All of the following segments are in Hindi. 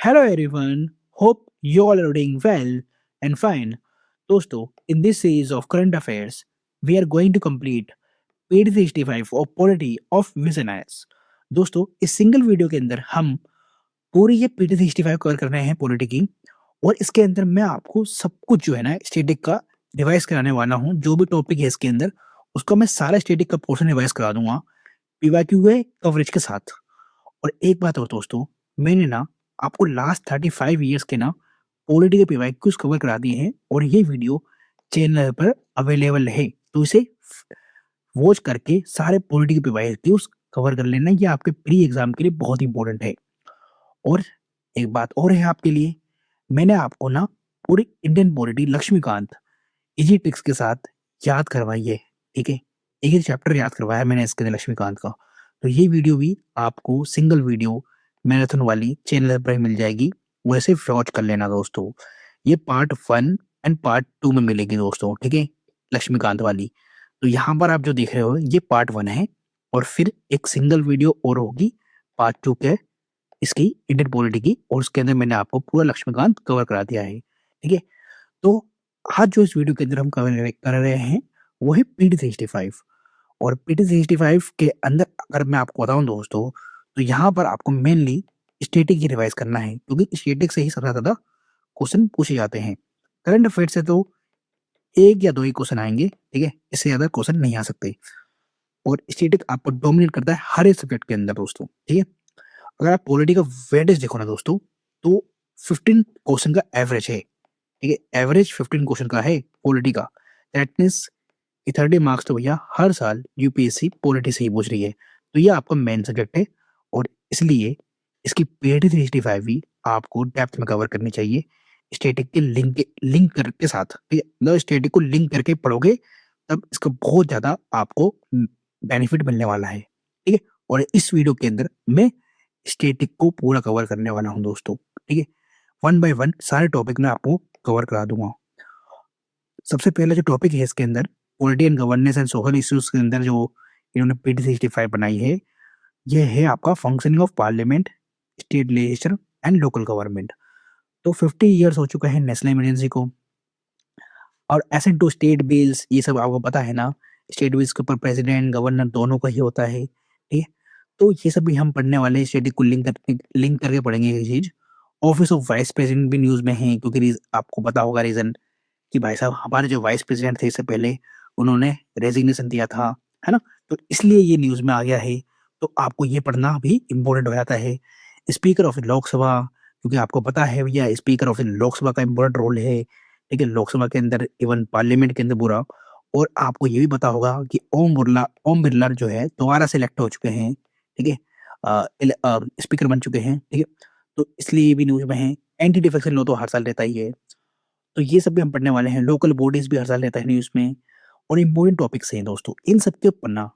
Hello everyone, hope you all are doing well and fine. दोस्तों, in this series of current affairs, we are going to complete page 65 of Polity of Visionaries. दोस्तों, इस सिंगल वीडियो के अंदर हम पूरी ये पीटी 65 कवर कर रहे हैं पॉलिटी की और इसके अंदर मैं आपको सब कुछ जो है ना स्टैटिक का रिवाइज कराने वाला हूँ। जो भी टॉपिक है इसके अंदर उसका मैं सारा स्टैटिक का पोर्शन रिवाइज करा दूंगा पीवाईक्यू के कवरेज के साथ। और एक बात और दोस्तों, मैंने ना आपको लास्ट 35 ईयर्स के ना पॉलिटी के पीवाईक्यूज कवर करा दिए हैं और ये वीडियो चैनल पर अवेलेबल है, तो इसे वॉच करके सारे पॉलिटी के पीवाईक्यूज कवर कर लेना। ये आपके प्री एग्जाम के लिए बहुत इंपॉर्टेंट है। और एक बात और है आपके लिए, मैंने आपको ना पूरी Indian polity Laxmikanth easy tricks के साथ याद करवाई है। ठीक है, एक एक चैप्टर याद करवाया मैंने इसके अंदर लक्ष्मीकांत का। तो ये वीडियो भी आपको सिंगल वीडियो मैराथन वाली चैनल पर ही मिल जाएगी, वैसे वॉच कर लेना दोस्तों। ये पार्ट 1 एंड पार्ट 2 में मिलेगी दोस्तों। ठीक है, लक्ष्मीकांत वाली। तो यहाँ पर आप जो देख रहे हो ये पार्ट 1 है और फिर एक सिंगल वीडियो और होगी पार्ट 2 के इसकी इंडियन पॉलिटी की, और उसके अंदर मैंने आपको पूरा लक्ष्मीकांत कवर करा दिया है। ठीक है, तो आज जो इस वीडियो के अंदर हम कवर कर रहे हैं वो है पीटी 65। और पीटी 65 के अंदर अगर मैं आपको बताऊं दोस्तों, तो यहाँ पर आपको मेनली स्टैटिक ही रिवाइज करना है, क्योंकि स्टैटिक से ही सबसे ज्यादा क्वेश्चन पूछे जाते हैं। करंट अफेयर से तो एक या दो ही क्वेश्चन आएंगे, ठीक है, इससे ज्यादा क्वेश्चन नहीं आ सकते। और स्टैटिक आपको डोमिनेट करता है हर एक सब्जेक्ट के अंदर दोस्तों। ठीक है, अगर आप पॉलिटी का वेटेज देखो ना दोस्तों, तो 15 क्वेश्चन का एवरेज है। ठीक है, एवरेज 15 क्वेश्चन का है पॉलिटी का। दैट मीन्स कि 30 मार्क्स तो भैया हर साल यूपीएससी पॉलिटी से ही पूछ रही है। तो ये आपका मेन सब्जेक्ट है और इसलिए इसकी पीएटी 365 भी आपको डेप्थ में कवर करनी चाहिए, स्टैटिक के लिंक करके साथ। ठीक है, मतलब स्टैटिक को लिंक करके पढ़ोगे तब इसका बहुत ज्यादा आपको बेनिफिट मिलने वाला है। ठीक है, और इस वीडियो के अंदर मैं स्टैटिक को पूरा कवर करने वाला हूँ दोस्तों। ठीक है, वन बाय वन सारे टॉपिक मैं आपको कवर करा दूंगा। सबसे पहला जो टॉपिक है इसके अंदर polity and governance and social issues के अंदर जो इन्होंने पीटी 65 बनाई है, ये है आपका functioning of parliament, state legislature and local government. तो 50 ईयर्स हो चुका है नेशनल इमरजेंसी को, और एसेंट टू स्टेट बिल्स ये सब आपको पता है ना। स्टेट बिल्स के ऊपर प्रेसिडेंट गवर्नर दोनों का ही होता है। ठीक है, तो ये सब भी हम पढ़ने वाले हैं, स्टेटिक को लिंक करके पढ़ेंगे ये चीज। ऑफिस ऑफ वाइस प्रेसिडेंट भी न्यूज में है, क्योंकि आपको पता होगा रीजन कि भाई साहब हमारे जो वाइस प्रेसिडेंट थे इससे पहले उन्होंने रेजिग्नेशन दिया था, है ना। तो इसलिए ये न्यूज में आ गया है। तो आपको ये पढ़ना भी इम्पोर्टेंट हो जाता है। स्पीकर ऑफ लोकसभा, क्योंकि आपको पता है भैया स्पीकर ऑफ लोकसभा का इम्पोर्टेंट रोल है। ठीक है, लोकसभा के अंदर इवन पार्लियामेंट के अंदर पूरा। और आपको ये भी पता होगा कि ओम बिरला जो है दोबारा से इलेक्ट हो चुके हैं। ठीक है, स्पीकर बन चुके हैं। ठीक है, तो इसलिए ये भी न्यूज में है। एंटी डिफेक्शन लॉ तो हर साल रहता ही है, तो ये सब भी हम पढ़ने वाले हैं। लोकल बॉडीज भी हर साल रहता है न्यूज में। और इम्पोर्टेंट टॉपिक्स हैं दोस्तों, इन सब के ऊपर ना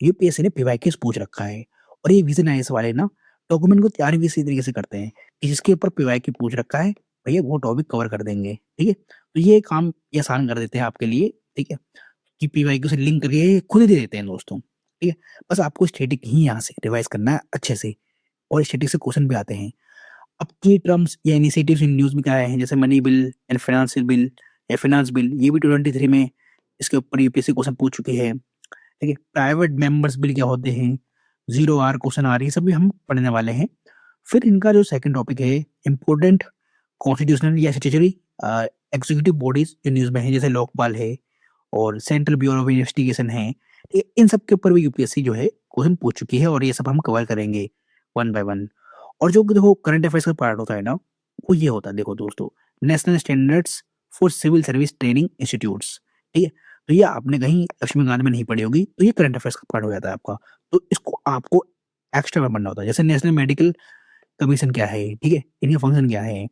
यूपीएससी ने पीवाईक्यूज पूछ रखा है। और ये विजन आईएएस वाले ना डॉक्यूमेंट को तैयार भी इसी तरीके से करते हैं कि जिसके ऊपर पीवाईक्यू पूछ रखा है भैया वो टॉपिक कवर कर देंगे। ठीक है, तो ये काम ये आसान कर देते हैं आपके लिए। ठीक है, कि पीवाईक्यू से लिंक करके ये खुद ही दे देते हैं दोस्तों। ठीक है, बस आपको स्टैटिक ही यहाँ से रिवाइज करना है अच्छे से, और स्टैटिक से क्वेश्चन भी आते हैं। अब की टर्म्स या इनिशिएटिव्स इन न्यूज़ में क्या आए हैं, जैसे money bill and financial bill या फाइनेंस बिल, ये भी 2023 में इसके ऊपर यूपीएससी क्वेश्चन पूछ चुके हैं। ठीक है, प्राइवेट मेंबर्स बिल क्या होते हैं, जीरो आर क्वेश्चन आ रही है, सब भी हम पढ़ने वाले हैं। फिर इनका जो सेकंड टॉपिक है इंपॉर्टेंट कॉन्स्टिट्यूशनल या स्टेचुटरी एग्जीक्यूटिव बॉडीज जो न्यूज़ में है, जैसे लोकपाल है और सेंट्रल ब्यूरो ऑफ इन्वेस्टिगेशन है। इन सब के ऊपर भी यूपीएससी जो है क्वेश्चन पूछ चुकी है, और ये सब हम कवर करेंगे वन बाय वन। और जो देखो करंट अफेयर्स का पार्ट होता है ना, वो ये होता है देखो दोस्तों, national standards for civil service training institutes. ठीक है, तो ये आपने कहीं लक्ष्मीकांत में नहीं पढ़ी होगी, तो ये करंट अफेयर्स का पार्ट हो जाता है आपका। तो इसको आपको एक्स्ट्रा में पढ़ना होता है। जैसे नेशनल मेडिकल कमीशन क्या है, ठीक है, इनका फंक्शन क्या है,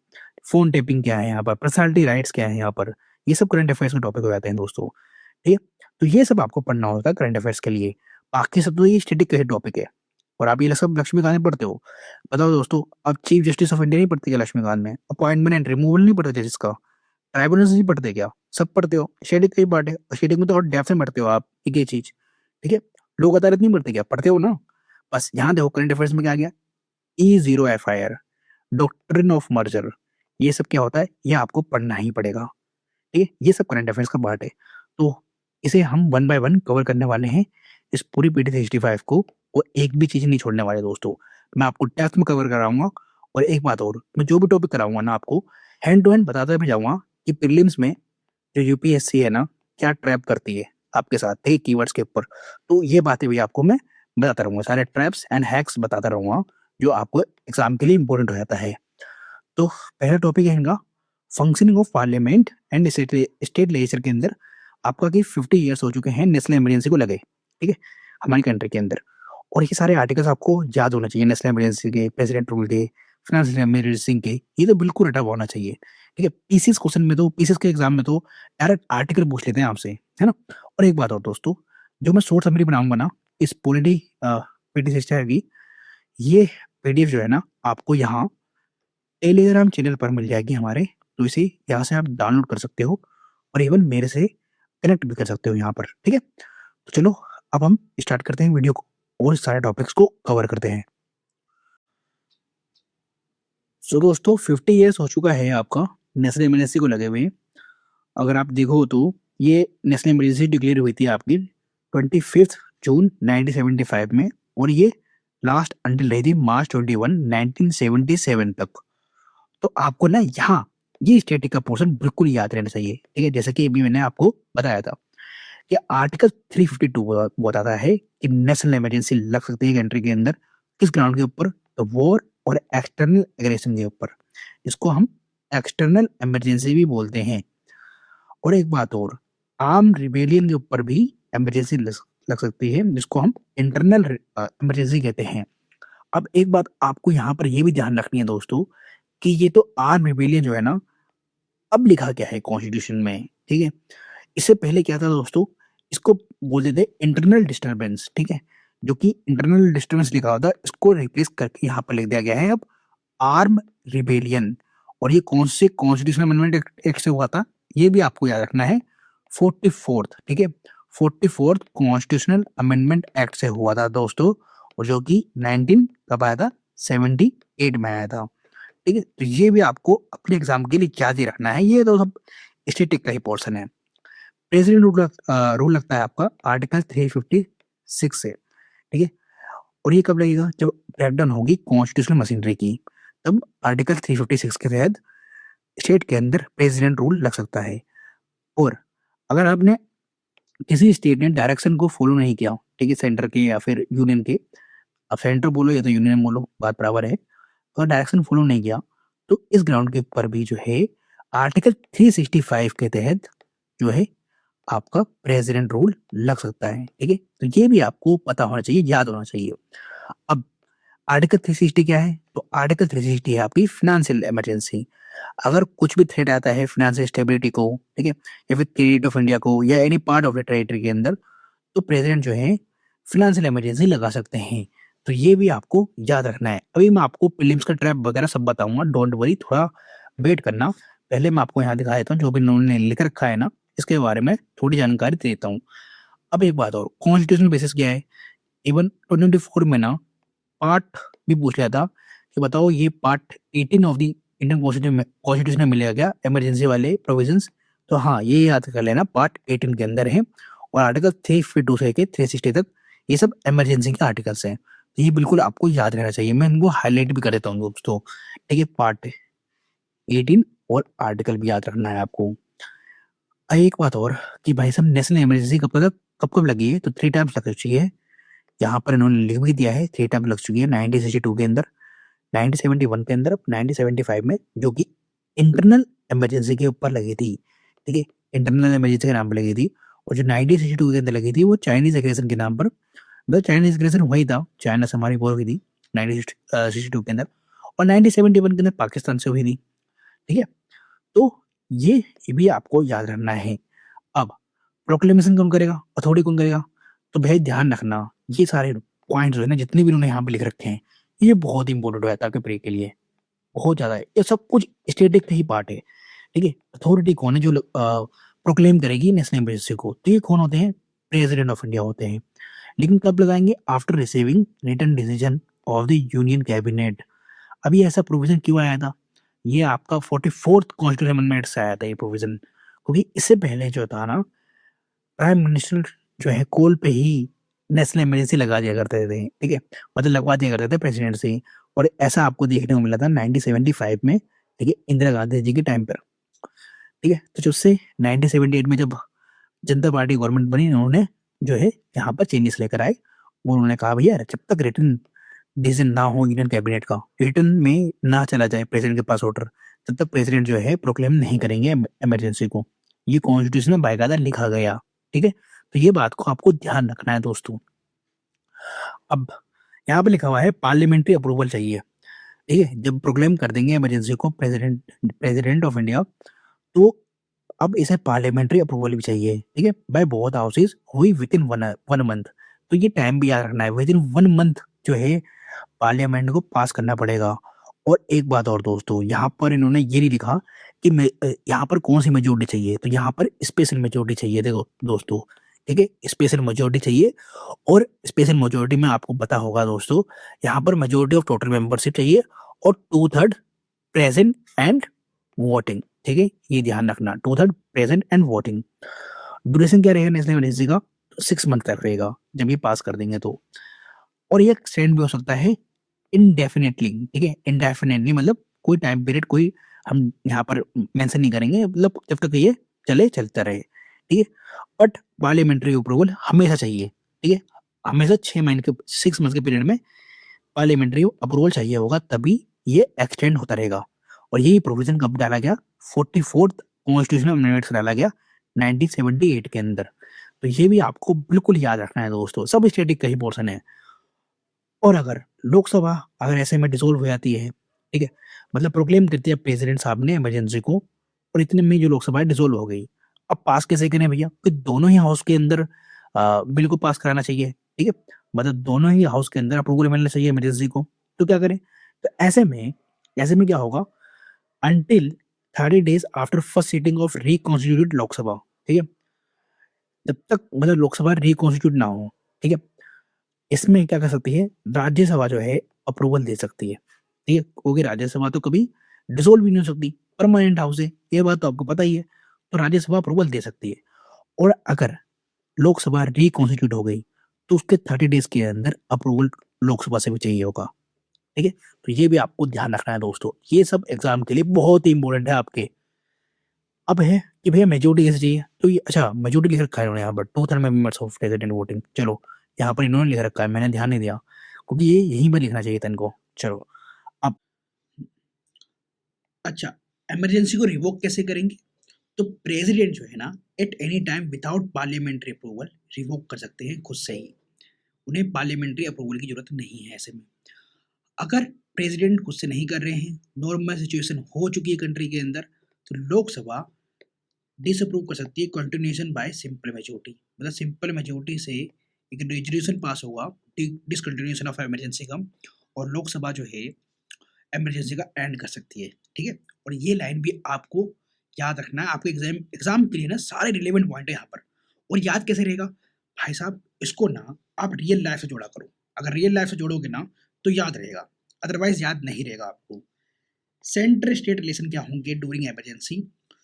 फोन टेपिंग क्या है यहाँ पर, पर्सनैलिटी राइट्स क्या है यहाँ पर, ये सब करंट अफेयर्स के टॉपिक हो जाते हैं दोस्तों। ठीक है, तो ये सब आपको पढ़ना होता है करंट अफेयर्स के लिए। बाकी सब तो ये स्टैटिक के टॉपिक है। और आप ये सब लक्ष्मीकांत में पढ़ते हो। बताओ दोस्तों, आप चीफ जस्टिस ऑफ इंडिया नहीं पढ़ते क्या लक्ष्मीकांत में? अपॉइंटमेंट एंड रिमूवल नहीं पढ़ते जिसका, ट्राइब्यूनल नहीं पढ़ते क्या? सब पढ़ते हो। स्टैटिक का ही पार्ट है, और स्टैटिक में तो और डेप्थ में पढ़ते हो आप एक ही चीज। ठीक है, लोक अदालत नहीं पढ़ते क्या? पढ़ते हो ना। बस यहाँ देखो करंट अफेयर्स में क्या आ गया, E0 FIR, doctrine of merger, ये सब क्या होता है, ये आपको पढ़ना ही पड़ेगा। ठीक है, ये सब करंट अफेयर्स का पार्ट है। तो इसे हम वन बाय वन कवर करने वाले हैं, इस पूरी पीटी 65 को, और एक भी चीज नहीं छोड़ने वाले दोस्तों। मैं आपको टेस्ट में कवर कराऊंगा, और एक बात और, मैं जो भी टॉपिक कराऊंगा ना आपको हैंड टू हैंड बताता भी जाऊंगा कि प्रीलिम्स में जो यूपीएससी है ना, क्या ट्रैप करती है आपके साथ, ठीक है, कीवर्ड्स के ऊपर। तो ये बातें भी आपको मैं बताता रहूंगा, सारे ट्रैप्स एंड हैक्स बताता रहूंगा जो आपको एग्जाम के लिए इंपॉर्टेंट हो जाता है। तो पहला टॉपिक है इनका functioning of parliament and state legislature के अंदर आपका कि 50 इयर्स हो चुके हैं नेशनल इमरजेंसी को लगे, ठीक है, हमारी कंट्री के अंदर। और ये सारे आर्टिकल्स आपको याद होना चाहिए, नेशनल इमरजेंसी के, प्रेसिडेंट रूल के, फाइनेंशियल इमरजेंसी के, ये तो बिल्कुल रटा हुआ होना चाहिए। ठीक है, पीसीएस क्वेश्चन में तो, पीसीएस के एग्जाम में तो डायरेक्ट आर्टिकल पूछ लेते हैं आपसे, है ना। और एक बात और दोस्तों, जो मैं शॉर्ट समरी बनाऊंगा ना इस पॉलिटी पीटी सिस्टम की, ये पीडीएफ जो है ना आपको यहाँ टेलीग्राम चैनल पर मिल जाएगी हमारे। तो इसे यहाँ से आप डाउनलोड कर सकते हो, और इवन मेरे से कनेक्ट भी कर सकते हो यहाँ पर, ठीक है। तो चलो अब हम स्टार्ट करते हैं वीडियो को, और सारे टॉपिक्स को कवर करते हैं। सो दोस्तों 50 इयर्स हो चुका है आपका नेशनल इमरजेंसी को लगे हुए। अगर आप देखो तो ये नेशनल इमरजेंसी डिक्लेयर हुई थी आपकी 25 जून 1975 में, और ये लास्ट अंटिल रही थी मार्च 21 1977 तक। तो आपको ना यहाँ ये स्टैटिक का पोर्शन बिल्कुल याद रहना चाहिए, ठीक है। जैसे कि अभी मैंने आपको बताया था कि आर्टिकल 352 बताता है कि नेशनल इमरजेंसी लग सकती है कंट्री के अंदर, किस ग्राउंड के ऊपर, तो वॉर और एक्सटर्नल एग्रेशन के ऊपर। इसको हम एक्सटर्नल इमरजेंसी भी बोलते हैं। और एक बात और, आर्म रिबेलियन के ऊपर भी इमरजेंसी लग सकती है, जिसको हम इंटरनल इमरजेंसी कहते हैं। अब एक बात आपको यहाँ पर ये भी ध्यान रखनी है दोस्तों, कि ये तो आर्म रिबेलियन जो है ना, अब लिखा क्या है कॉन्स्टिट्यूशन में, ठीक है। इससे पहले क्या था दोस्तों, इसको बोलते थे इंटरनल डिस्टरबेंस, ठीक है। जो कि इंटरनल डिस्टरबेंस लिखा होता, इसको रिप्लेस करके यहाँ पर लिख दिया गया है अब आर्म रिबेलियन। और ये कौन से कॉन्स्टिट्यूशनल अमेंडमेंट एक्ट से हुआ था, ये भी आपको याद रखना है, 44th, ठीक है, 44th कॉन्स्टिट्यूशनल अमेंडमेंट एक्ट से हुआ था दोस्तों। और जो कि 19 कब आया था, 78 में आया था, ठीक है। तो ये भी आपको अपने एग्जाम के लिए याद ही रखना है, ये तो सब स्टेटिक का ही पोर्शन है। प्रेसिडेंट रूल लगता है आपका आर्टिकल 356 से, ठीक है। और ये कब लगेगा, जब ब्रेकडाउन होगी कॉन्स्टिट्यूशनल मशीनरी की, तब आर्टिकल 356 के तहत स्टेट के अंदर प्रेसिडेंट रूल लग सकता है। और अगर आपने किसी स्टेट ने डायरेक्शन को फॉलो नहीं किया, ठीक है, सेंटर के या फिर यूनियन के, अब सेंटर बोलो या तो यूनियन बोलो, बात बराबर है, अगर डायरेक्शन फॉलो नहीं किया, तो इस ग्राउंड के ऊपर भी जो है आर्टिकल 365 के तहत जो है आपका प्रेसिडेंट रूल लग सकता है, ठीक है। तो ये भी आपको पता होना चाहिए, याद होना चाहिए। अब आर्टिकल 360 क्या है, तो आर्टिकल 360 है आपकी फिनेंशियल इमरजेंसी। अगर कुछ भी थ्रेट आता है फिनेंशियल स्टेबिलिटी को, ठीक है, या फिर क्रेडिट ऑफ इंडिया को, या any part of the territory के अंदर, तो प्रेसिडेंट जो है फिनेंशियल इमरजेंसी लगा सकते हैं। तो ये भी आपको याद रखना है। अभी मैं आपको प्रीलिम्स का ट्रैप वगैरह सब बताऊंगा, डोंट वरी, थोड़ा वेट करना। पहले मैं आपको यहाँ दिखा देता हूँ जो भी उन्होंने लिख रखा है ना, इसके बारे में थोड़ी जानकारी दे देता हूँ। अब एक बात और, कॉन्स्टिट्यूशनल बेसिस क्या है, इवन 2024 में ना पार्ट भी पूछ लिया था कि बताओ ये part 18 of the Indian constitution में मिलेगा क्या इमरजेंसी वाले प्रोविजंस। तो हाँ, ये याद कर लेना, पार्ट 18 के अंदर है, और आर्टिकल 352 से लेकर 360 तक ये सब इमरजेंसी के आर्टिकल्स हैं। तो ये बिल्कुल आपको याद रहना चाहिए, मैं इनको हाईलाइट भी कर देता हूँ दोस्तों, ठीक है। पार्ट 18 और आर्टिकल भी याद रखना है आपको। एक बात और कि भाई साहब नेशनल इमरजेंसी कब लगी है, तो 3 टाइम्स लग चुकी है। यहाँ पर इन्होंने लिख भी दिया है, 3 टाइम लग चुकी है, 1962 के अंदर, 1971 के अंदर, 1975 में, जो कि इंटरनल इमरजेंसी के ऊपर लगी थी, ठीक है, इंटरनल इमरजेंसी के नाम पर लगी थी। और जो 1962 के अंदर लगी थी वो चाइनीज एग्रेशन के नाम पर, मतलब चाइनीज एग्रेशन वही था, चाइना से हमारी वॉर हुई थी 1962 के अंदर, और 1971 के अंदर पाकिस्तान से हुई थी, ठीक है। तो ये भी आपको याद रखना है। अब प्रोक्लेमेशन कौन करेगा, अथॉरिटी कौन करेगा, तो भाई ध्यान रखना, ये सारे पॉइंट्स जो है ना, जितने भी उन्होंने यहाँ पे लिख रखे हैं, ये बहुत इंपॉर्टेंट हो जाता है आपके प्रे के लिए, बहुत ज्यादा है। ये सब कुछ स्टेटिक का ही पार्ट है, ठीक है। अथॉरिटी कौन है जो प्रोक्लेम करेगी नेशनल इमरजेंसी को, तो ये कौन होते हैं, प्रेसिडेंट ऑफ इंडिया होते हैं। लेकिन कब लगाएंगे, after receiving written decision of the union cabinet. अब ये ऐसा प्रोविज़न क्यों आया था? ये आपका 44th कॉन्स्टिट्यूशन अमेंडमेंट से आया था ये प्रोविज़न, क्योंकि इससे पहले जो था ना, प्राइम मिनिस्टर जो है कॉल पे ही नेशनल इमरजेंसी लगा दिया करते थे, ठीक है? मतलब लगवा दिया करते थे प्रेसिडेंट से ही, और ऐसा आपको देखने को मिला था 1975 में, ठीक है? इंदिरा गांधी जी के टाइम पर, ठीक है? तो जब से 1978 में जब जनता पार्टी गवर्नमेंट बनी, उन्होंने जो है यहाँ पर चेंजेस लेकर आए और उन्होंने कहा भैया जब तक रिटर्न डिसीजन ना हो यूनियन कैबिनेट का, रिटर्न में ना चला जाए प्रेसिडेंट के पास ऑर्डर, तब तक प्रेसिडेंट जो है प्रोक्लेम नहीं करेंगे इमरजेंसी को। ये कॉन्स्टिट्यूशन में बाकायदा लिखा गया, ठीक है? तो ये बात को आपको ध्यान रखना है दोस्तों। अब यहाँ पे लिखा हुआ है पार्लियामेंट्री अप्रूवल चाहिए, ठीक है? जब प्रोक्लेम कर देंगे इमरजेंसी को प्रेसिडेंट प्रेसिडेंट ऑफ इंडिया, तो अब इसे पार्लियामेंट्री अप्रूवल भी चाहिए, ठीक है? बाय बोथ हाउसेस हुई विदिन 1 मंथ। तो ये टाइम भी याद रखना है, विदिन 1 मंथ जो है पार्लियामेंट को पास करना पड़ेगा। और एक बात और दोस्तों, यहाँ पर इन्होंने ये नहीं लिखा कि यहाँ पर कौन-सी मेजॉरिटी चाहिए, तो यहाँ पर स्पेशल मेजॉरिटी चाहिए देखो दोस्तों, ठीक है? स्पेशल मेजॉरिटी चाहिए, और स्पेशल मेजॉरिटी में आपको पता होगा दोस्तों, यहाँ पर मेजॉरिटी ऑफ टोटल मेंबरशिप चाहिए और 2/3 प्रेजेंट एंड वोटिंग, ठीक है? ये ध्यान रखना, 2/3 प्रेजेंट एंड वोटिंग। ड्यूरेशन क्या रहेगा नेशनल इमरजेंसी का? 6 मंथ तक रहेगा, जब ये पास कर देंगे तो। और ये एक्सटेंड भी हो सकता है इंडेफिनिटली, ठीक है? इंडेफिनिटली मतलब कोई टाइम पीरियड कोई हम यहाँ पर मेंशन नहीं करेंगे, मतलब जब तक ये चलता रहे, ठीक है? बट पार्लियामेंट्री अप्रूवल हमेशा चाहिए, ठीक है? हमेशा 6 महीने के 6 मंथ्स के पीरियड में पार्लियामेंट्री अप्रूवल चाहिए होगा, तभी ये एक्सटेंड होता रहेगा। और यही प्रोविज़न कब डाला गया? 44th कॉन्स्टिट्यूशनल अमेंडमेंट से डाला गया 1978 के अंदर। तो ये भी आपको बिल्कुल याद रखना है दोस्तों, सब स्टैटिक का ही पोर्शन है। और अगर लोकसभा अगर ऐसे में डिसॉल्व हो जाती है, ठीक है? मतलब प्रोक्लेम करती है प्रेसिडेंट साहब ने इमरजेंसी को, और इतने में जो लोकसभा है डिसॉल्व हो गई। अब पास कैसे करें भैया? तो दोनों ही हाउस के अंदर बिल को पास कराना चाहिए, ठीक है? मतलब दोनों ही हाउस के अंदर अप्रूवल मिलना चाहिए इमरजेंसी को। तो क्या करें? तो ऐसे में क्या होगा? Until 30 days after first sitting of reconstituted Lok Sabha, ठीक है? जब तक मतलब लोकसभा रिकॉन्स्टिट्यूट ना हो, ठीक है? इसमें क्या कर सकती है, राज्यसभा जो है अप्रूवल दे सकती है, ठीक है? क्योंकि राज्यसभा तो कभी डिसॉल्व भी नहीं हो सकती, परमानेंट हाउस है, ये बात तो आपको पता ही है। तो राज्यसभा अप्रूवल दे सकती है, और अगर लोकसभा रिकॉन्स्टिट्यूट हो गई, तो उसके 30 डेज़ के अंदर अप्रूवल लोकसभा से भी चाहिए होगा, ठीक है? तो ये भी आपको ध्यान रखना है दोस्तों, ये सब एग्ज़ाम के लिए बहुत ही इम्पोर्टेंट है आपके। अब है कि भैया मेजॉरिटी कैसे चाहिए? तो ये अच्छा मेजॉरिटी लिख रखा है इन्होंने यहाँ पर 2/3 मेंबर्स ऑफ प्रेसिडेंट वोटिंग, चलो यहाँ पर इन्होंने लिख रखा है, मैंने ध्यान नहीं दिया, क्योंकि ये यहीं पर लिखना चाहिए था इनको। चलो अब अच्छा, इमरजेंसी को रिवोक कैसे करेंगे? तो प्रेसिडेंट जो है ना, at any time without parliamentary approval revoke कर सकते हैं खुद से ही। उन्हें पार्लियामेंट्री अप्रूवल की जरूरत नहीं है ऐसे में। अगर प्रेसिडेंट खुद से नहीं कर रहे हैं, नॉर्मल सिचुएशन हो चुकी है कंट्री के अंदर, तो लोकसभा डिसअप्रूव कर सकती है कंटिन्यूएशन बाय सिंपल मेजोरिटी। मतलब सिंपल मेजोरिटी से एक रेजोल्यूशन पास होगा डिसकंटिन्यूएशन ऑफ इमरजेंसी का, और लोकसभा जो है इमरजेंसी का एंड कर सकती है, ठीक है? और ये लाइन भी आपको याद रखना है, आपके एग्जाम एग्जाम के लिए ना सारे रिलेवेंट पॉइंट है यहाँ पर। और याद कैसे रहेगा भाई साहब? इसको ना आप रियल लाइफ से जोड़ा करो। अगर रियल लाइफ से जोड़ोगे ना तो याद रहेगा, अदरवाइज याद नहीं रहेगा आपको। सेंटर स्टेट रिलेशन क्या होंगे ड्यूरिंग इमरजेंसी?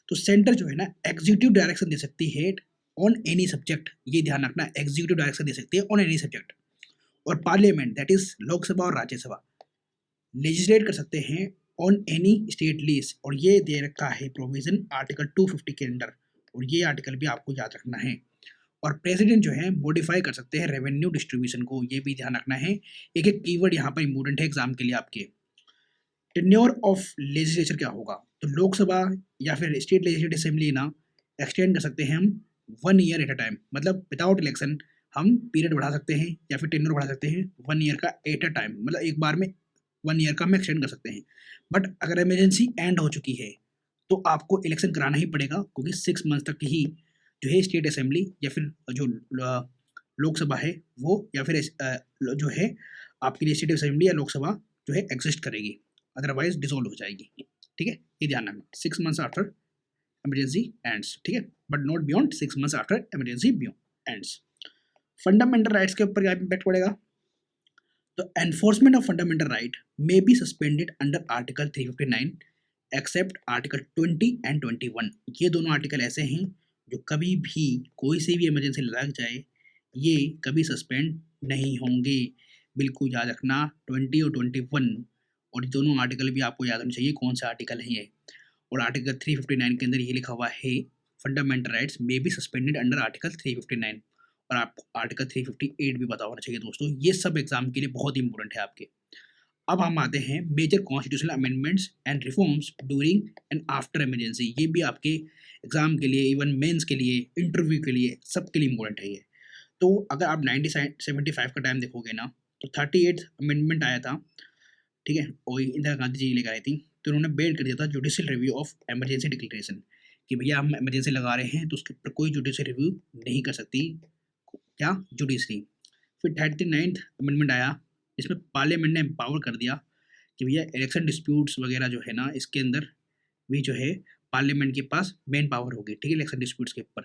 तो सेंटर जो है ना एग्जीक्यूटिव डायरेक्शन दे सकती है ऑन एनी सब्जेक्ट, ये ध्यान रखना, एग्जीक्यूटिव डायरेक्शन दे सकती है ऑन एनी सब्जेक्ट। और पार्लियामेंट दैट इज लोकसभा और राज्यसभा लेजिस्लेट कर सकते हैं ऑन एनी स्टेट लीज, और ये दे रखा है प्रोविजन आर्टिकल 250 के अंडर, और ये आर्टिकल भी आपको याद रखना है। और प्रेसिडेंट जो है मॉडिफाई कर सकते हैं रेवेन्यू डिस्ट्रीब्यूशन को, ये भी ध्यान रखना है। एक एक कीवर्ड यहाँ पर इंपॉर्टेंट है एग्जाम के लिए आपके। टेन्योर ऑफ लेजिस्लेचर क्या होगा? तो लोकसभा या फिर स्टेट लेजिस्लेटिव असेंबली ना एक्सटेंड कर सकते हैं हम 1 ईयर एट अ टाइम, मतलब विदाउट इलेक्शन हम पीरियड बढ़ा सकते हैं या फिर टेन्योर बढ़ा सकते हैं 1 ईयर का एट अ टाइम, मतलब एक बार में 1 ईयर का हम एक्सटेंड कर सकते हैं। बट अगर इमरजेंसी एंड हो चुकी है तो आपको इलेक्शन कराना ही पड़ेगा, क्योंकि 6 मंथ तक ही जो है स्टेट असेंबली या फिर जो लोकसभा है वो, या फिर जो है आपकी लेजिस्लेटिव असेंबली या लोकसभा जो है एग्जिस्ट करेगी, अदरवाइज डिसॉल्व हो जाएगी, ठीक है? ये ध्यान रखना 6 मंथ्स आफ्टर इमरजेंसी एंड्स, ठीक है? But not beyond 6 months after emergency ends. Fundamental rights के ऊपर क्या इम्पैक्ट पड़ेगा? तो enforcement of fundamental right may be suspended under article 359 except article 20 and 21। ये दोनों आर्टिकल ऐसे हैं जो कभी भी कोई से भी इमरजेंसी लग जाए ये कभी सस्पेंड नहीं होंगे। बिल्कुल याद रखना 20 और 21 और दोनों आर्टिकल भी आपको याद होना चाहिए कौन सा आर्टिकल है ये। और आर्टिकल 359 के अंदर ये लिखा हुआ है fundamental rights may be suspended under article 359 और आपको आर्टिकल 358 भी पता होना चाहिए दोस्तों। ये सब एग्जाम के लिए बहुत इंपॉर्टेंट है आपके। अब हम आते हैं major constitutional amendments and reforms during and after emergency. ये भी आपके एग्जाम के लिए इवन मेंस के लिए इंटरव्यू के लिए सबके लिए इंपॉर्टेंट है ये। तो अगर आप 1975 का टाइम देखोगे ना तो 38th अमेंडमेंट आया था, ठीक है, और इंदिरा गांधी जी लेकर आई थी। तो उन्होंने बेड कर दिया था judicial review of emergency declaration कि भैया हम इमरजेंसी लगा रहे हैं तो उसके ऊपर कोई जुडिशियल रिव्यू नहीं कर सकती क्या जुडिशरी। फिर 39th अमेंडमेंट आया इसमें पार्लियामेंट ने एम्पावर कर दिया कि भैया इलेक्शन डिस्प्यूट्स वगैरह जो है ना इसके अंदर भी जो है पार्लियामेंट के पास मेन पावर होगी, ठीक है, इलेक्शन डिस्प्यूट्स के ऊपर,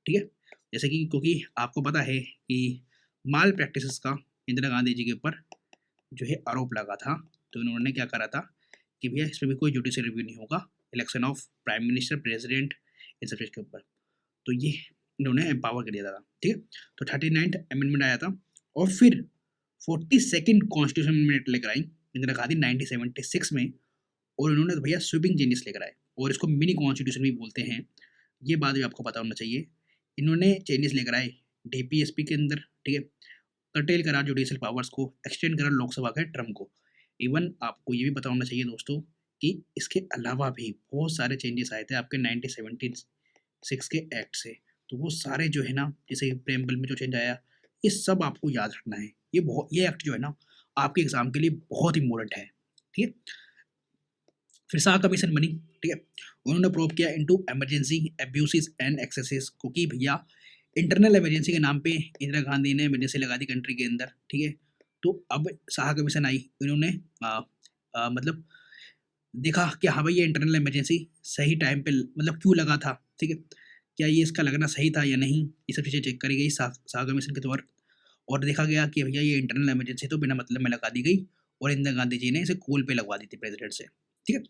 ठीक है। जैसे कि क्योंकि आपको पता है कि माल प्रैक्टिसेस का इंदिरा गांधी जी के ऊपर जो है आरोप लगा था, तो इन्होंने क्या करा था कि भैया इसमें भी कोई जुडिशियल रिव्यू नहीं होगा election of prime minister president इन सब चीज़ के ऊपर। तो ये इन्होंने एम्पावर कर दिया था, ठीक है। तो 39th अमेंडमेंट आया था और फिर 42nd कॉन्स्टिट्यूशन अमेंडमेंट लेकर आई इंदिरा गांधी 1976 में और उन्होंने तो भैया स्वीपिंग चेंजेस लेकर आए और इसको मिनी कॉन्स्टिट्यूशन भी बोलते हैं। ये बात भी आपको पता होना चाहिए। इन्होंने चेंजेस लेकर आए डीपीएसपी के अंदर, ठीक है, कर्टेल करा जुडिशियल पावर्स को, एक्सटेंड करा लोकसभा के टर्म को। इवन आपको ये भी पता होना चाहिए दोस्तों कि इसके अलावा भी बहुत सारे चेंजेस आए थे आपके 1976 के एक्ट से। तो वो सारे जो है ना जैसे प्रेम्बल में जो चेंज आया ये सब आपको याद रखना है। ये एक्ट जो है ना आपके एग्जाम के लिए बहुत इंपॉर्टेंट है, ठीक है। फिर शाह कमीशन बनी, ठीक है, उन्होंने प्रोब किया इनटू इमरजेंसी एब्यूसेस एंड एक्सेसेस क्योंकि भैया इंटरनल इमरजेंसी के नाम पे इंदिरा गांधी ने इमरजेंसी लगा दी कंट्री के अंदर, ठीक है। तो अब शाह कमीशन आई, इन्होंने मतलब देखा कि हाँ भाई ये इंटरनल इमरजेंसी सही टाइम पे मतलब क्यों लगा था, ठीक है, क्या ये इसका लगना सही था या नहीं, ये सब चीज़ें चेक करी गई शाह कमीशन के तौर और देखा गया कि भैया ये इंटरनल इमरजेंसी तो बिना मतलब में लगा दी गई और इंदिरा गांधी जी ने इसे कूल पे लगवा दी थी प्रेसिडेंट से, ठीक है।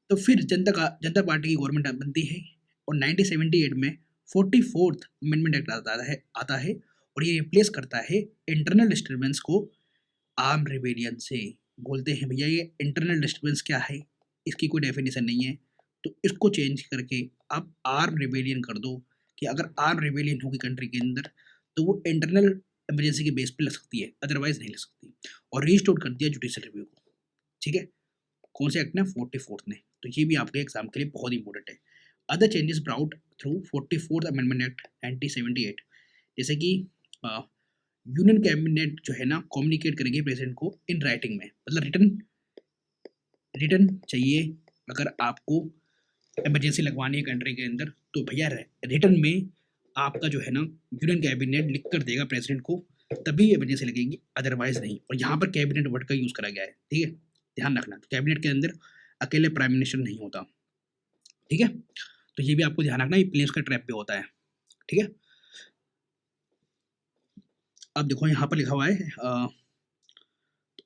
तो फिर जनता पार्टी की गवर्नमेंट बनती है और 1978 में 44th अमेंडमेंट एक्ट आता है और ये रिप्लेस करता है इंटरनल डिस्टर्बेंस को आर्म रिबेलियन से। बोलते हैं भैया ये इंटरनल डिस्टर्बेंस क्या है, इसकी कोई डेफिनेशन नहीं है, तो इसको चेंज करके आप आर्म रिबेलियन कर दो कि अगर आर्म रिबेलियन होगी कंट्री के अंदर तो वो इंटरनल इमरजेंसी के बेस पे लग सकती है, अदरवाइज नहीं लग सकती। और रीस्टोर कर दिया जुडिशियल रिव्यू को, ठीक है, कौन से एक्ट ने 44th ने। तो ये भी आपके एग्जाम के लिए बहुत इंपॉर्टेंट है। Other changes brought through 44th amendment act 1978 जैसे कि यूनियन कैबिनेट जो है ना कम्युनिकेट करेंगे प्रेसिडेंट को इन राइटिंग में, मतलब रिटर्न चाहिए अगर आपको इमरजेंसी लगवानी है कंट्री के अंदर तो भैया रिटर्न में आपका जो है ना यूनियन कैबिनेट लिख कर देगा प्रेसिडेंट को तभी इमरजेंसी लगेगी, अदरवाइज नहीं। और यहाँ पर कैबिनेट वर्ड का यूज करा गया है, ठीक है, ध्यान रखना। तो कैबिनेट के अंदर अकेले प्राइम मिनिस्टर नहीं होता, ठीक है, तो ये भी आपको ध्यान रखना, ये प्लेस का ट्रैप पे होता है, ठीक है। अब देखो यहाँ पर लिखा हुआ है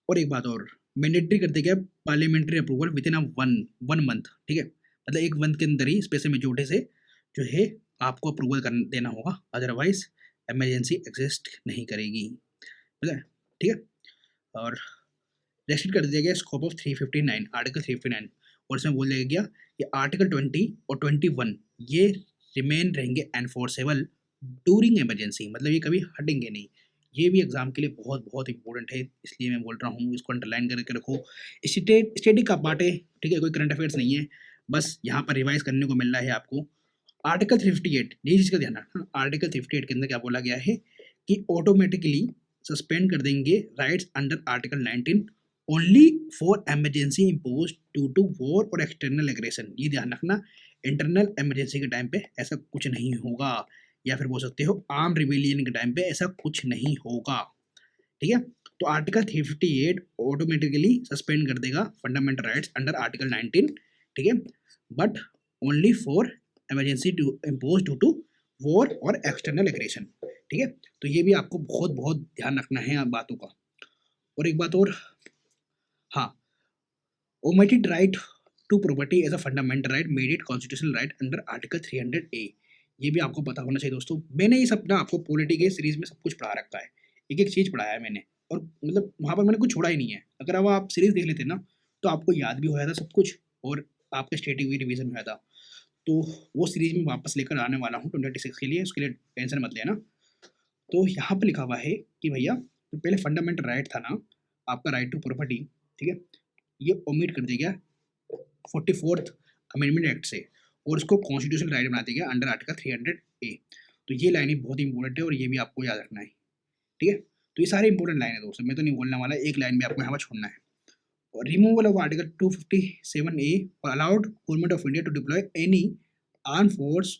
और एक बात और मैंडेटरी कर दिया गया parliamentary approval with in one month, ठीक है, मतलब एक मंथ के अंदर ही स्पेशल मेजोरिटी से जो है आपको अप्रूवल कर देना होगा, अदरवाइज इमरजेंसी एग्जिस्ट नहीं करेगी, ठीक है। और रेस्ट्रिक्ट कर दिया गया स्कोप ऑफ 359 आर्टिकल 359 और इसमें बोल दिया गया कि आर्टिकल 20 और 21 ये रिमेन रहेंगे एनफोर्सेबल ड्यूरिंग इमरजेंसी, मतलब ये कभी हटेंगे नहीं। ये भी एग्जाम के लिए बहुत बहुत इंपॉर्टेंट है, इसलिए मैं बोल रहा हूँ इसको अंडरलाइन करके रखो। स्टेटिक का पार्ट है, ठीक है, कोई करंट अफेयर्स नहीं है, बस यहाँ पर रिवाइज करने को मिल रहा है आपको। आर्टिकल 358 ये चीज़ का ध्यान रखना, आर्टिकल 358 के अंदर क्या बोला गया है कि ऑटोमेटिकली सस्पेंड कर देंगे rights under article 19 only for emergency impose due to war और एक्सटर्नल एग्रेशन। ये ध्यान रखना, इंटरनल एमरजेंसी के टाइम पे ऐसा कुछ नहीं होगा, या फिर बोल सकते हो आर्म रिबेलियन के टाइम पे ऐसा कुछ नहीं होगा, ठीक है। तो आर्टिकल 358 ऑटोमेटिकली सस्पेंड कर देगा फंडामेंटल राइट्स अंडर आर्टिकल 19, ठीक है, but only for emergency to impose due to war और एक्सटर्नल एग्रेशन, ठीक है। तो ये भी आपको बहुत बहुत ध्यान रखना है बातों का। और एक बात और, हाँ, omitted right to property as a fundamental right made it constitutional right under article 300A। ये भी आपको पता होना चाहिए दोस्तों। मैंने ये सब ना आपको पॉलिटी के सीरीज में सब कुछ पढ़ा रखा है, एक एक चीज पढ़ाया है मैंने, और मतलब वहाँ पर मैंने कुछ छोड़ा ही नहीं है। अगर अब आप सीरीज देख लेते ना तो आपको याद भी हो जाता सब कुछ, और आपके स्टेटिक भी रिवीजन हो जाता। तो वो सीरीज में वापस लेकर आने वाला हूँ 2026 के लिए, उसके लिए टेंशन मत लेना। तो यहाँ पर लिखा हुआ है कि भैया जो पहले फंडामेंटल राइट था ना आपका, राइट टू प्रॉपर्टी, ठीक है, ये ओमिट कर दिया गया 44th अमेंडमेंट एक्ट से, और इसको कॉन्स्टिट्यूशनल राइट बना दिया गया अंडर आर्टिकल 300A। तो ये लाइनें बहुत इंपॉर्टेंट है और ये भी आपको याद रखना है, ठीक है। तो ये सारे इंपॉर्टेंट लाइन है दोस्तों, मैं तो नहीं बोलने वाला, एक लाइन भी आपको यहाँ पर छोड़ना है। और रिमूवल ऑफ आर्टिकल 257A और allowed government of India to deploy any arm force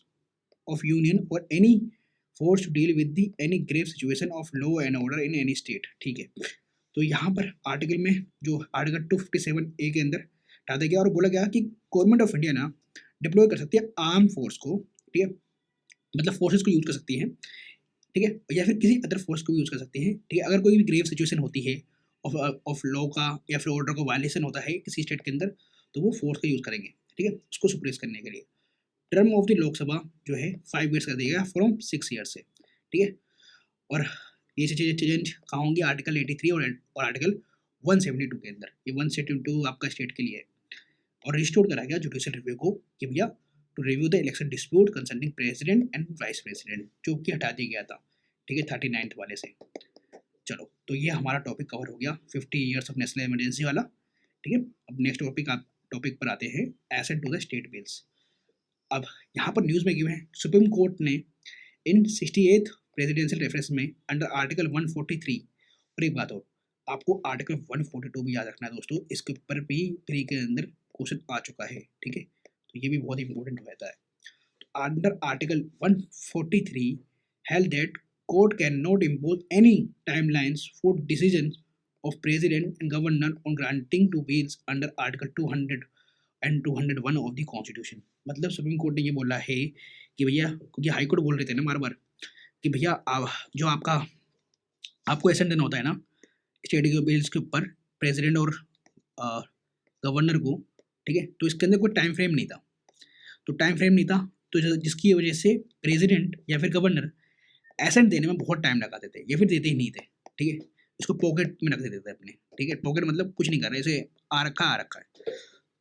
of union और any force to deal with the any grave situation of law and order in any state, ठीक है। तो यहाँ पर आर्टिकल में जो आर्टिकल 257A के अंदर डाल दिया गया और बोला गया कि गवर्नमेंट ऑफ इंडिया ना डिप्लॉय कर सकती है आर्म फोर्स को, ठीक है, मतलब फोर्सेस को यूज कर सकती है, ठीक है, या फिर किसी अदर फोर्स को भी यूज कर सकती है, ठीक है, अगर कोई भी ग्रेव सिचुएशन होती है ऑफ लॉ का या फिर ऑर्डर का वायलेशन होता है किसी स्टेट के अंदर, तो वो फोर्स का यूज करेंगे, ठीक है, उसको सुप्रेस करने के लिए। टर्म ऑफ द लोकसभा जो है 5 ईयर्स कर दिया गया फ्रॉम 6 ईयर्स से, ठीक है। और ये चेंज कहाँ होंगे, आर्टिकल 83 और आर्टिकल 172 के अंदर। ये 172 आपका स्टेट के लिए है। और रिस्टोर करा गया जुडिशियल रिव्यू को कि भैया to review the election dispute concerning president and vice president, जो कि हटा दिया गया था, ठीक है, 39th वाले से। चलो, तो ये हमारा टॉपिक कवर हो गया 50 ईयर्स ऑफ नेशनल इमरजेंसी वाला, ठीक है। अब नेक्स्ट टॉपिक पर आते हैं, assent to the state bills. अब यहाँ पर न्यूज़ में क्यों है, सुप्रीम कोर्ट ने इन 68th प्रेसिडेंशियल रेफरेंस में अंडर आर्टिकल 143, और एक बात और, आपको आर्टिकल 142 भी याद रखना है दोस्तों, इसके ऊपर भी प्री के अंदर क्वेश्चन आ चुका है, ठीक है, तो ये भी बहुत इंपॉर्टेंट रहता है। तो under article 143 held that court can not impose any timelines for decision of president and governor on granting to bills under article 200 and 201 of the constitution. मतलब सुप्रीम कोर्ट ने ये बोला है कि भैया, क्योंकि हाई कोर्ट बोल रहे थे ना बार बार कि भैया जो आपको एसेंट देना होता है ना स्टेट के बिल्स के ऊपर प्रेसिडेंट और गवर्नर को, ठीक है, तो इसके अंदर कोई टाइम फ्रेम नहीं था। तो टाइम फ्रेम नहीं था तो जिसकी वजह से प्रेसिडेंट या फिर गवर्नर एसेंट देने में बहुत टाइम लगाते थे या फिर देते ही नहीं थे, ठीक है, इसको पॉकेट में रख देते थे अपने, ठीक है, पॉकेट मतलब कुछ नहीं कर रहे, इसे आ रखा है।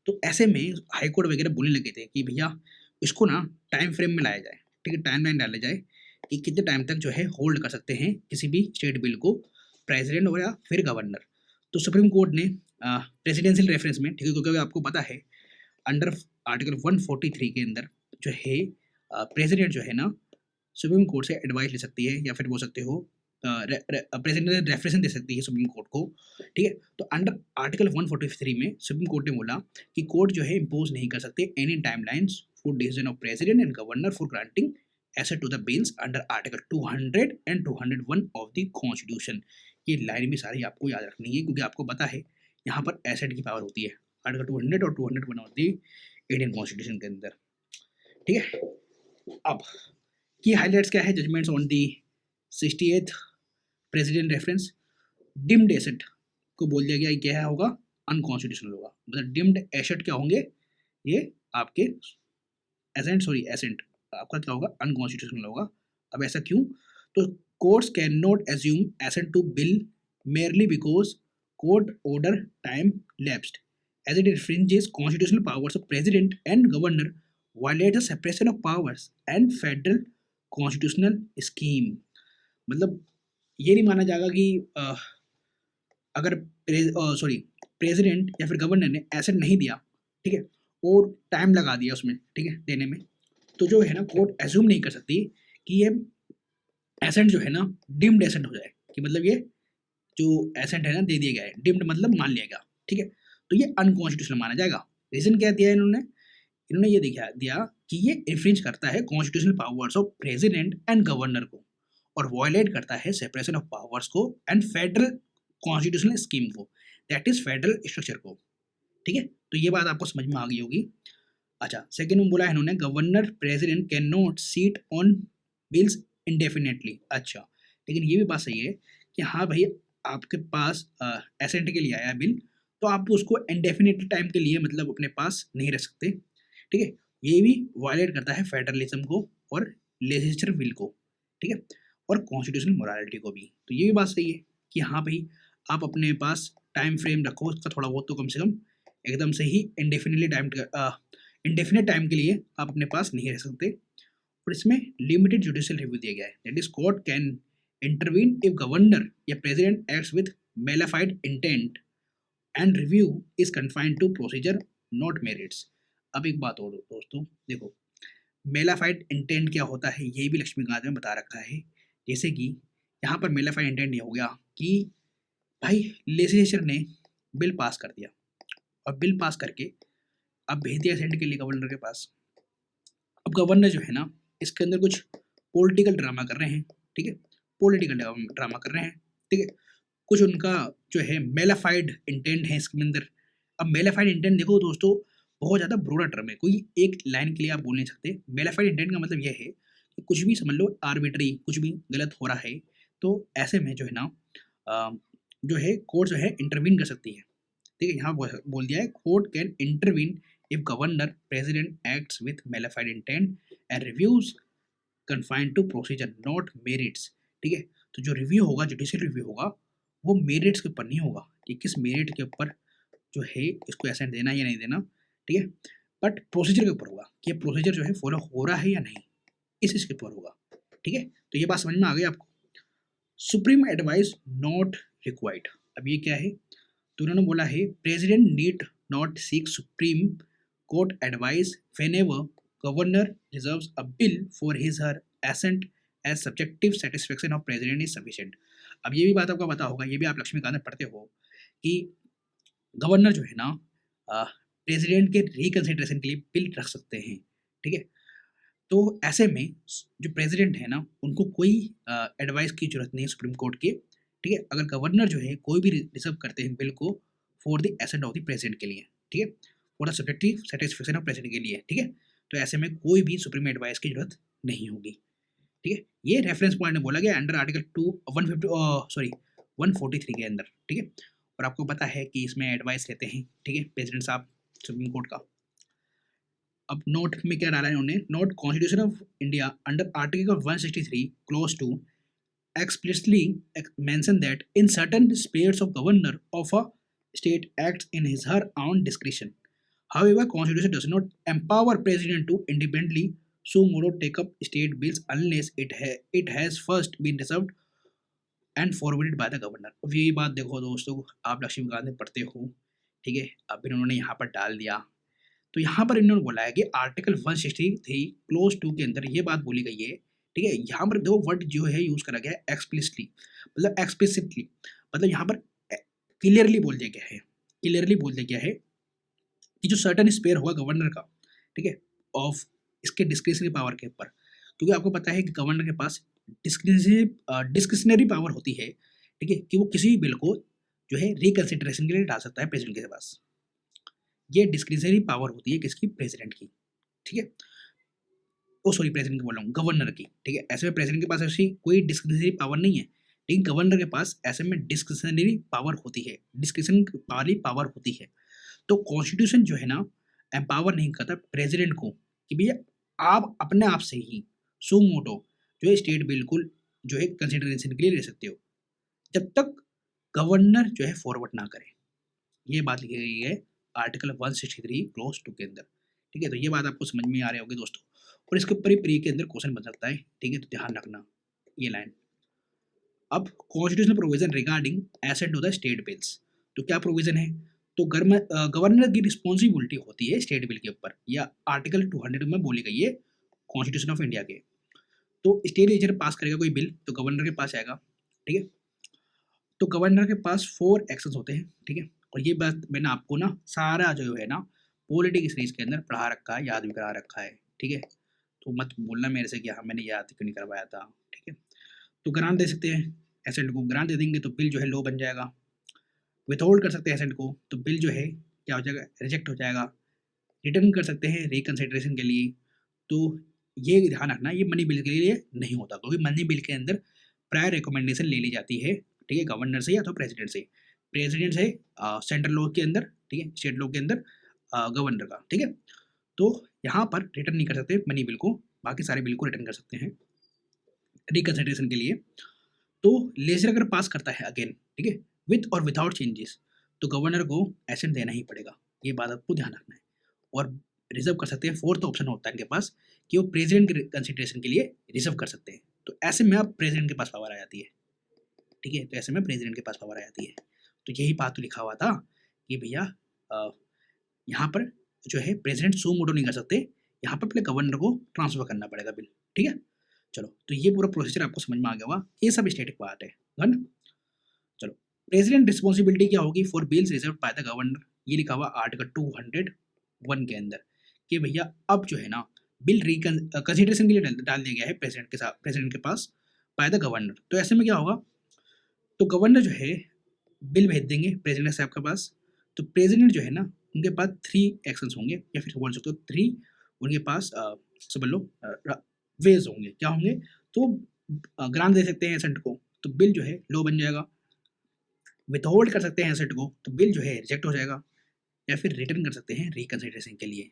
तो ऐसे में हाई कोर्ट वगैरह बोलने लगे थे कि भैया इसको ना टाइम फ्रेम में लाया जाए, ठीक है, टाइम लाइन डाला जाए कि कितने टाइम तक जो है होल्ड कर सकते हैं किसी भी स्टेट बिल को प्रेसिडेंट और या फिर गवर्नर। तो सुप्रीम कोर्ट ने प्रेसिडेंशियल रेफरेंस में, ठीक है, क्योंकि आपको पता है अंडर आर्टिकल 143 के अंदर जो है प्रेसिडेंट जो है ना सुप्रीम कोर्ट से एडवाइस ले सकती है या फिर बोल सकते हो प्रेसिडेंट रेफरेंस दे सकती है सुप्रीम कोर्ट को, ठीक है। तो अंडर आर्टिकल 143 में सुप्रीम कोर्ट ने बोला कि कोर्ट जो है इम्पोज नहीं कर सकते any timelines for decision of president and governor for granting assent to the bills under article 200 and 201 of the constitution. ये लाइन भी सारी आपको याद रखनी है क्योंकि आपको पता है यहाँ पर एसेट की पावर होती है आर्टिकल 200 और 201 ऑफ द इंडियन कॉन्स्टिट्यूशन के अंदर, ठीक है। अब की हाईलाइट्स क्या है, judgments on the 68th president reference. Deemed assent को बोल दिया गया क्या होगा, अनकॉन्स्टिट्यूशनल होगा। मतलब डिम्ड एसेट क्या होंगे, ये आपके एसेंट आपका क्या होगा, अनकॉन्स्टिट्यूशनल होगा। अब ऐसा क्यों, तो courts can not assume assent to bill merely because court order time lapsed as it infringes constitutional powers of president and governor, violates the separation of powers and federal constitutional scheme। मतलब ये नहीं माना जाएगा कि अगर प्रेसिडेंट या फिर गवर्नर ने एसेट नहीं दिया, ठीक है, और टाइम लगा दिया उसमें, ठीक है, देने में, तो जो है ना कोर्ट एज्यूम नहीं कर सकती कि ये एसेट जो है ना डिम्ड एसेट हो जाए, कि मतलब ये जो एसेट है ना दे दिया गया है, डिम्ड मतलब मान लिया गया, ठीक है, तो ये अनकॉन्स्टिट्यूशनल माना जाएगा। रीजन क्या दिया इन्होंने ये दिया कि ये इन्फ्रिंज करता है constitutional powers of president and governor को और वायलेट करता है सेपरेशन ऑफ पावर्स को एंड फेडरल कॉन्स्टिट्यूशनल स्कीम को, दैट इज फेडरल स्ट्रक्चर को, ठीक है। तो ये बात आपको समझ में आ गई होगी। अच्छा, सेकंड में बोला है इन्होंने governor president can not seat on bills indefinitely. अच्छा, लेकिन ये भी बात सही है कि हाँ भाई आपके पास एसेंट के लिए आया बिल, तो आप उसको इंडेफिनिट टाइम के लिए मतलब अपने पास नहीं रख सकते, ठीक है। ये भी वायलेट करता है फेडरलिज्म को और लेजिस्लेचर विल को, ठीक है, और कॉन्स्टिट्यूशनल मोरालिटी को भी। तो ये भी बात सही है कि हाँ भाई, आप अपने पास टाइम फ्रेम रखो उसका थोड़ा बहुत, तो कम से कम एकदम से ही इंडेफिनिट टाइम के लिए आप अपने पास नहीं रह सकते। और इसमें लिमिटेड जुडिशियल रिव्यू दिया गया है, that is court can intervene if governor या president acts with mala fide intent and review is confined to procedure not merits. अब एक बात और दोस्तों, देखो मेलाफाइड इंटेंट क्या होता है ये भी लक्ष्मीकांत में बता रखा है। जैसे कि यहाँ पर मेलाफाइड इंटेंट ये हो गया कि भाई लेजिस्लेचर ने बिल पास कर दिया, और बिल पास करके अब भेज दिया सेंट के लिए गवर्नर के पास। अब गवर्नर जो है ना, इसके अंदर कुछ पॉलिटिकल ड्रामा कर रहे हैं, ठीक है, पॉलिटिकल ड्रामा कर रहे हैं, ठीक है, कुछ उनका जो है मेलाफाइड इंटेंट है इसके अंदर। अब मेलाफाइड इंटेंट देखो दोस्तों, बहुत ज़्यादा ब्रॉड टर्म है, कोई एक लाइन के लिए आप बोल नहीं सकते। मेलाफाइड इंटेंट का मतलब यह है कि कुछ भी समझ लो आर्बिट्री, कुछ भी गलत हो रहा है, तो ऐसे में जो है ना जो है कोर्ट जो है इंटरवीन कर सकती है, ठीक है। यहाँ बोल दिया है court can intervene if governor president acts with mala fide intent and reviews confined to procedure not merits, ठीक है। तो जो रिव्यू होगा, जुडिशियल रिव्यू होगा, वो मेरिट्स के ऊपर नहीं होगा कि किस मेरिट के ऊपर जो है इसको एसेंट देना या नहीं देना, ठीक है, बट प्रोसीजर के ऊपर होगा कि प्रोसीजर जो है फॉलो हो रहा है या नहीं, इस चीज़ के ऊपर होगा, ठीक है। तो ये बात समझ में आ गई आपको। सुप्रीम एडवाइस नॉट रिक्वायर्ड, अब ये क्या है, तो उन्होंने बोला है president need not seek supreme court advice whenever governor reserves a bill for his her assent as subjective satisfaction of president is sufficient. अब ये भी बात आपको पता होगा, ये भी आप लक्ष्मीकांत में पढ़ते हो कि गवर्नर जो है ना प्रेसिडेंट के रिकंसिडरेशन के लिए बिल रख सकते हैं, ठीक है। तो ऐसे में जो प्रेसिडेंट है ना, उनको कोई एडवाइस की जरूरत नहीं है सुप्रीम कोर्ट के, ठीक है, अगर गवर्नर जो है कोई भी रिजर्व करते हैं बिल को for the ascent of the president के लिए, ठीक है, for the subjective satisfaction of president के लिए, ठीक है। तो ऐसे में कोई भी सुप्रीम एडवाइस की जरूरत नहीं होगी, ठीक है। ये रेफरेंस पॉइंट में बोला गया अंडर आर्टिकल 143 के अंदर, ठीक है। और आपको पता है कि इसमें एडवाइस लेते हैं, ठीक है, प्रेसिडेंट साहब सुप्रीम कोर्ट का। अब नोट में क्या डाला है उन्होंने, note constitution of India under article 163 close 2 explicitly mention that in certain spheres of governor of a state acts in his her own discretion. However, constitution does not empower president to independently so modo take up state bills unless it has first been reserved and forwarded by the governor. अब यही बात देखो दोस्तों, आप लक्ष्मीकांत में पढ़ते हो, ठीक है, अब इन्होंने यहाँ पर डाल दिया। तो यहाँ पर इन्होंने बोला है कि आर्टिकल 163 क्लोज 2 के अंदर ये बात बोली गई है, ठीक है। यहाँ पर दो वर्ड जो है यूज करा गया है एक्सप्लिसिटली, मतलब एक्सप्लिसिटली, मतलब यहाँ पर क्लियरली बोल दिया गया है, क्लियरली बोल दिया गया है कि जो सर्टन स्पेयर होगा गवर्नर का, ठीक है, ऑफ इसके डिस्क्रिशनरी पावर के ऊपर, क्योंकि आपको पता है कि गवर्नर के पास डिस्क्रिशनरी पावर होती है, ठीक है, कि वो किसी भी बिल को जो है रिकंसिडरेशन के लिए डाल सकता है प्रेसिडेंट के पास। ये डिस्क्रिशनरी पावर होती है किसकी, प्रेसिडेंट की, ठीक है। ओ सॉरी, प्रेसिडेंट की बोल रहा हूँ, गवर्नर की, ठीक है। ऐसे में प्रेसिडेंट के पास ऐसी कोई डिस्क्रिशनरी पावर नहीं है, लेकिन गवर्नर के पास ऐसे में डिस्क्रिशनरी पावर होती है, डिस्क्रिशन वाली पावर होती है। तो कॉन्स्टिट्यूशन जो है ना एम्पावर नहीं करता प्रेसिडेंट को कि भैया आप अपने आप से ही सो मोटो जो है स्टेट बिल्कुल जो है कंसिडरेशन के लिए ले सकते हो, जब तक गवर्नर जो है फॉरवर्ड ना करे। ये बात लिखी गई है आर्टिकल 163 क्लोज 2 के अंदर, ठीक है। तो ये बात आपको समझ में आ रही होगी दोस्तों, और इसके ऊपर ही प्री के अंदर क्वेश्चन बन सकता है, ठीक है, तो ध्यान रखना ये लाइन। अब constitutional provision regarding assent to the state bills, तो क्या प्रोविजन है, तो गवर्नर की रिस्पॉन्सिबिलिटी होती है स्टेट बिल के ऊपर, या आर्टिकल 200 में बोली गई है कॉन्स्टिट्यूशन ऑफ इंडिया के। तो स्टेट लेजिस्लेचर पास करेगा कोई बिल तो गवर्नर के पास आएगा, ठीक है। तो गवर्नर के पास 4 एक्शंस होते हैं, ठीक है। और ये बात मैंने आपको ना सारा जो है ना पॉलिटिक्स सीरीज के अंदर पढ़ा रखा है, याद भी करा रखा है, ठीक है। तो मत बोलना मेरे से कि हाँ मैंने याद क्यों नहीं करवाया था, ठीक है। तो ग्रांट दे सकते हैं एसेंट को, ग्रांट दे देंगे तो बिल जो है लो बन जाएगा। विथहोल्ड कर सकते हैं एसेंट को तो बिल जो है क्या हो जाएगा, रिजेक्ट हो जाएगा। रिटर्न कर सकते हैं रिकंसिडरेशन के लिए, तो ये ध्यान रखना ये मनी बिल के लिए नहीं होता, क्योंकि मनी बिल के अंदर प्रायर रिकमेंडेशन ले ली जाती है ठीक है, गवर्नर से या तो प्रेसिडेंट से। प्रेसिडेंट से सेंट्रल लॉ के अंदर, ठीक है, स्टेट लॉ के अंदर गवर्नर का, ठीक है। तो यहाँ पर रिटर्न नहीं कर सकते मनी बिल को, बाकी सारे बिल को रिटर्न कर सकते हैं रिकंसिडरेशन के लिए। तो लेजर अगर पास करता है अगेन, ठीक है, विथ और विदाउट चेंजेस, तो गवर्नर को एसेंट देना ही पड़ेगा, ये बात आपको ध्यान रखना है। और रिजर्व कर सकते हैं, फोर्थ ऑप्शन होता है इनके पास कि वो प्रेसिडेंट के कंसिडरेशन के लिए रिजर्व कर सकते हैं। तो ऐसे में अब प्रेसिडेंट के पास पावर आ जाती है, ठीक है, तो ऐसे में प्रेसिडेंट के पास पावर आ जाती है। तो यही बात तो लिखा हुआ था कि भैया यहाँ पर जो है प्रेसिडेंट सो मोटो नहीं कर सकते, यहाँ पर पहले गवर्नर को ट्रांसफर करना पड़ेगा बिल, ठीक है। चलो, तो ये पूरा प्रोसीजर आपको समझ में आ गया होगा, ये सब स्टैटिक पार्ट है, डन। चलो, प्रेसिडेंट रिस्पॉन्सिबिलिटी क्या होगी for bills reserve by the governor, ये लिखा हुआ आर्टिकल 201 के अंदर कि भैया अब जो है ना बिल कंसिडरेशन के लिए डाल दिया गया है प्रेसिडेंट के साथ, प्रेसिडेंट के पास बाय द गवर्नर। तो ऐसे में क्या होगा, तो गवर्नर जो है बिल भेज देंगे प्रेसिडेंट साहब के पास, तो प्रेसिडेंट जो है ना उनके पास 3 एक्शंस होंगे, या फिर बोल सकते हो 3 उनके पास समझ लो वेज होंगे, क्या होंगे, तो ग्रांट दे सकते हैं एसेंट को, तो बिल जो है लो बन जाएगा, विथहोल्ड कर सकते हैं एसेंट को, तो बिल जो है रिजेक्ट हो जाएगा, या फिर रिटर्न कर सकते हैं रिकंसिडरेशन के लिए,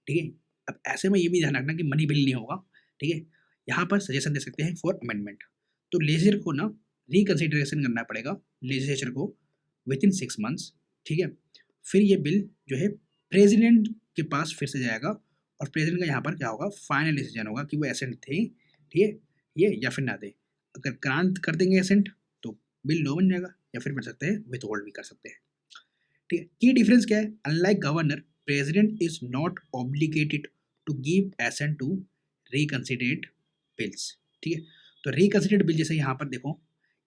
ठीक है। अब ऐसे में ये भी ध्यान रखना कि मनी बिल नहीं होगा, ठीक है। यहाँ पर सजेशन दे सकते हैं फॉर अमेंडमेंट, तो लेजिस्लेचर को ना रिकंसिडरेशन करना पड़ेगा लेजिस्लेचर को विद इन 6 मंथ्स, ठीक है। फिर ये बिल जो है प्रेसिडेंट के पास फिर से जाएगा, और प्रेसिडेंट का यहाँ पर क्या होगा, फाइनल डिसीजन होगा कि वो एसेंट थे, ठीक है, ये या फिर ना दे। अगर ग्रांट कर देंगे एसेंट तो बिल लो बन जाएगा, या फिर कर सकते हैं विथ होल्ड भी कर सकते हैं, ठीक है। की डिफरेंस क्या है, unlike governor president is not obligated to give assent to reconsidered bills, ठीक है। तो रिकंसिडरेट बिल जैसे यहाँ पर देखो,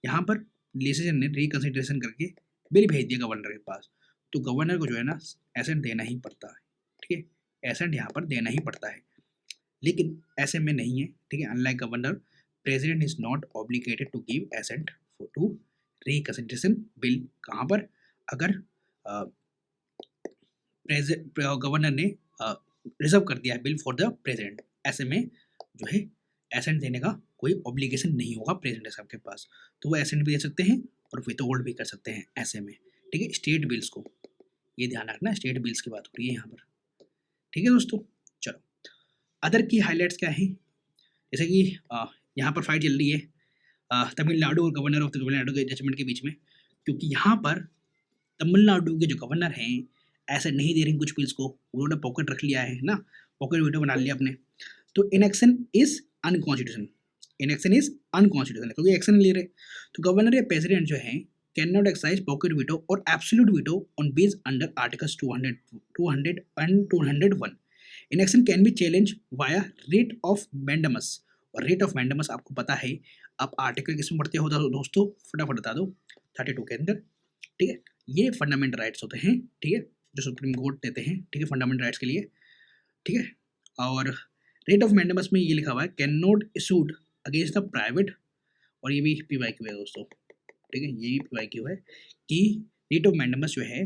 यहाँ पर लेजिस्लेचर ने रिकंसिडरेशन करके बिल भेज दिया गवर्नर के पास, तो गवर्नर को जो है ना एसेंट देना ही पड़ता है, ठीक है, एसेंट यहाँ पर देना ही पड़ता है। लेकिन ऐसे में नहीं है, ठीक है, unlike governor president is not obligated to give assent to reconsideration bill, कहाँ पर, अगर गवर्नर ने रिजर्व कर दिया है बिल फॉर द प्रेसिडेंट, ऐसे में जो है एसेंट देने का कोई ऑब्लिगेशन नहीं होगा प्रेसिडेंट साहब के पास, तो वो एसेंट भी दे सकते हैं और विथ होल्ड भी कर सकते हैं ऐसे में, ठीक है। स्टेट बिल्स को ये ध्यान रखना, स्टेट बिल्स की बात हो रही है यहाँ पर, ठीक है दोस्तों। चलो, अदर की हाईलाइट्स क्या है, जैसे कि यहाँ पर फाइट चल रही है तमिलनाडु और गवर्नर ऑफ तमिलनाडु के जजमेंट के बीच में, क्योंकि यहाँ पर तमिलनाडु के जो गवर्नर हैं ऐसे नहीं दे रहे कुछ बिल्स को, उन्होंने पॉकेट रख लिया है ना, पॉकेट वीटो बना लिया अपने, तो inaction is unconstitutional, inaction is unconstitutional क्योंकि एक्शन नहीं ले रहे। तो गवर्नर या प्रेसिडेंट जो है can not exercise pocket veto और absolute veto on bills under articles 200 and 201। Inaction can be challenge via writ of mandamus, और रेट ऑफ मैंडमस आपको पता है, आप आर्टिकल किसमें पढ़ते हो दोस्तों, फटाफट बता दो, 32 के अंदर, ठीक है। ये फंडामेंटल राइट्स होते हैं, ठीक है, जो सुप्रीम कोर्ट देते हैं, ठीक है, फंडामेंटल राइट्स के लिए, ठीक है। और रेट ऑफ मैंडमस में ये लिखा हुआ है can not issued against the private, और ये भी PYQ है दोस्तों, ठीक है, ये भी PYQ है कि रेट ऑफ मैंडमस जो है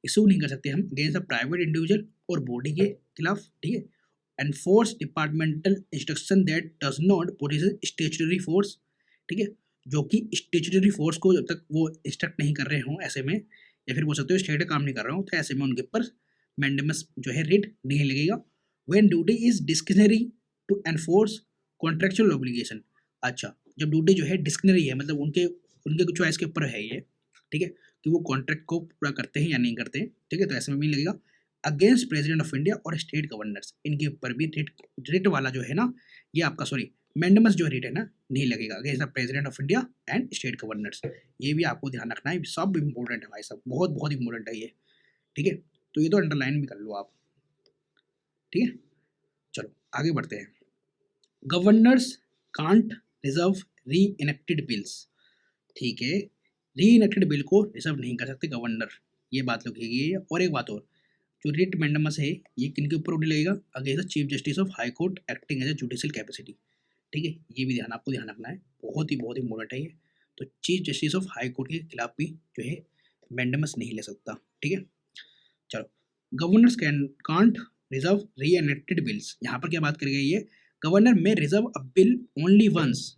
इशू नहीं कर सकते हम अगेंस्ट द प्राइवेट इंडिविजुअल और बॉडी के खिलाफ, ठीक है। Enforce departmental instruction that does not possess statutory force, ठीक है, जो कि स्टेचुटरी फोर्स को जब तक वो इंस्ट्रक्ट नहीं कर रहे हों ऐसे में, या फिर बोल सकते हो स्टेट काम नहीं कर रहा हूँ, तो ऐसे में उनके ऊपर मैंडेमस जो है रेट नहीं लगेगा। When duty is discretionary to enforce contractual obligation, अच्छा, जब ड्यूटी जो है डिस्क्रिशनरी है, मतलब उनके उनके चॉइस के ऊपर है ये, ठीक है, कि वो कॉन्ट्रैक्ट को पूरा करते हैं या नहीं करते हैं, ठीक है, तो ऐसे में भी लगेगा। अगेंस्ट प्रेसिडेंट ऑफ इंडिया और स्टेट गवर्नर्स, इनके ऊपर भी रेट वाला जो है ना, ये आपका सॉरी मैंडेमस जो रेट है ना नहीं लगेगा against the president of India and state governors, ये भी आपको ध्यान रखना है, सब इंपॉर्टेंट है भाई साहब, बहुत बहुत इंपॉर्टेंट है ये, ठीक है, तो ये तो अंडरलाइन भी कर लो आप, ठीक है। चलो आगे बढ़ते हैं, गवर्नर्स कांट रिजर्व री इनेक्टेड बिल्स, ठीक है, री इनेक्टेड बिल को रिजर्व नहीं कर सकते गवर्नर, ये बात लिखी गई है। और एक बात और, जो रिट मैंडेमस है ये किन के ऊपर उड़ लगेगा, against the chief justice of high court acting as a judicial capacity, ठीक है, ये भी ध्यान आपको ध्यान रखना है, बहुत ही इंपॉर्टेंट है ये। तो chief justice of high court के खिलाफ भी जो है मैंडेमस नहीं ले सकता, ठीक है। चलो, governors can can't reserve reenacted bills, यहाँ पर क्या बात करी गई है, governor may reserve a bill only once,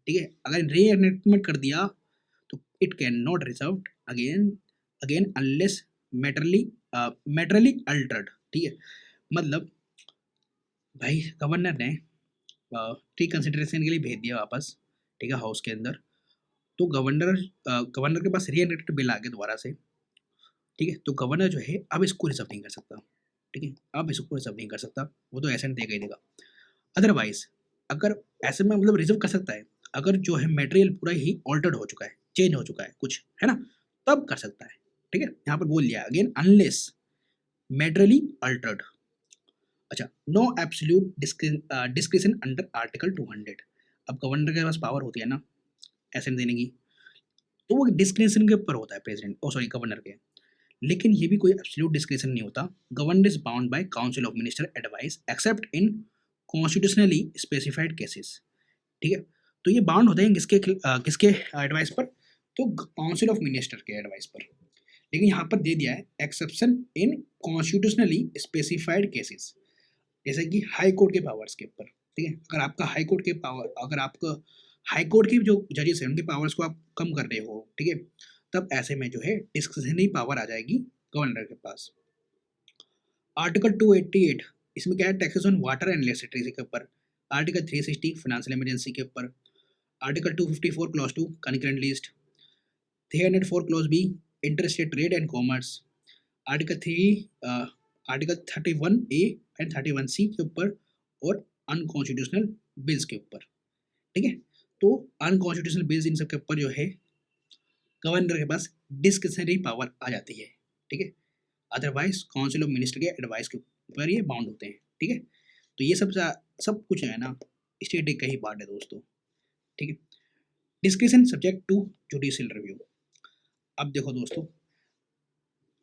ठीक है, अगर री एनेक्टमेंट कर दिया तो it can not reserve again again unless materially altered. ठीक है, मतलब भाई गवर्नर ने रिकंसिडरेशन के लिए भेज दिया वापस, ठीक है, हाउस के अंदर। तो गवर्नर के पास रीएनेक्टेड बिल आ गया दोबारा से, ठीक है। तो गवर्नर जो है अब इसको रिजर्व नहीं कर सकता, ठीक है, अब इसको रिजर्व नहीं कर सकता, वो तो एसेंट देगा ही देगा। अदरवाइज अगर ऐसे में मतलब रिजर्व कर सकता है अगर जो है मटेरियल पूरा ही ऑल्टर्ड हो चुका है, चेंज हो चुका है कुछ, है ना, तब कर सकता है, ठीक है। यहाँ पर बोल लिया अगेन अनलेस मेटेरियली अल्टर्ड। अच्छा, no absolute discretion under article 200। अब गवर्नर के पास पावर होती है ना एसेंट देने की, तो वो डिस्क्रिशन के ऊपर होता है प्रेसिडेंट ओ सॉरी गवर्नर के, लेकिन ये भी कोई एब्सोल्यूट डिस्क्रिशन नहीं होता। Governor is bound by council of minister advice accept in constitutionally specified cases, ठीक है। तो ये बाउंड होते हैं किसके एडवाइस पर, तो काउंसिल ऑफ मिनिस्टर के एडवाइस पर। लेकिन यहाँ पर दे दिया है exception in constitutionally specified cases, जैसे कि हाई कोर्ट के पावर्स के ऊपर, ठीक है। अगर आपका हाई कोर्ट के पावर, अगर आपका हाई कोर्ट के जो जजेस हैं उनके पावर्स को आप कम कर रहे हो, ठीक है, तब ऐसे में जो है डिस्क्रिशनरी पावर आ जाएगी गवर्नर के पास। आर्टिकल 288 इसमें क्या है, taxes on water and electricity के ऊपर। आर्टिकल 360 फाइनेंशियल इमरजेंसी के ऊपर। Article 254 clause 2 concurrent list. 304 clause B interstate trade and commerce. Article 31 A and 31 C के ऊपर और अनकॉन्स्टिट्यूशनल बिल्स के ऊपर, ठीक है। तो अनकॉन्स्टिट्यूशनल बिल्स इन सब के ऊपर जो है गवर्नर के पास डिस्क्रिशनरी पावर आ जाती है, ठीक है। अदरवाइज काउंसिल ऑफ मिनिस्टर के एडवाइस के ऊपर ये बाउंड होते हैं, ठीक है। तो ये सब कुछ है ना स्टेट का ही पार्ट है दोस्तों, ठीक है। Discretion subject to judicial review. अब देखो दोस्तों,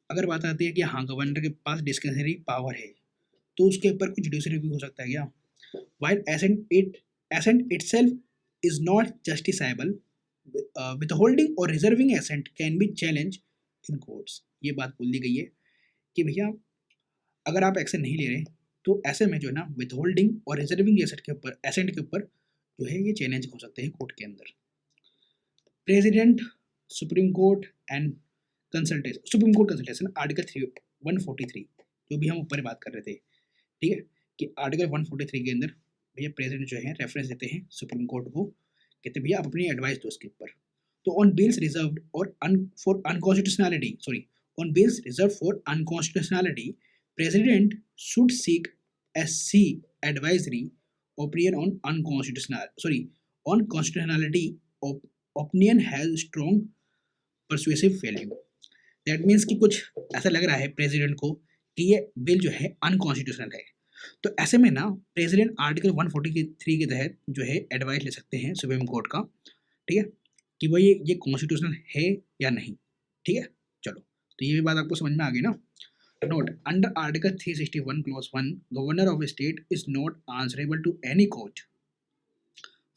अगर बात आती है कि हाँ गवर्नर के पास डिस्क्रिशनरी पावर है, तो उसके ऊपर कुछ जुडिशियल रिव्यू हो सकता है क्या? While assent itself is not justiciable, withholding or reserving assent can be challenged in courts। ये बात बोल दी गई है कि भैया अगर आप एक्शन नहीं ले रहे तो ऐसे में जो है ना विथहोल्डिंग और रिजर्विंग एसेंट के ऊपर जो है ये चैलेंज हो सकते हैं कोर्ट के अंदर। President supreme court and supreme court consultation article 143 जो भी हम ऊपर बात कर रहे थे, ठीक है, कि आर्टिकल 143 के अंदर भैया प्रेसिडेंट जो है रेफरेंस देते हैं सुप्रीम कोर्ट को, कहते हैं भैया आप अपनी एडवाइस दो इसके ऊपर। तो ऑन बिल्स रिजर्व्ड और for unconstitutionality on bills reserve for unconstitutionality president should seek SC advisory opinion on on constitutionality opinion has strong persuasive value। That means कि कुछ ऐसा लग रहा है प्रेसिडेंट को कि ये बिल जो है अनकॉन्स्टिट्यूशनल है, तो ऐसे में ना प्रेसिडेंट आर्टिकल 143 के तहत जो है एडवाइस ले सकते हैं सुप्रीम कोर्ट का, ठीक है, कि वो ये कॉन्स्टिट्यूशनल है या नहीं, ठीक है। चलो, तो ये भी बात आपको समझ में आ गई ना। Note under article 361 clause 1 governor of state is not answerable to any court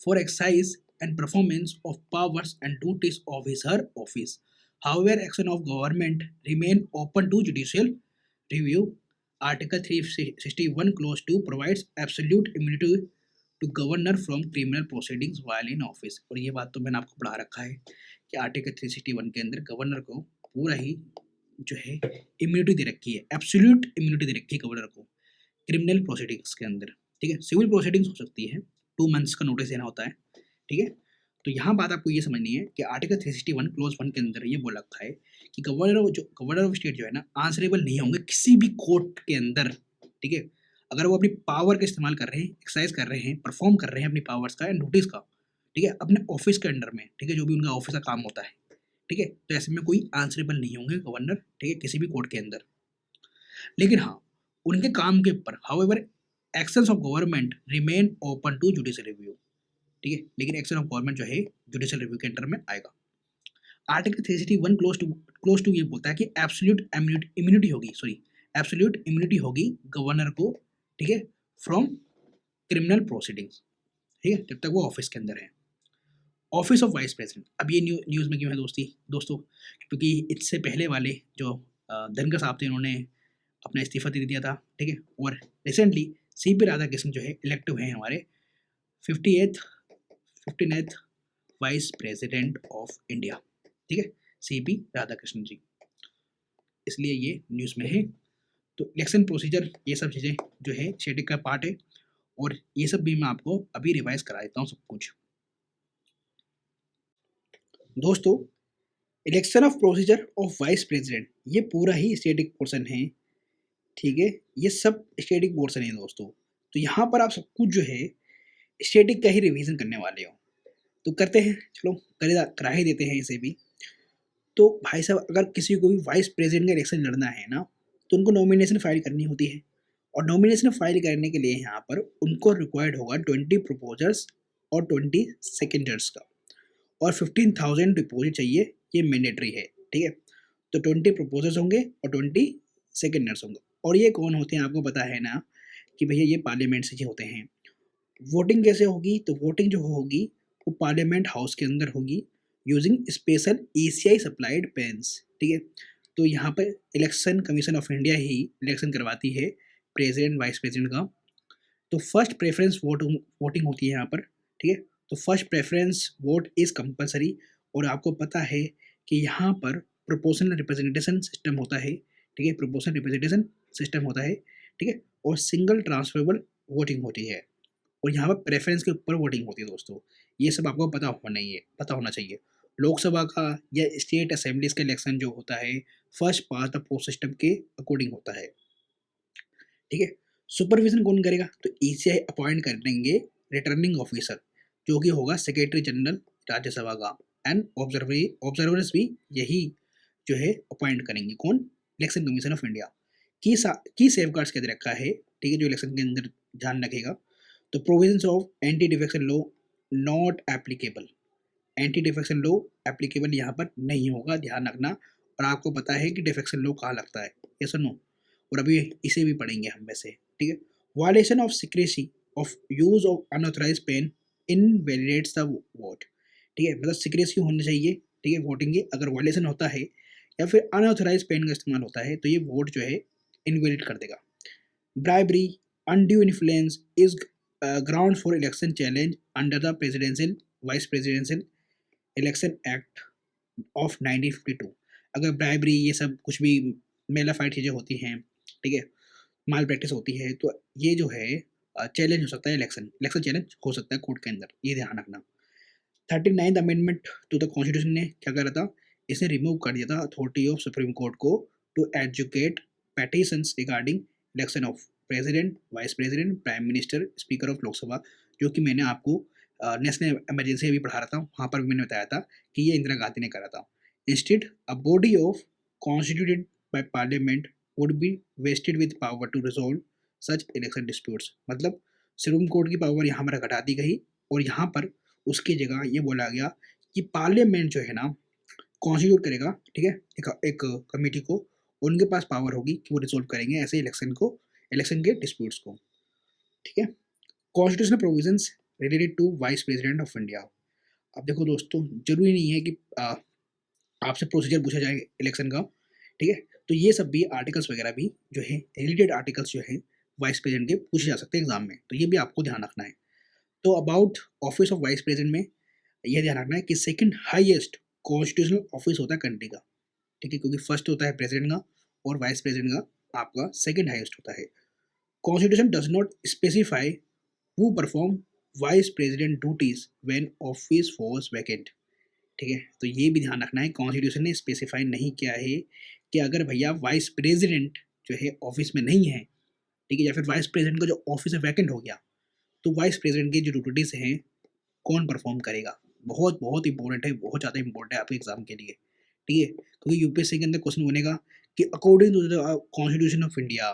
for exercise and performance of powers and duties of his her office. However, action of government remain open to judicial review. Article 361 clause 2 provides absolute immunity to governor from criminal proceedings while in office। और ये बात तो मैंने आपको पढ़ा रखा है कि आर्टिकल 361 के अंदर गवर्नर को पूरा ही जो है इम्यूनिटी दे रखी है, एब्सोल्यूट इम्यूनिटी दे रखी है गवर्नर को क्रिमिनल प्रोसीडिंग्स के अंदर, ठीक है। सिविल प्रोसीडिंग्स हो सकती है, 2 मंथ्स का नोटिस देना होता है, ठीक है। तो यहाँ बात आपको ये समझनी है कि आर्टिकल 361 क्लोज 1 के अंदर ये बोल रखा है कि गवर्नर ऑफ स्टेट जो है ना आंसरेबल नहीं होंगे किसी भी कोर्ट के अंदर, ठीक है, अगर वो अपनी पावर का इस्तेमाल कर रहे हैं, एक्सरसाइज कर रहे हैं, परफॉर्म कर रहे हैं अपनी पावर्स का एंड ड्यूटीज का, ठीक है, अपने ऑफिस के अंडर में, ठीक है, जो भी उनका ऑफिस का काम होता है, ठीक है। तो ऐसे में कोई आंसरेबल नहीं होंगे गवर्नर, ठीक है, किसी भी कोर्ट के अंदर। लेकिन हाँ, उनके काम के ऊपर however actions of government remain open to judicial review, ठीक है, लेकिन एक्शन ऑफ गवर्नमेंट जो है जुडिशियल रिव्यू के अंडर में आएगा। आर्टिकल 361 क्लोज टू ये बोलता है कि एब्सोल्यूट इम्यूनिटी होगी गवर्नर को, ठीक है, फ्रॉम क्रिमिनल प्रोसीडिंग्स, ठीक है, जब तक वो ऑफिस के अंदर है। ऑफिस ऑफ वाइस प्रेसिडेंट, अब ये न्यूज़ में क्यों है दोस्तों, क्योंकि इससे पहले वाले जो धनखड़ साहब थे उन्होंने अपना इस्तीफा दे दिया था, ठीक है, और रिसेंटली CP राधाकृष्णन जो है इलेक्टिव हैं हमारे 59th vice president of India, ठीक है, CP राधाकृष्णन जी, इसलिए ये न्यूज़ में है। तो इलेक्शन प्रोसीजर ये सब चीज़ें जो है स्टैटिक का पार्ट है, और ये सब भी मैं आपको अभी रिवाइज करा देता हूँ सब कुछ। दोस्तों, election of procedure of vice president ये पूरा ही स्टैटिक पोर्शन है, ठीक है, ये सब स्टैटिक पोर्शन है दोस्तों। तो यहाँ पर आप सब कुछ जो है स्टैटिक का ही रिवीजन करने वाले हो। तो करते हैं, चलो करा ही देते हैं इसे भी। तो भाई साहब, अगर किसी को भी वाइस प्रेसिडेंट का इलेक्शन लड़ना है ना, तो उनको नॉमिनेशन फाइल करनी होती है, और नॉमिनेशन फाइल करने के लिए यहाँ पर उनको रिक्वायर्ड होगा 20 प्रपोजर्स और 20 सेकेंडर्स का, और 15,000 डिपॉजिट चाहिए, ये मैंडेटरी है, ठीक है। तो 20 प्रपोजर्स होंगे और 20 सेकेंडर्स होंगे। और ये कौन होते हैं आपको पता है ना, कि भैया ये पार्लियामेंट से ही होते हैं। वोटिंग कैसे होगी, तो वोटिंग जो होगी वो पार्लियामेंट हाउस के अंदर होगी using special ECI supplied pens, ठीक है। तो यहाँ पर इलेक्शन कमीशन ऑफ इंडिया ही इलेक्शन करवाती है प्रेसिडेंट वाइस प्रेसिडेंट का। तो फर्स्ट प्रेफरेंस वोटिंग होती है यहाँ पर, ठीक है। तो first preference vote is compulsory, और आपको पता है कि यहाँ पर प्रोपोर्शनल रिप्रेजेंटेशन सिस्टम होता है, ठीक है, प्रोपोर्शनल रिप्रेजेंटेशन सिस्टम होता है, ठीक है, और सिंगल ट्रांसफरेबल वोटिंग होती है, और यहाँ पर प्रेफरेंस के ऊपर वोटिंग होती है दोस्तों। ये सब आपको पता होना चाहिए। लोकसभा का या स्टेट असेंबलीज का इलेक्शन जो होता है first pass the post system के अकॉर्डिंग होता है, ठीक है। सुपरविजन कौन करेगा, तो ईसीआई अपॉइंट कर देंगे रिटर्निंग ऑफिसर, जो कि होगा सेक्रेटरी जनरल राज्यसभा का, एंड ऑब्जर्वर्स भी यही जो है अपॉइंट करेंगे, कौन, इलेक्शन कमीशन ऑफ इंडिया। की सेफगार्ड्स क्या दे रखा है, ठीक है, जो इलेक्शन के अंदर ध्यान रखेगा। तो provisions of anti defection law not applicable, anti defection law applicable यहाँ पर नहीं होगा, ध्यान रखना। और आपको पता है कि डिफेक्शन लॉ कहाँ लगता है, ये सुनो, और अभी इसे भी पढ़ेंगे हम वैसे, ठीक है। Violation of secrecy of use of unauthorised pen invalidates the vote, ठीक है, मतलब सिक्रेसी होनी चाहिए, ठीक है, वोटिंग की अगर वायलेशन होता है या फिर अनऑथराइज पेन का इस्तेमाल होता है तो ये वोट जो है इनवैलिड कर देगा। Bribery, undue influence is ground for election challenge under the presidential vice presidential election act of 1952। अगर ब्राइबरी ये सब कुछ भी मेलाफाइड चीज़ें होती हैं, ठीक है, माल प्रैक्टिस होती है, तो ये जो है चैलेंज हो सकता है, इलेक्शन चैलेंज हो सकता है कोर्ट के अंदर, ये ध्यान रखना। 39th amendment to the constitution ने क्या करा था, इसने रिमूव कर दिया था अथॉरिटी ऑफ सुप्रीम कोर्ट को to adjudicate petitions regarding election of president, vice president, prime minister, speaker of Lok Sabha, जो कि मैंने आपको नेशनल इमरजेंसी भी पढ़ा रहा था, वहाँ पर भी मैंने बताया था कि ये इंदिरा गांधी ने करा था। Instead a body of constituted by parliament would be vested with power to resolve such election disputes, मतलब सुप्रीम कोर्ट की पावर यहाँ पर घटा दी गई, और यहाँ पर उसकी जगह ये बोला गया कि पार्लियामेंट जो है ना कॉन्स्टिट्यूट करेगा, ठीक है, एक कमेटी को, उनके पास पावर होगी कि वो रिजोल्व करेंगे ऐसे इलेक्शन के डिस्प्यूट्स को, ठीक है। Constitutional provisions related to vice president of India. अब देखो दोस्तों, जरूरी नहीं है कि आपसे प्रोसीजर पूछा जाए इलेक्शन का, ठीक है, तो ये सब भी आर्टिकल्स वगैरह भी जो है रिलेटेड आर्टिकल्स जो है वाइस प्रेसिडेंट के पूछे जा सकते हैं एग्जाम में, तो ये भी आपको ध्यान रखना है। तो about office of vice president में यह ध्यान रखना है कि सेकंड हाईएस्ट कॉन्स्टिट्यूशनल ऑफिस होता है कंट्री का, ठीक है, क्योंकि फर्स्ट होता है प्रेसिडेंट का, और वाइस प्रेसिडेंट का आपका सेकंड हाईएस्ट होता है। Constitution does not specify who perform vice president duties when office was vacant, ठीक है। तो ये भी ध्यान रखना है, कॉन्स्टिट्यूशन ने स्पेसिफाई नहीं किया है कि अगर भैया वाइस प्रेसिडेंट जो है ऑफिस में नहीं है, ठीक है, या फिर वाइस प्रेसिडेंट का जो ऑफिस है वैकेंट हो गया, तो वाइस प्रेसिडेंट की जो ड्यूटीज हैं कौन परफॉर्म करेगा। बहुत बहुत इंपॉर्टेंट है, बहुत ज़्यादा इंपॉर्टेंट है आपके एग्जाम के लिए, ठीक है, क्योंकि यूपीएससी के अंदर क्वेश्चन बनेगा कि according to the constitution of India,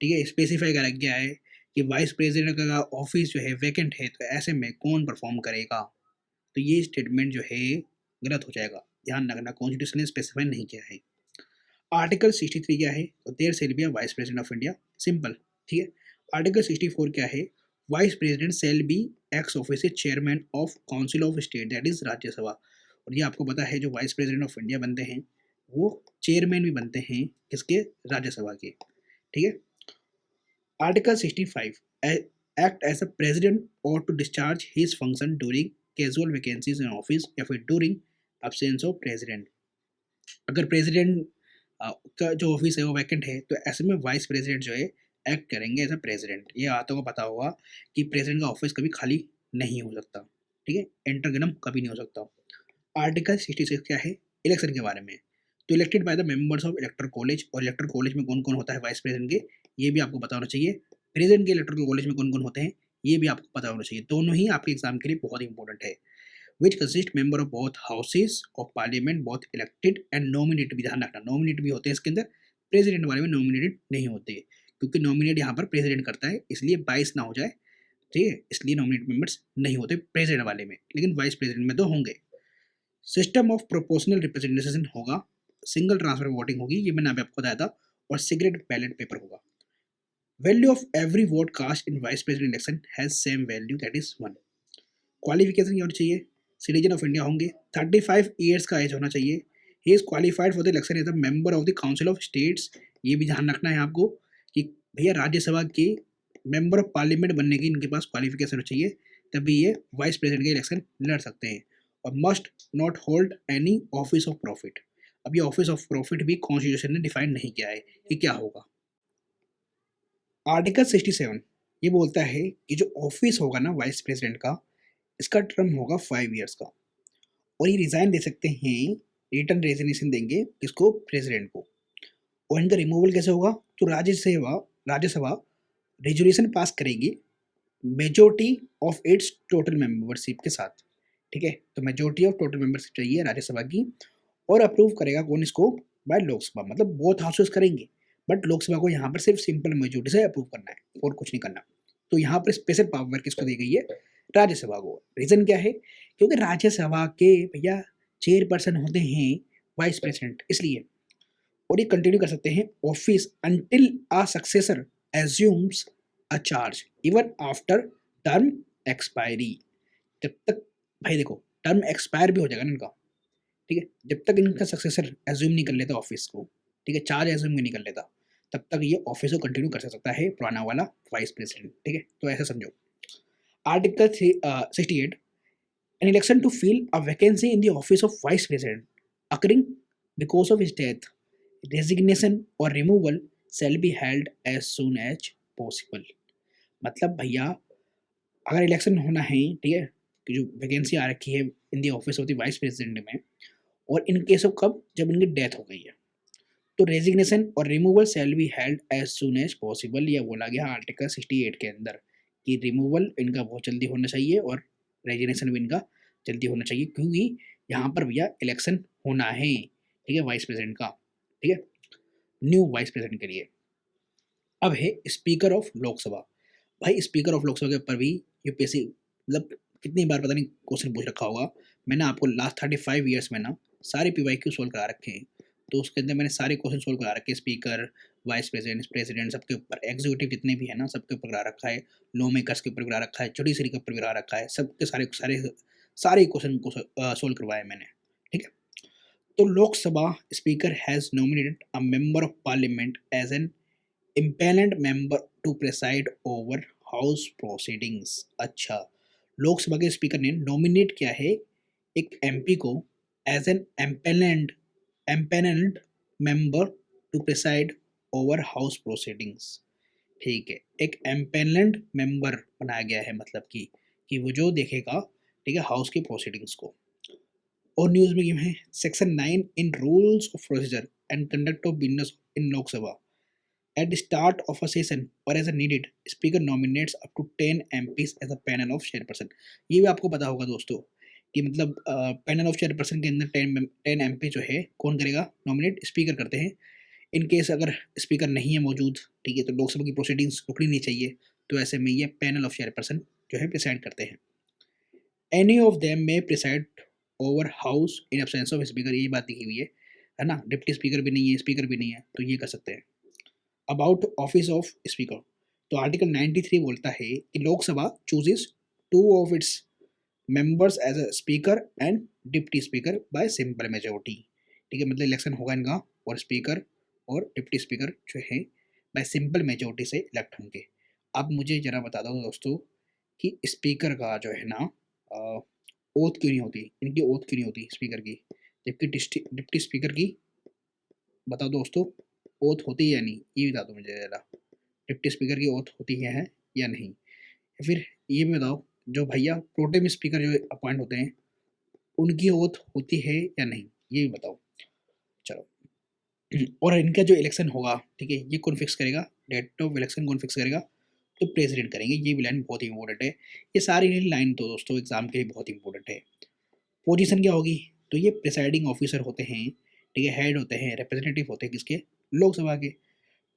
ठीक है, स्पेसिफाई करा गया है कि वाइस प्रेसिडेंट का ऑफिस जो है वैकेंट है, तो ऐसे में कौन परफॉर्म करेगा। तो ये स्टेटमेंट जो है गलत हो जाएगा, ध्यान रखना, कॉन्स्टिट्यूशन ने स्पेसिफाई नहीं किया है। आर्टिकल 63 क्या है, तो there shall be a vice president of India, simple, ठीक है। आर्टिकल 64 क्या है, vice president shall be ex office chairman of council of state, that is Rajya Sabha. और ये आपको पता है जो वाइस प्रेसिडेंट ऑफ इंडिया बनते हैं वो चेयरमैन भी बनते हैं किसके, राज्यसभा के, ठीक है। Article 65 act as a president और to discharge his function during casual vacancies in office या फिर ड्यूरिंग absence ऑफ प्रेसिडेंट। अगर प्रेसिडेंट का जो ऑफिस है वो वैकेंट है तो ऐसे में वाइस प्रेसिडेंट जो है एक्ट करेंगे एज अ प्रेसिडेंट। ये आप को पता होगा कि प्रेसिडेंट का ऑफिस कभी खाली नहीं हो सकता, ठीक है, इंटरगनम कभी नहीं हो सकता। आर्टिकल 66 क्या है, इलेक्शन के बारे में। तो elected by the members of electoral college, और इलेक्टोरल कॉलेज में कौन कौन होता है वाइस प्रेसिडेंट के, ये भी आपको पता होना चाहिए। प्रेसिडेंट के इलेक्टोरल कॉलेज में कौन कौन होते हैं ये भी आपको पता होना चाहिए। दोनों ही आपके एग्जाम के लिए बहुत इंपॉर्टेंट है। Which consist member of both houses of parliament, both elected and nominated. भी ध्यान रखना, नॉमिनेट भी होते हैं इसके अंदर, प्रेसिडेंट वाले में नॉमिनेटेड नहीं होते, क्योंकि नॉमिनेट यहाँ पर प्रेसिडेंट करता है, इसलिए बाइस ना हो जाए, ठीक है, इसलिए नॉमिनेट मेंबर्स नहीं होते प्रेसिडेंट वाले में, लेकिन वाइस प्रेसिडेंट में तो होंगे। सिस्टम ऑफ प्रोपोर्शनल रिप्रेजेंटेशन होगा, सिंगल ट्रांसफर वोटिंग होगी, ये मैंने अभी आपको बताया था, और सीक्रेट बैलेट पेपर होगा। Value of every vote cast in vice president election has same value, that is 1। Qualification क्या होनी चाहिए, सिटीजन ऑफ इंडिया होंगे, 35 ईयर्स का एज होना चाहिए, he is qualified for the election as a member of the council of states. ये भी ध्यान रखना है आपको कि भैया राज्यसभा के मेंबर ऑफ पार्लियामेंट बनने की इनके पास क्वालिफिकेशन होनी चाहिए, तभी ये वाइस प्रेसिडेंट के इलेक्शन लड़ सकते हैं। और must not hold any office of profit. अब ये ऑफिस ऑफ प्रॉफिट भी कॉन्स्टिट्यूशन ने डिफाइन नहीं किया है कि क्या होगा। आर्टिकल 67 ये बोलता है कि जो ऑफिस होगा ना वाइस प्रेसिडेंट का, इसका टर्म होगा 5 ईयर्स का, और ये रिजाइन दे सकते हैं, रिटर्न रेजिग्नेशन देंगे किसको, प्रेसिडेंट को। और इनका रिमूवल कैसे होगा, तो राज्यसभा राज्यसभा रेजोल्यूशन पास करेगी majority of its total membership के साथ, ठीक है, तो मेजोरिटी ऑफ टोटल मेंबरशिप चाहिए राज्यसभा की, और अप्रूव करेगा कौन इसको, बाय लोकसभा, मतलब बोथ हाउसेस करेंगे, बट लोकसभा को यहाँ पर सिर्फ सिंपल मेजोरिटी से अप्रूव करना है और कुछ नहीं करना। तो यहाँ पर स्पेशल पावर किसको दी गई है, राज्यसभा को। रीजन क्या है, क्योंकि राज्यसभा के भैया चेयरपर्सन होते हैं वाइस प्रेसिडेंट, इसलिए। और ये कंटिन्यू कर सकते हैं office until a successor assumes a charge even after term expiry. जब तक, भाई देखो, टर्म एक्सपायर भी हो जाएगा ना इनका, ठीक है, जब तक इनका सक्सेसर एज्यूम नहीं कर लेता ऑफिस को, ठीक है, चार्ज एज्यूम नहीं कर लेता, तब तक ये ऑफिस को कंटिन्यू कर सकता है पुराना वाला वाइस प्रेसिडेंट, ठीक है, तो ऐसा समझो। Article 68, an election to fill a vacancy in the office of vice president occurring because of his death, resignation or removal shall be held as soon as possible। मतलब भैया अगर इलेक्शन होना है, ठीक है, कि जो वैकेंसी आ रखी है in the office of the vice president में, और इन केस ऑफ कब, जब इनकी डेथ हो गई है, तो रेजिग्नेशन और removal shall be held as soon as possible. ये बोला गया आर्टिकल 68 के अंदर कि रिमूवल इनका बहुत जल्दी होना चाहिए और रेजिग्नेशन भी इनका जल्दी होना चाहिए, क्योंकि यहाँ पर भैया इलेक्शन होना है, ठीक है, वाइस प्रेसिडेंट का, ठीक है, न्यू वाइस प्रेसिडेंट के लिए। अब है स्पीकर ऑफ लोकसभा। भाई स्पीकर ऑफ लोकसभा के ऊपर भी यूपीएससी मतलब कितनी बार पता नहीं क्वेश्चन पूछ रखा होगा। मैंने आपको लास्ट 35 ईयर्स में ना सारे पीवाईक्यू सोल्व करा रखे हैं, तो उसके अंदर मैंने सारे क्वेश्चन सोल्व करा रखे हैं, स्पीकर, वाइस प्रेसिडेंट, प्रेसिडेंट, सबके ऊपर, एग्जीक्यूटिव जितने भी है ना सबके ऊपर करा रखा है, लॉ मेकर्स के ऊपर करा रखा है, जुडिशरी के ऊपर करा रखा है, सबके सारे सारे सारे क्वेश्चन को सोल्व करवाए मैंने, ठीक है। तो Lok Sabha speaker has nominated a member of parliament as an इम्पेलेंट member to preside over house proceedings. अच्छा, लोकसभा के स्पीकर ने नॉमिनेट किया है एक एमपी को as an empanelled member to preside over house proceedings, ठीक है, एक एम्पेनल्ड मेंबर बनाया गया है, मतलब कि वो जो देखेगा, ठीक है, हाउस की प्रोसीडिंग्स को। और न्यूज़ में ये है section 9 in rules of procedure and conduct of business in Lok Sabha, at the start of a session or as a needed, speaker nominates up to 10 MPs as a panel of chairperson। ये भी आपको पता होगा दोस्तों कि मतलब पैनल ऑफ चेयरपर्सन के अंदर 10 एमपी जो है कौन करेगा, नॉमिनेट स्पीकर करते हैं। इन केस अगर स्पीकर नहीं है मौजूद, ठीक है, तो लोकसभा की प्रोसीडिंग्स रुकनी नहीं चाहिए, तो ऐसे में ये पैनल ऑफ चेयरपर्सन जो है प्रिसाइड करते हैं। एनी ऑफ देम में preside over house in absence of speaker, ये बात लिखी हुई है ना, डिप्टी स्पीकर भी नहीं है, स्पीकर भी नहीं है, तो ये कर सकते हैं। अबाउट ऑफिस ऑफ स्पीकर, तो आर्टिकल 93 बोलता है कि Lok Sabha chooses 2 of its members as a speaker and deputy speaker by simple majority, ठीक है, मतलब इलेक्शन होगा इनका और स्पीकर और डिप्टी स्पीकर जो है बाय सिंपल मेजोरिटी से इलेक्ट होंगे। अब मुझे जरा बता दो दोस्तों कि स्पीकर का जो है ना ओथ क्यों नहीं होती, इनकी ओथ क्यों नहीं होती स्पीकर की, जबकि डिप्टी स्पीकर की बताओ दोस्तों ओथ होती है या नहीं, ये बता दो मुझे जरा। डिप्टी स्पीकर की ओथ होती है या नहीं, या फिर ये भी बताओ जो भैया प्रोटेम स्पीकर जो अपॉइंट होते हैं उनकी ओथ होती है या नहीं, ये भी बताओ। चलो और इनका जो इलेक्शन होगा, ठीक है, ये कौन फिक्स करेगा, डेट ऑफ इलेक्शन कौन फिक्स करेगा, तो प्रेसिडेंट करेंगे। ये भी लाइन बहुत ही इंपॉर्टेंट है, ये सारी लाइन तो दोस्तों एग्जाम के लिए बहुत इंपॉर्टेंट है। पोजीशन क्या होगी, तो ये प्रिसाइडिंग ऑफिसर होते हैं, ठीक है, हेड होते हैं, रिप्रेजेंटेटिव होते हैं किसके, लोकसभा के।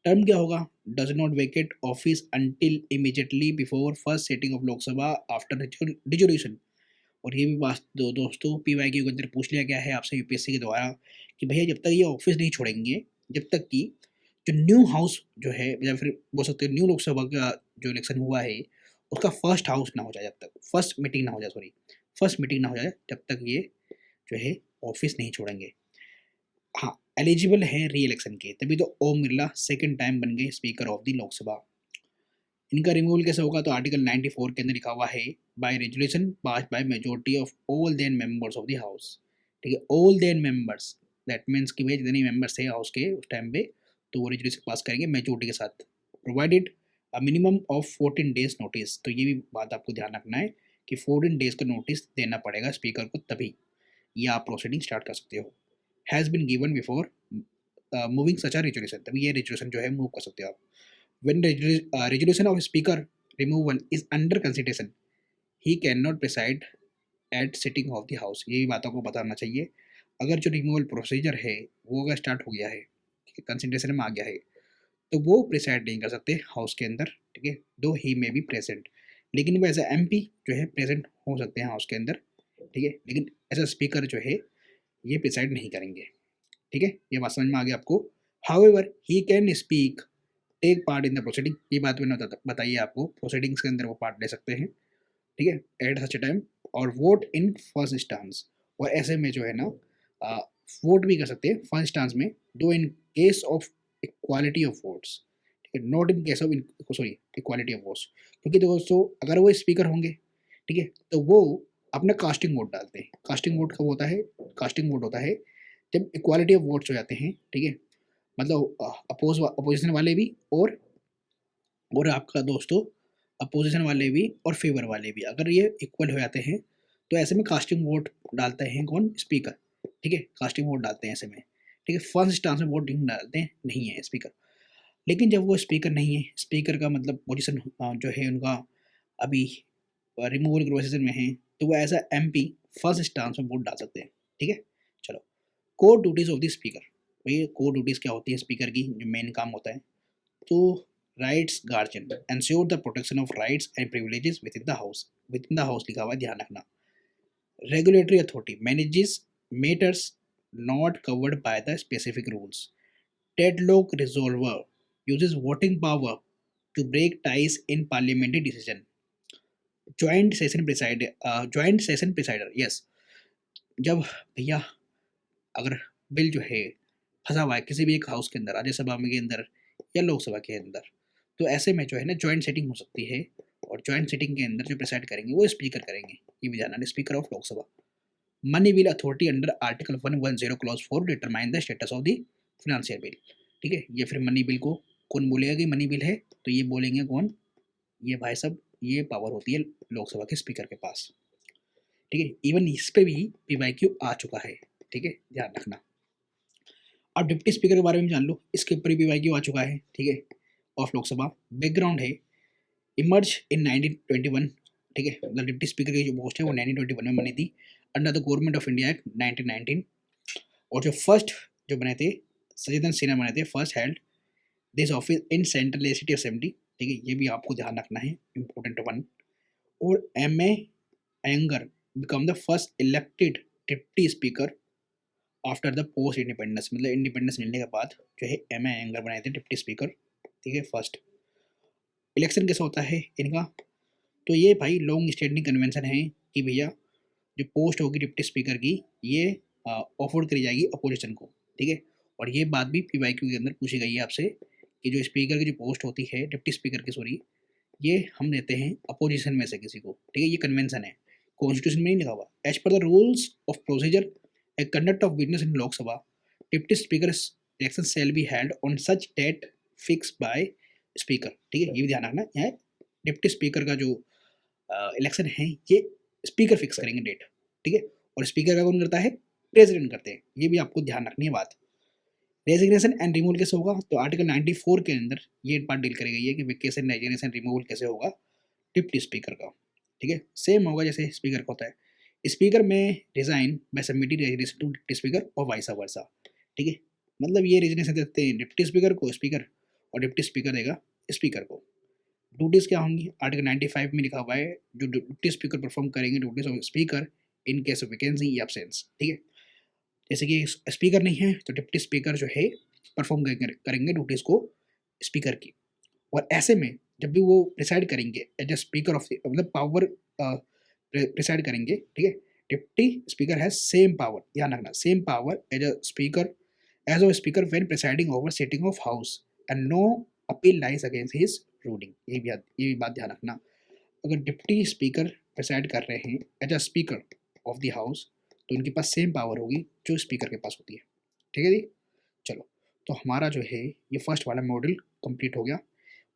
टर्म क्या होगा, does not vacate office until immediately before first sitting of Lok Sabha after dissolution. और ये भी बात दोस्तों पीवाईक्यू के अंदर पूछ लिया गया है आपसे यूपीएससी के द्वारा कि भैया जब तक ये ऑफिस नहीं छोड़ेंगे, जब तक कि जो न्यू हाउस जो है या फिर बोल सकते हो न्यू लोकसभा का जो इलेक्शन हुआ है उसका फर्स्ट हाउस ना हो जाए, जब तक फर्स्ट मीटिंग ना हो जाए, सॉरी फर्स्ट मीटिंग ना हो जाए, जब तक ये जो है ऑफिस नहीं छोड़ेंगे। हाँ एलिजिबल है री इलेक्शन के, तभी तो ओम बिरला सेकेंड टाइम बन गए स्पीकर ऑफ द लोकसभा। इनका रिमूवल कैसे होगा, तो आर्टिकल 94 के अंदर लिखा हुआ है by resolution pass by majority of all then members of the house, ठीक है, all then members, that means कि भाई जितने मेंबर्स थे हाउस के उस टाइम पे तो वो रेजुलेशन पास करेंगे मेजोरिटी के साथ, provided a minimum of 14 days notice. तो ये भी बात आपको ध्यान रखना है कि 14 डेज का नोटिस देना पड़ेगा स्पीकर को, तभी ये आप प्रोसीडिंग स्टार्ट कर सकते हो। Has been given before moving such a resolution, तभी ये रेजुलेशन जो है मूव कर सकते हो आप। When resolution of speaker removal is under consideration, he cannot preside at sitting of the house। यही बातों को बताना चाहिए। अगर जो रिमूवल प्रोसीजर है वो अगर स्टार्ट हो गया है, ठीक है, कंसिडरेशन में आ गया है, तो वो प्रिसाइड नहीं कर सकते हाउस के अंदर, ठीक है, दो ही में बी प्रेजेंट। लेकिन वो एज एमपी जो है प्रेजेंट हो सकते हैं हाउस के अंदर, ठीक है, लेकिन एज अ स्पीकर जो है ये प्रिसाइड नहीं करेंगे, ठीक है, ये बात समझ में आ गई आपको। However he can speak take part in the proceeding, ये बात मैंने बताइए आपको, प्रोसीडिंग्स के अंदर वो पार्ट ले सकते हैं, ठीक है, एट सच टाइम, और वोट इन फर्स्ट इंस्टांस, और ऐसे में जो है ना वोट भी कर सकते हैं फर्स्ट इंस्टांस में, दो इन case of equality of votes, ठीक है, not in case of sorry equality of votes, क्योंकि दोस्तों अगर वो स्पीकर होंगे, ठीक है, तो वो अपना कास्टिंग वोट डालते हैं। कास्टिंग वोट कब होता है, कास्टिंग वोट होता है जब इक्वालिटी ऑफ वोट्स हो जाते हैं, ठीक है, मतलब अपोजिशन वाले भी और आपका दोस्तों अपोजिशन वाले भी और फेवर वाले भी अगर ये इक्वल हो जाते हैं, तो ऐसे में कास्टिंग वोट डालते हैं कौन, स्पीकर, ठीक है, कास्टिंग वोट डालते हैं ऐसे में, ठीक है, फर्स्ट स्टांस में वोट नहीं डालते हैं, नहीं है स्पीकर। लेकिन जब वो स्पीकर नहीं है, स्पीकर का मतलब पोजिशन जो है उनका अभी रिमूवल प्रोसेस में है, तो वो as a MP first stance में वोट डाल सकते हैं, ठीक है। चलो core duties of the speaker, भाई कोर ड्यूटीज क्या होती है स्पीकर की, जो मेन काम होता है, तो rights guardian ensure the protection of rights and privileges within the house लिखा हुआ है, ध्यान रखना। Regulatory authority manages matters not covered by the specific rules. Deadlock resolver uses voting power to break ties in parliamentary decision। Joint session presider, yes, जब भैया अगर बिल जो है फंसा हुआ है किसी भी एक हाउस के अंदर, राज्यसभा में के अंदर या लोकसभा के अंदर, तो ऐसे में जो है ना ज्वाइंट सेटिंग हो सकती है, और ज्वाइंट सेटिंग के अंदर जो प्रिसाइड करेंगे वो स्पीकर करेंगे, ये भी जानना, speaker of Lok Sabha. Money bill authority under article 110 clause 4 determine the status of the financial bill, ठीक है, ये फिर मनी बिल को कौन बोलेगा कि मनी बिल है, तो ये बोलेंगे कौन, ये भाई साहब, ये पावर होती है लोकसभा के स्पीकर के पास, ठीक है, इवन इस पे भी पीवाईक्यू आ चुका है, ठीक है, ध्यान रखना। अब डिप्टी स्पीकर के बारे में जान लो, इसके ऊपर भी पीवाईक्यू आ चुका है, ठीक है, ऑफ लोकसभा। बैकग्राउंड है इमर्ज इन 1921, ठीक है, मतलब डिप्टी स्पीकर की जो पोस्ट है वो 1921 में बनी थी under the government of India act 1919। और जो फर्स्ट जो बने थे सचिदन सिन्हा बने थे, first held this office in central legislative assembly, ठीक है, ये भी आपको ध्यान रखना है, इंपॉर्टेंट वन। और M A Ayyangar became the first elected deputy speaker after the post independence, मतलब इंडिपेंडेंस मिलने के बाद जो है एम ए अयंगर बनाए थे डिप्टी स्पीकर, ठीक है, फर्स्ट। इलेक्शन कैसा होता है इनका, तो ये भाई लॉन्ग स्टैंडिंग कन्वेंशन है कि भैया जो पोस्ट होगी डिप्टी स्पीकर की ये ऑफर करी जाएगी अपोजिशन को, ठीक है, और ये बात भी पीवाईक्यू के अंदर पूछी गई है आपसे कि जो स्पीकर की जो पोस्ट होती है डिप्टी स्पीकर की, सॉरी, ये हम देते हैं अपोजिशन में से किसी को, ठीक है, ये कन्वेंशन है, कॉन्स्टिट्यूशन में नहीं लिखा हुआ, as per the rules of procedure a conduct of business in Lok Sabha deputy speaker election shall be held on such date fix by speaker. ठीक है, ये भी ध्यान रखना है, डिप्टी स्पीकर का जो इलेक्शन है ये स्पीकर फिक्स करेंगे डेट। ठीक है, और स्पीकर का कौन करता है, प्रेसिडेंट करते हैं, ये भी आपको ध्यान रखनी है बात। रेजिग्नेशन एंड रिमूवल कैसे होगा, तो आर्टिकल 94 के अंदर ये बात डील करी गई है कि वेकेशन रेजिग्नेशन रिमूवल कैसे होगा डिप्टी स्पीकर का। ठीक है, सेम होगा जैसे स्पीकर का होता है, स्पीकर में resign by submitting resignation to deputy speaker और वाइस वर्सा। ठीक है, मतलब ये रेजिग्नेशन देते हैं डिप्टी स्पीकर को स्पीकर, और डिप्टी स्पीकर देगा स्पीकर को। ड्यूटीज क्या होंगी, आर्टिकल 95 में लिखा हुआ है जो डिप्टी स्पीकर परफॉर्म करेंगे duties of speaker in case of vacancy या एब्सेंस। ठीक है, जैसे कि स्पीकर नहीं है तो डिप्टी स्पीकर जो है परफॉर्म करेंगे ड्यूटीज को स्पीकर की, और ऐसे में जब भी वो प्रिसाइड करेंगे एज ए स्पीकर ऑफ मतलब पावर प्रिसाइड करेंगे। ठीक है, deputy speaker has same power, ध्यान रखना, same power as a speaker when presiding over sitting of house and no appeal lies against his ruling. ये भी बात ध्यान रखना, अगर डिप्टी स्पीकर प्रिसाइड कर रहे हैं as a speaker of the house तो उनके पास सेम पावर होगी जो स्पीकर के पास होती है। ठीक है जी, चलो, तो हमारा जो है ये फर्स्ट वाला मॉडल कंप्लीट हो गया,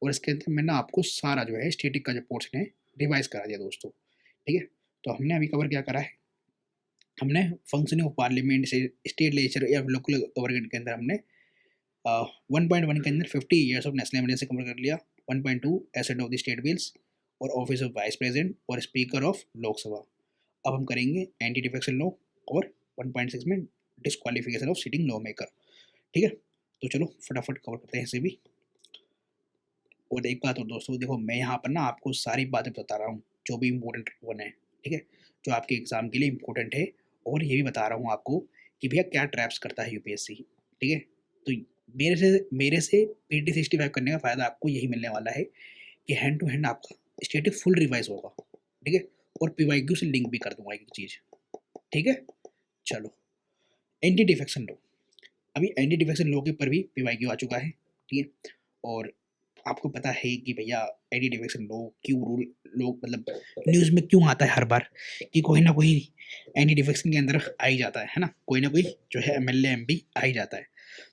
और इसके अंदर मैंने आपको सारा जो है स्टैटिक का जो पोर्शन है रिवाइज करा दिया दोस्तों। ठीक है, तो हमने अभी कवर क्या करा है, हमने फंक्शनिंग ऑफ पार्लियामेंट से स्टेट लेजिस्लेचर या लोकल गवर्नमेंट के अंदर हमने 1.1 के अंदर 50 years of national emergency cover कर लिया, 1.2 asset of the state bills और ऑफिस ऑफ वाइस प्रेसिडेंट और स्पीकर ऑफ लोकसभा। अब हम करेंगे एंटी डिफेक्शन लॉ और 1.6 में disqualification of sitting law maker. ठीक है, तो चलो फटाफट कवर करते हैं इसे भी। और एक बात और दोस्तों, देखो मैं यहाँ पर ना आपको सारी बातें बता रहा हूँ जो भी इम्पोर्टेंट वन है। ठीक है, जो आपके एग्जाम के लिए इम्पोर्टेंट है, और ये भी बता रहा हूँ आपको कि भैया क्या ट्रैप्स करता है यूपीएससी। ठीक है, तो मेरे से PT 65 करने का फ़ायदा आपको यही मिलने वाला है कि हैंड टू हैंड आपका स्टैटिक फुल रिवाइज होगा। ठीक है, और PYQ से लिंक भी कर दूंगा एक चीज़। ठीक है, चलो, एंटी डिफेक्शन लॉ, अभी एंटी डिफेक्शन लॉ के ऊपर भी PYQ आ चुका है। ठीक है, और आपको पता है कि भैया एंटी डिफेक्शन लॉ क्यों रूल लोग मतलब न्यूज़ में क्यों आता है हर बार कि कोई ना कोई एंटी डिफेक्शन के अंदर आ ही जाता है ना, कोई ना कोई जो है MLA MP आ ही जाता है।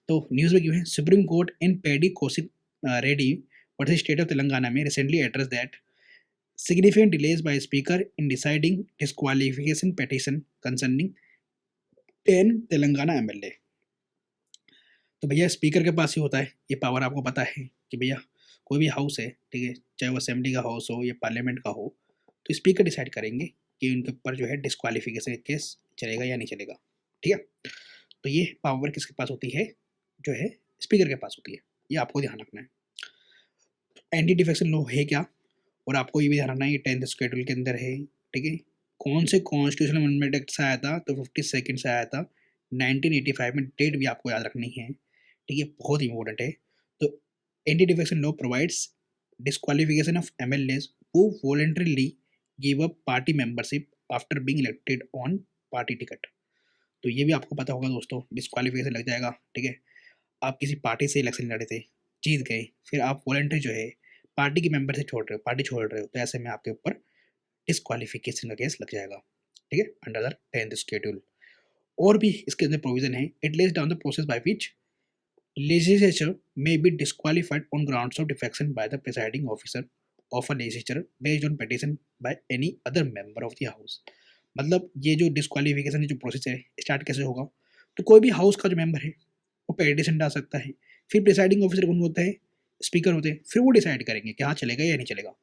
तो न्यूज़ में क्यों है, supreme court in Padi Kaushik Reddy versus state of Telangana में recently address that significant delays by speaker in deciding disqualification petition concerning 10 Telangana MLA। तो भैया स्पीकर के पास ही होता है ये पावर, आपको पता है कि भैया कोई भी हाउस है, ठीक है, चाहे वो असेंबली का हाउस हो या पार्लियामेंट का हो, तो स्पीकर डिसाइड करेंगे कि उनके ऊपर जो है डिस्क्वालिफिकेशन केस चलेगा या नहीं चलेगा। ठीक है, तो ये पावर किसके पास होती है, जो है स्पीकर के पास होती है, ये आपको ध्यान रखना है। एंटी डिफेक्शन लॉ है क्या, और आपको ये भी ध्यान रखना है ये 10th शेड्यूल के अंदर है। ठीक है, कौन से कॉन्स्टिट्यूशनल अमेंडमेंट एक्ट से आया था, तो 52 से आया था 1985 में, डेट भी आपको याद रखनी है। ठीक है, बहुत इंपॉर्टेंट है। तो anti defection law provides disqualification of MLAs who voluntarily give up party membership after being elected on party ticket. तो ये भी आपको पता होगा दोस्तों, डिस्क्वालिफिकेशन लग जाएगा। ठीक है, आप किसी पार्टी से इलेक्शन लड़े थे, जीत गए, फिर आप वॉलंटरी जो है पार्टी के मेंबर से छोड़ रहे हो, पार्टी छोड़ रहे हो, तो ऐसे में आपके ऊपर डिस्क्वालिफिकेशन का केस लग जाएगा। ठीक है, अंडर द 10th शेड्यूल। और भी इसके अंदर प्रोविजन है, it lays down the process by which legislature may be disqualified on grounds of defection by the presiding officer of a legislature based on petition by any other member of the house। मतलब ये जो डिस्क्वालिफिकेशन जो प्रोसेस है स्टार्ट कैसे होगा, तो कोई भी हाउस का जो मेंबर है वो पेटिशन डाल सकता है, फिर प्रिसाइडिंग ऑफिसर कौन होता है, स्पीकर होते हैं, फिर वो डिसाइड करेंगे कि हाँ चलेगा या नहीं चलेगा।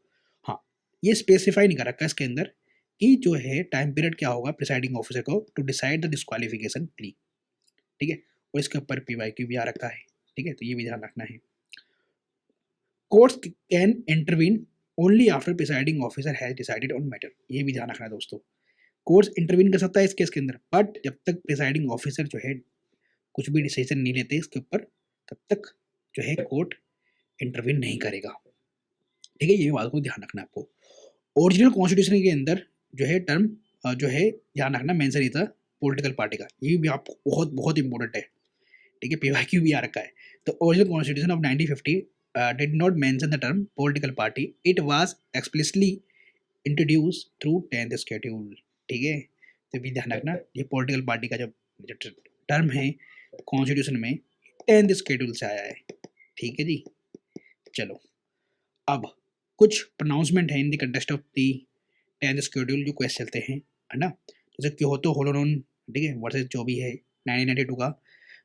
हाँ, ये स्पेसिफाई नहीं कर रखा है इसके अंदर कि जो है टाइम पीरियड क्या होगा प्रिसाइडिंग ऑफिसर को to decide the disqualification plea. ठीक है, और इसके ऊपर PYQ भी आ रखा है। ठीक है, तो ये भी ध्यान रखना है। Courts can intervene only after presiding officer has decided on matter. ये भी ध्यान रखना है दोस्तों, कोर्ट्स इंटरवीन कर सकता है इस केस के अंदर, बट जब तक प्रिसाइडिंग ऑफिसर जो है कुछ भी डिसीजन नहीं लेते इसके ऊपर, तब तक जो है कोर्ट इंटरवीन नहीं करेगा। ठीक है, ये बात को ध्यान रखना है आपको। ओरिजिनल कॉन्स्टिट्यूशन के अंदर जो है टर्म जो है ध्यान रखना मेंशन नहीं था पॉलिटिकल पार्टी का, ये भी आपको बहुत बहुत इंपॉर्टेंट है। ठीक है, PYQ भी आ रखा है। तो original constitution of 1950 did not mention the term political party, it was explicitly introduce through 10th schedule. ठीक है, तो भी ध्यान रखना ये पॉलिटिकल पार्टी का जो टर्म है कॉन्स्टिट्यूशन में 10th शेड्यूल से आया है। ठीक है जी, चलो अब कुछ प्रोनाउंसमेंट है in the context of the 10th schedule जो क्वेश्चन चलते हैं, है ना। जैसे क्योतो होलोनोन, ठीक है, वर्सेस जो भी है 1992 का,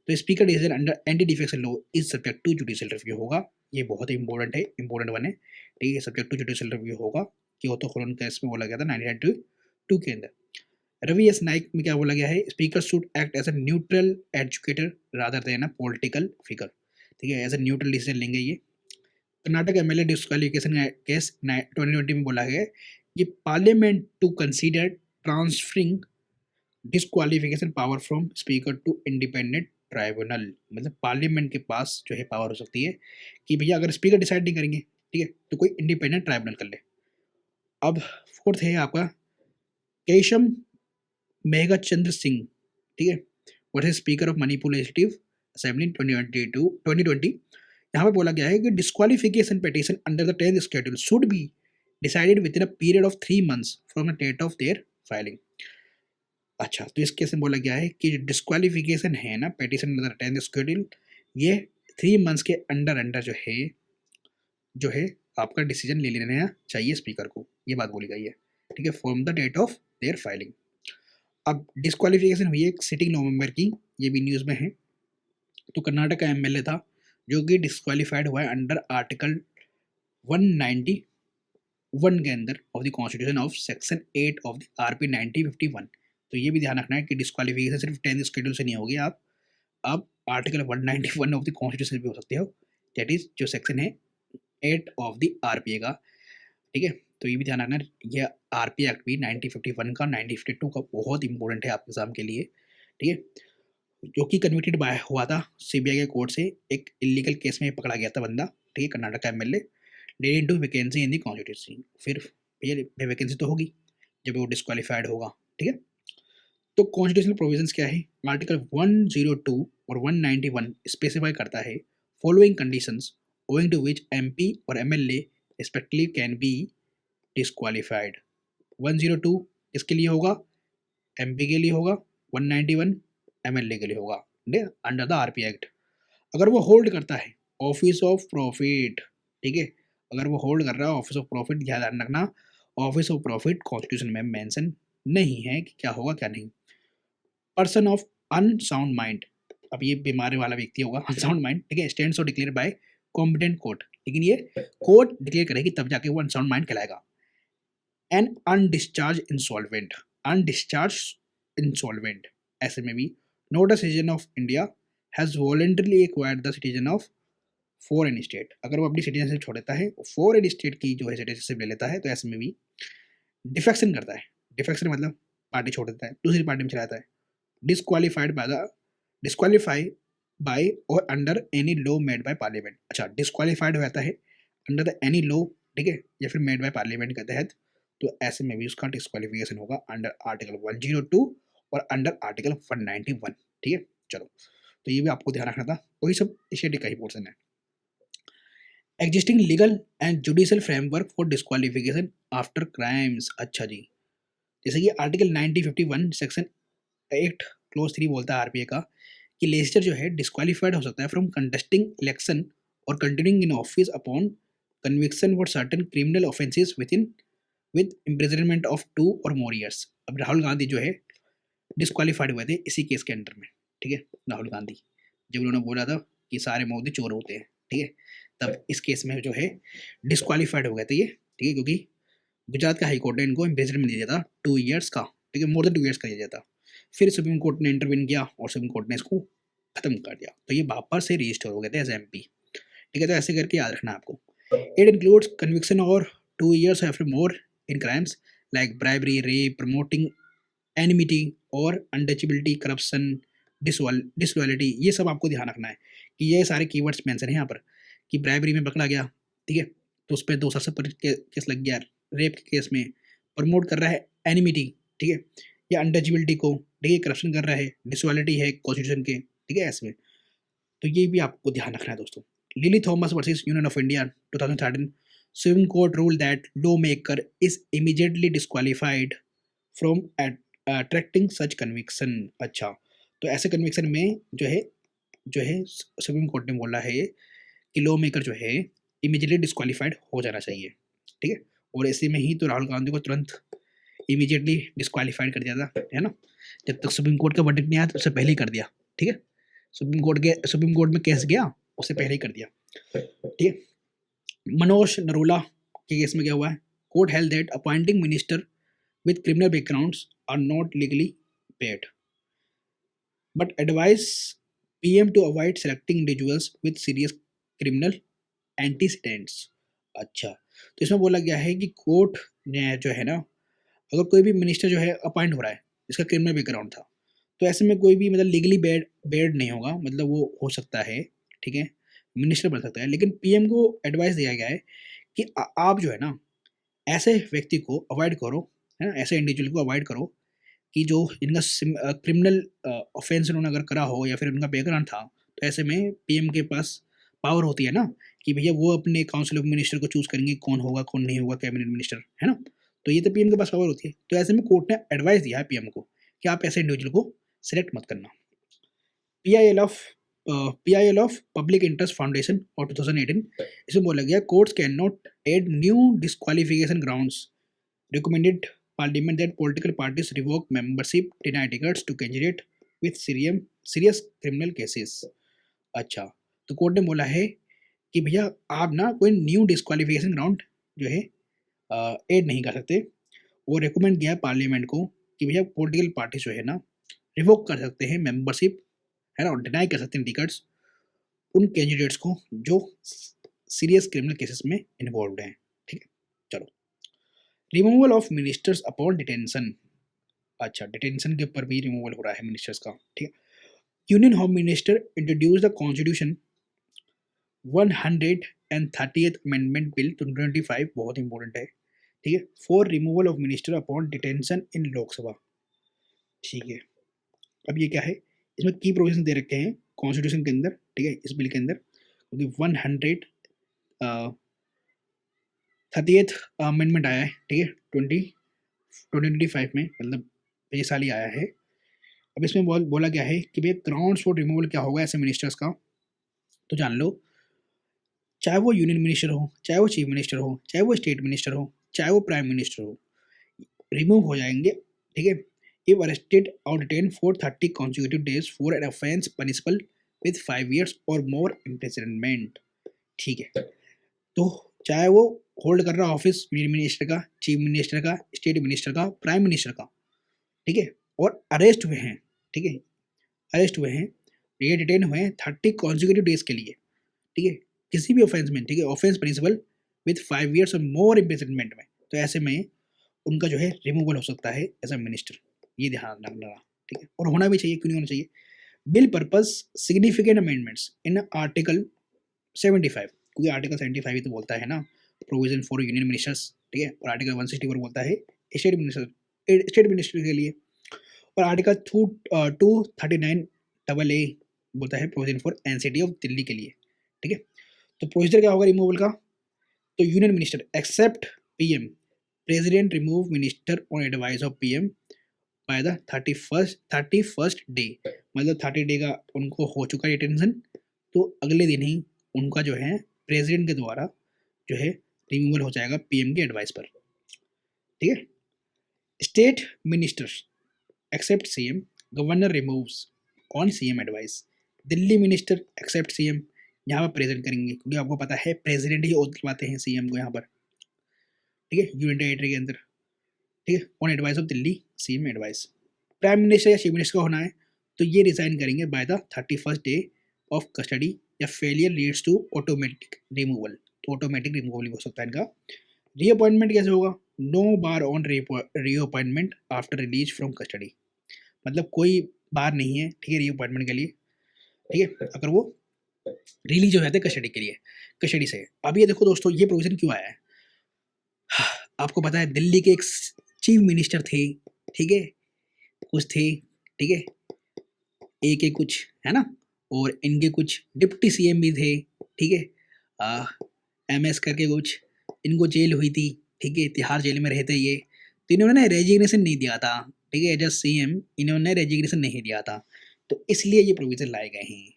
तो speaker decision under anti defection law is subject to judicial review होगा। ये बहुत ही इंपॉर्टेंट है, इंपॉर्टेंट वन है। ठीक है, सब्जेक्ट टू जुडिशियल रिव्यू होगा। क्योतो होलोनोन केस में बोला गया था 1992 के अंदर। रवि एस नाइक में क्या बोला गया है, speaker should act as a neutral educator rather than a political figure. ठीक है, एज अ न्यूट्रल डिसीजन लेंगे ये। कर्नाटक एमएलए डिस्क्वालिफिकेशन केस 2020 में बोला गया है कि parliament to consider transferring disqualification power from speaker to independent tribunal. मतलब पार्लियामेंट के पास जो है पावर हो सकती है कि भैया अगर स्पीकर डिसाइड नहीं करेंगे, ठीक है, तो कोई इंडिपेंडेंट ट्राइब्यूनल कर ले। अब फोर्थ है आपका केशम मेघा चंद्र सिंह, ठीक है, versus speaker of Manipur legislative assembly 2020। यहाँ पे बोला गया है कि disqualification petition under the 10th schedule should be decided within a period of 3 months from the date of their filing. अच्छा, तो इस केस में बोला गया है कि जो डिस्क्वालिफिकेशन है ना petition under the 10th schedule, ये 3 months के अंडर अंडर जो है आपका डिसीजन ले लेना चाहिए स्पीकर को, ये बात बोली गई है। ठीक है, from the date of their filing. अब डिस्क्वालिफिकेशन हुई है एक सिटिंग मेंबर की, ये भी न्यूज़ में है। तो कर्नाटक का एमएलए था जो कि डिस्क्वालिफाइड हुआ है अंडर आर्टिकल 191 के अंदर of the constitution of section 8 of the RP 1951। तो ये भी ध्यान रखना है कि डिस्क्वालिफिकेशन सिर्फ 10th शेड्यूल से नहीं होगी, आप आर्टिकल 191 ऑफ द कॉन्स्टिट्यूशन भी हो सकते हो, दैट इज जो सेक्शन है 8 ऑफ द आरपीए का। ठीक है, तो ये भी ध्यान रखना, ये आरपीए एक्ट भी 1951 का 1952 का बहुत इंपॉर्टेंट है आपके एग्जाम के लिए। ठीक है, जो कि कन्विक्टेड हुआ था सीबीआई के कोर्ट से, एक इलीगल केस में पकड़ा गया था बंदा। ठीक है, कर्नाटक का MLA leading to vacancy in the constituency. फिर भैया वैकेंसी तो होगी जब वो डिस्क्वालीफाइड होगा। ठीक है, तो कॉन्स्टिट्यूशनल प्रोविजंस क्या है, आर्टिकल 102 और 191 स्पेसिफाई करता है following conditions owing to which MP और MLA respectively can be disqualified. 102 किसके लिए होगा, एमपी के लिए होगा, 191 एमएलए के लिए होगा अंडर द आरपी एक्ट। अगर वो होल्ड करता है ऑफिस ऑफ प्रॉफिट, ठीक है, अगर वो होल्ड कर रहा है ऑफिस ऑफ प्रॉफिट, ध्यान रखना ऑफिस ऑफ प्रॉफिट कॉन्स्टिट्यूशन में मेंशन नहीं है कि क्या होगा क्या नहीं। पर्सन ऑफ अनसाउंड माइंड, अब ये बीमारी वाला व्यक्ति होगा अनसाउंड माइंड, ठीक है, स्टैंड्स और डिक्लेयर बाय कॉम्पिटेंट कोर्ट, लेकिन ये कोर्ट डिक्लेयर करेगी तब जाके वो अनसाउंड माइंड कहलाएगा। An undischarged insolvent, undischarged insolvent ऐसे में भी not a citizen of India has voluntarily acquired the citizen of foreign state. अगर वो अपनी सिटीजनशिप छोड़ देता है, फॉरेन स्टेट की जो है सिटीजनशिप ले लेता है, तो ऐसे में भी डिफेक्शन करता है। डिफेक्शन मतलब पार्टी छोड़ देता है, दूसरी पार्टी में चला जाता है। डिस्क्वालीफाई बाय और under any law made by parliament. अच्छा, डिस्क्वालीफाइड हो जाता है अंडर द एनी लॉ, ठीक है, या फिर मेड बाय पार्लियामेंट के तहत, तो ऐसे में भी उसका डिस्क्वालिफिकेशन होगा अंडर आर्टिकल 102 और अंडर आर्टिकल 191। ठीक है, चलो, तो ये भी आपको ध्यान रखना था, वही सब इनिशिएटिव का ही पोर्शन है। Existing legal and judicial framework for disqualification after crimes. अच्छा जी, जैसे कि आर्टिकल 1951 सेक्शन 8 क्लोज 3 बोलता है आरपीए का कि लेजिस्लेचर जो है डिस्क्वालीफाइड हो सकता है फ्रॉम कंटेस्टिंग इलेक्शन और continuing in office upon conviction for certain criminal offences with imprisonment of 2 और मोर ईयर्स। अब राहुल गांधी जो है डिस्क्वालीफाइड हुए थे इसी केस के अंडर में। ठीक है, राहुल गांधी जब उन्होंने बोला था कि सारे मोदी चोर होते हैं, ठीक है, तब इस केस में जो है डिस्क्वालीफाइड हो गए थे ये। ठीक है, क्योंकि गुजरात का हाई कोर्ट ने इनको इम्प्रिजनमेंट दिया था 2 years का, ठीक है, मोर देन 2 years का दिया था। फिर सुप्रीम कोर्ट ने इंटरवीन किया और सुप्रीम कोर्ट ने इसको खत्म कर दिया, तो ये वापस से रजिस्टर हो गए थे एज एमपी। ठीक है, तो ऐसे करके याद रखना आपको। इट इंक्लूड्स कन्विक्शन और 2 years or more in crimes like bribery, rape, promoting enmity और अनटचेबिलिटी, करप्शन, डिसलॉयलिटी। ये सब आपको ध्यान रखना है कि ये सारे कीवर्ड्स मेंशन है यहाँ पर कि ब्राइबरी में पकड़ा गया, ठीक है, तो उस पर 2 साल से ऊपर केस लग गया। रेप के केस में प्रमोट कर रहा है एनिमिटी, ठीक है, या अनटचेबिलिटी को, ठीक है, करप्शन कर रहा है, डिसलॉयलिटी है कॉन्स्टिट्यूशन के, ठीक है, ऐसे में, तो ये भी आपको ध्यान रखना है दोस्तों। Lily Thomas versus union of India 2013 supreme court rule that law maker is immediately disqualified from attracting such conviction. अच्छा, तो ऐसे कन्विक्शन में जो है सुप्रीम कोर्ट ने बोला है कि लॉ मेकर जो है इमीडिएटली डिस्क्वालिफाइड हो जाना चाहिए, ठीक है। और ऐसे में ही तो राहुल गांधी को तुरंत इमीडिएटली डिस्क्वालिफाइड कर दिया था, है ना। जब तक सुप्रीम कोर्ट का वर्डिक्ट नहीं आया तो उससे पहले ही कर दिया, ठीक है। सुप्रीम कोर्ट में केस गया, उससे पहले ही कर दिया, ठीक है। मनोज नरोला के केस में क्या हुआ है, court held that appointing minister with criminal backgrounds are not legally paid but advise PM to avoid selecting individuals with serious criminal antecedents. अच्छा, तो इसमें बोला गया है कि कोर्ट ने जो है ना, अगर कोई भी मिनिस्टर जो है अपॉइंट हो रहा है जिसका क्रिमिनल बैकग्राउंड था, तो ऐसे में कोई भी मतलब लीगली बेड नहीं होगा, मतलब वो हो सकता है, ठीक है, मिनिस्टर बन सकता है। लेकिन पीएम को एडवाइस दिया गया है कि आप जो है ना ऐसे व्यक्ति को अवॉइड करो, है ना, ऐसे इंडिविजुअल को अवॉइड करो कि जो इनका क्रिमिनल ऑफेंस उन्होंने अगर करा हो या फिर उनका बैकग्राउंड था, तो ऐसे में पीएम के पास पावर होती है ना कि भैया वो अपने काउंसिल ऑफ मिनिस्टर को चूज करेंगे कौन होगा कौन नहीं होगा कैबिनेट मिनिस्टर, है ना। तो ये तो पीएम के पास पावर होती है। तो ऐसे में कोर्ट ने एडवाइस दिया है पीएम को कि आप ऐसे इंडिविजुअल को सिलेक्ट मत करना। PIL of PIL of public interest foundation और 2018 इसमें बोला गया courts can not add new disqualification grounds recommended parliament that political parties revoke membership, deny tickets to candidate with serious criminal cases। अच्छा, तो कोर्ट ने बोला है कि भैया आप ना कोई न्यू डिस्क्वालिफिकेशन ग्राउंड जो है ऐड नहीं कर सकते। वो रिकमेंड किया है पार्लियामेंट को कि भैया पॉलिटिकल पार्टी जो है ना रिवोक कर सकते हैं मेंबरशिप, है ना, और डिनाई कर सकते हैं टिकट्स उन कैंडिडेट्स को जो सीरियस क्रिमिनल केसेस में इन्वॉल्व हैं, ठीक है। चलो, removal of ministers upon detention. अच्छा, डिटेंशन के ऊपर भी रिमूवल हो रहा है मिनिस्टर्स का, ठीक है। Union home minister introduce the constitution 130th amendment bill 2025, बहुत इंपॉर्टेंट है, ठीक है, for removal of minister upon detention इन लोकसभा, ठीक है। अब ये क्या है, इसमें की प्रोविजन दे रखे हैं कॉन्स्टिट्यूशन के अंदर, ठीक है, इस बिल के अंदर, क्योंकि 130th अमेंडमेंट आया है, ठीक है, 2025 में, मतलब ये साल ही आया है। अब इसमें बोला गया है कि भैया ग्राउंड्स फॉर रिमूवल क्या होगा ऐसे मिनिस्टर्स का, तो जान लो, चाहे वो यूनियन मिनिस्टर हो, चाहे वो चीफ मिनिस्टर हो, चाहे वो स्टेट मिनिस्टर हो, चाहे वो प्राइम मिनिस्टर हो, रिमूव हो जाएंगे, ठीक है, इफ अरेस्टेड और detain for 30 consecutive days for an offence punishable with 5 years और मोर इम्प्रिजनमेंट, ठीक है। तो चाहे वो होल्ड कर रहा ऑफिस यूनियन मिनिस्टर का, चीफ मिनिस्टर का, स्टेट मिनिस्टर का, प्राइम मिनिस्टर का, ठीक है, और अरेस्ट हुए हैं, ठीक है, अरेस्ट हुए हैं, ये डिटेन हुए हैं 30 consecutive days के लिए, ठीक है, किसी भी ऑफेंस में, ठीक है, ऑफेंस पनिशबल विद 5 years और मोर इम्प्रिजनमेंट में, तो ऐसे में उनका जो है रिमूवल हो सकता है एज अ मिनिस्टर, ये ध्यान रखना, ठीक है, और होना भी चाहिए, क्यों नहीं होना चाहिए। Bill purpose significant amendments in article 75, क्योंकि आर्टिकल 75 ही तो बोलता है ना प्रोविजन फॉर यूनियन मिनिस्टर्स, ठीक है, और आर्टिकल 164 बोलता है स्टेट मिनिस्टर के लिए, और आर्टिकल 239 डबल ए बोलता है provision for NCT of Delhi के लिए, ठीक है। तो प्रोसीजर क्या होगा रिमूवल का, तो union minister except PM, president remove minister on advice of PM by the 31st day, मतलब 30 डे का उनको हो चुका है डिटेंशन, तो अगले दिन ही उनका जो है प्रेसिडेंट के द्वारा जो है रिमूवल हो जाएगा पीएम के एडवाइस पर, ठीक है। State ministers except CM, governor removes on CM advice, Delhi minister except CM, यहाँ पर प्रेजेंट करेंगे क्योंकि आपको पता है प्रेसिडेंट ही ओथ दिलवाते हैं सीएम को यहाँ पर, ठीक है, यूनियन टेरिटरी के अंदर, ठीक है, on advice of Delhi CM advice. Prime minister या चीफ मिनिस्टर का होना है तो ये रिजाइन करेंगे by the 31st day of custody या failure leads to automatic removal, तो ऑटोमेटिक रिमूवल हो सकता है इनका। रीअपॉइंटमेंट कैसे होगा, no bar on reappointment after release from custody, मतलब कोई बार नहीं है, ठीक है, रीअपॉइंटमेंट के लिए, ठीक है, अगर वो रिलीज हो जाते कस्टडी के लिए, कस्टडी से। अब ये देखो दोस्तों ये प्रोविजन क्यों आया है, आपको पता है दिल्ली के एक चीफ मिनिस्टर थे, ठीक है, कुछ थे, ठीक है, एक एक कुछ, है ना, और इनके कुछ डिप्टी सीएम भी थे, ठीक है, एमएस करके कुछ, इनको जेल हुई थी, ठीक है, तिहाड़ जेल में रहते ये, तो इन्होंने रेजिग्नेशन नहीं दिया था, ठीक है, एज अ सीएम इन्होंने रेजिग्नेशन नहीं दिया था, तो इसलिए ये प्रोविजन लाए गए हैं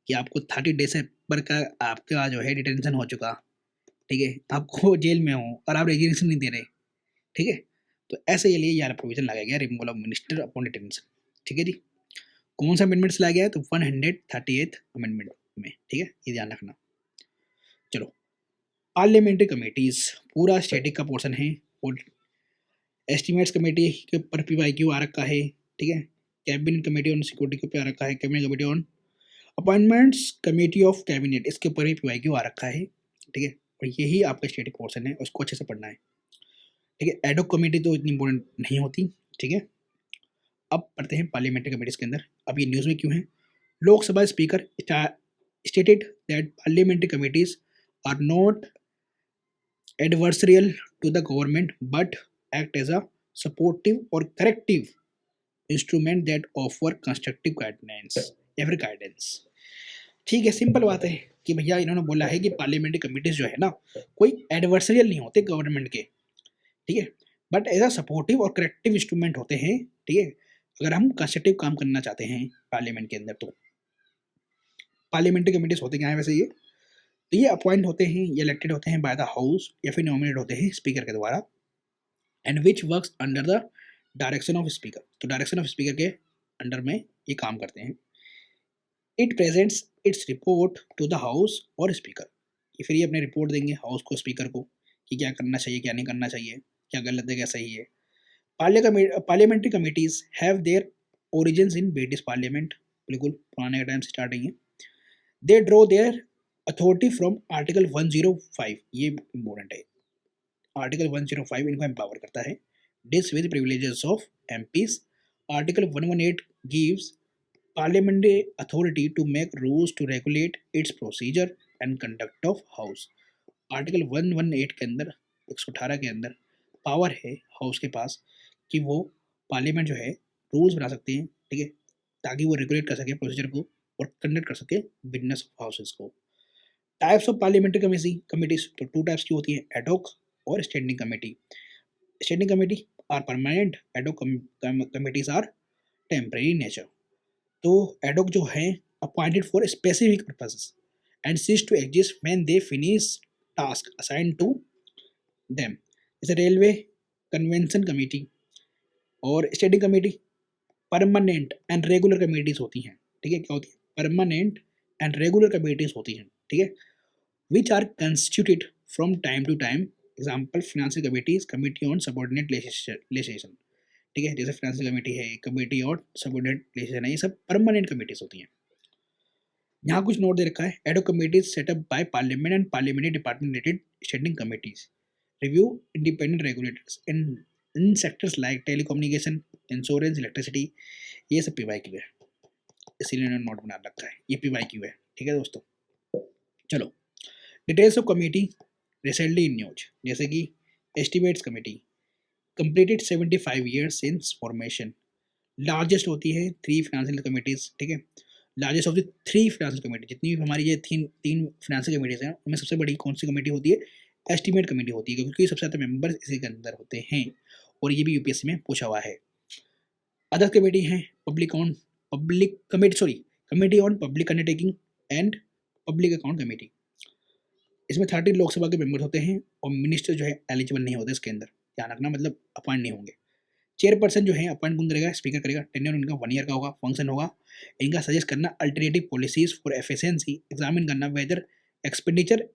कि आपको 30 डेज से ऊपर का आपका जो है डिटेंशन हो चुका, ठीक है, आपको जेल में हो और आप रेजिग्नेशन नहीं दे रहे, ठीक है, तो ऐसे के लिए यार प्रोविजन लगाया गया removal of minister upon detention, ठीक है जी। कौन सा अमेंडमेंट्स लाया गया है, तो 138th अमेंडमेंट में, ठीक है, ये ध्यान रखना। चलो, पार्लियामेंट्री कमेटीज पूरा स्टैटिक का पोर्शन है, और एस्टिमेट्स कमेटी के ऊपर PYQ आ रखा है, ठीक है, कैबिनेट कमेटी ऑन सिक्योरिटी के ऊपर आ रखा है, cabinet committee on appointments committee of cabinet इसके ऊपर भी PYQ आ रखा है, ठीक है, और यही आपका स्टैटिक पोर्शन है, उसको अच्छे से पढ़ना है, ठीक है। एडॉक कमेटी तो इतनी इंपॉर्टेंट नहीं होती, ठीक है। अब पढ़ते हैं पार्लियामेंट्री कमेटीज के अंदर, अब ये न्यूज़ में क्यों है। Lok Sabha speaker stated that parliamentary committees are not adversarial to the government but act as a supportive or corrective instrument that offer constructive guidance या फिर गाइडेंस, ठीक है, सिंपल बात है कि भैया इन्होंने बोला है कि पार्लियामेंट्री कमिटीज जो है ना कोई एडवर्सरियल नहीं होते गवर्नमेंट के, ठीक है, बट एज अ सपोर्टिव और करेक्टिव इंस्ट्रूमेंट होते हैं, ठीक है, अगर हम कंस्ट्रक्टिव काम करना चाहते हैं पार्लियामेंट के अंदर। तो पार्लियामेंट्री कमिटीज होते क्या है वैसे ये, तो ये अपॉइंट होते हैं, ये इलेक्टेड होते हैं बाय द हाउस या फिर नॉमिनेट होते हैं स्पीकर के द्वारा, and which works under the direction of speaker, तो डायरेक्शन ऑफ स्पीकर के अंडर में ये काम करते हैं। It presents its report to the house और स्पीकर, ये फिर ये अपने रिपोर्ट देंगे हाउस को, स्पीकर को, कि क्या करना चाहिए क्या नहीं करना चाहिए, क्या गलत है क्या सही है। Parliamentary committees have their origins in British parliament, बिल्कुल पुराने टाइम से स्टार्टिंग है। They draw there authority from article 105, ये इम्पोर्टेंट है, आर्टिकल 105 इनको एम्पावर करता है। This with privileges of MPs, article 118 gives parliamentary authority to make rules to regulate its procedure and conduct of house। Article 118 के अंदर 118 के अंदर पावर है हाउस के पास कि वो पार्लियामेंट जो है रूल्स बना सकते हैं, ठीक है, ताकि वो रेगुलेट कर सके प्रोसीजर को और कंडक्ट कर सके बिजनेस ऑफ हाउसेस को। टाइप्स ऑफ पार्लियामेंट्री कमिटीज, तो 2 टाइप्स की होती है, एडॉक और standing committee. Standing committee are permanent, ad hoc committees are temporary nature. तो एडॉक जो है appointed for specific purposes and cease to exist when they finish task assigned to them, जैसे रेलवे कन्वेंशन कमेटी और standing committee permanent and regular committees होती हैं, ठीक है, क्या होती है, परमानेंट एंड रेगुलर कमेटीज होती हैं, ठीक है, which are constituted from time to time. Example financial committees, committee on subordinate legislation, ठीक है, जैसे फाइनेंशियल कमेटी है, कमेटी और सबॉर्डिनेट लेजिस्लेशन है, ये सब परमानेंट कमेटीज होती हैं। यहाँ कुछ नोट दे रखा है, ad hoc committees setup by parliament and parliamentary department related standing committees review independent regulators in sectors like telecommunication, insurance, electricity, ये सब PYQ है, इसीलिए इन्होंने नोट बना रखा है, ये PYQ है, ठीक है दोस्तों। चलो, details of committee recently in news, जैसे कि estimates committee completed 75 years since formation, largest होती है 3 फाइनेंशियल कमेटीज, ठीक है, largest of the 3 financial committee, जितनी भी हमारी ये तीन फाइनेंशियल कमेटीज हैं उनमें सबसे बड़ी कौन सी कमेटी होती है, एस्टिमेट कमेटी होती है, क्योंकि सबसे ज़्यादा मेंबर्स इसी के अंदर होते हैं, और ये भी UPSC में पूछा हुआ है। अदर कमेटी है committee on public undertaking and public account committee, इसमें 13 लोकसभा के मेंबर होते हैं, और मिनिस्टर जो है एलिजिबल नहीं होते इसके अंदर, ध्यान रखना, मतलब अपॉइंट नहीं होंगे। चेयरपर्सन जो है अपॉइंट कौन करेगा, स्पीकर करेगा, टेन्योर उनका 1 ईयर का होगा, फंक्शन होगा इनका सजेस्ट करना alternative policies for efficiency, examine करना whether expenditure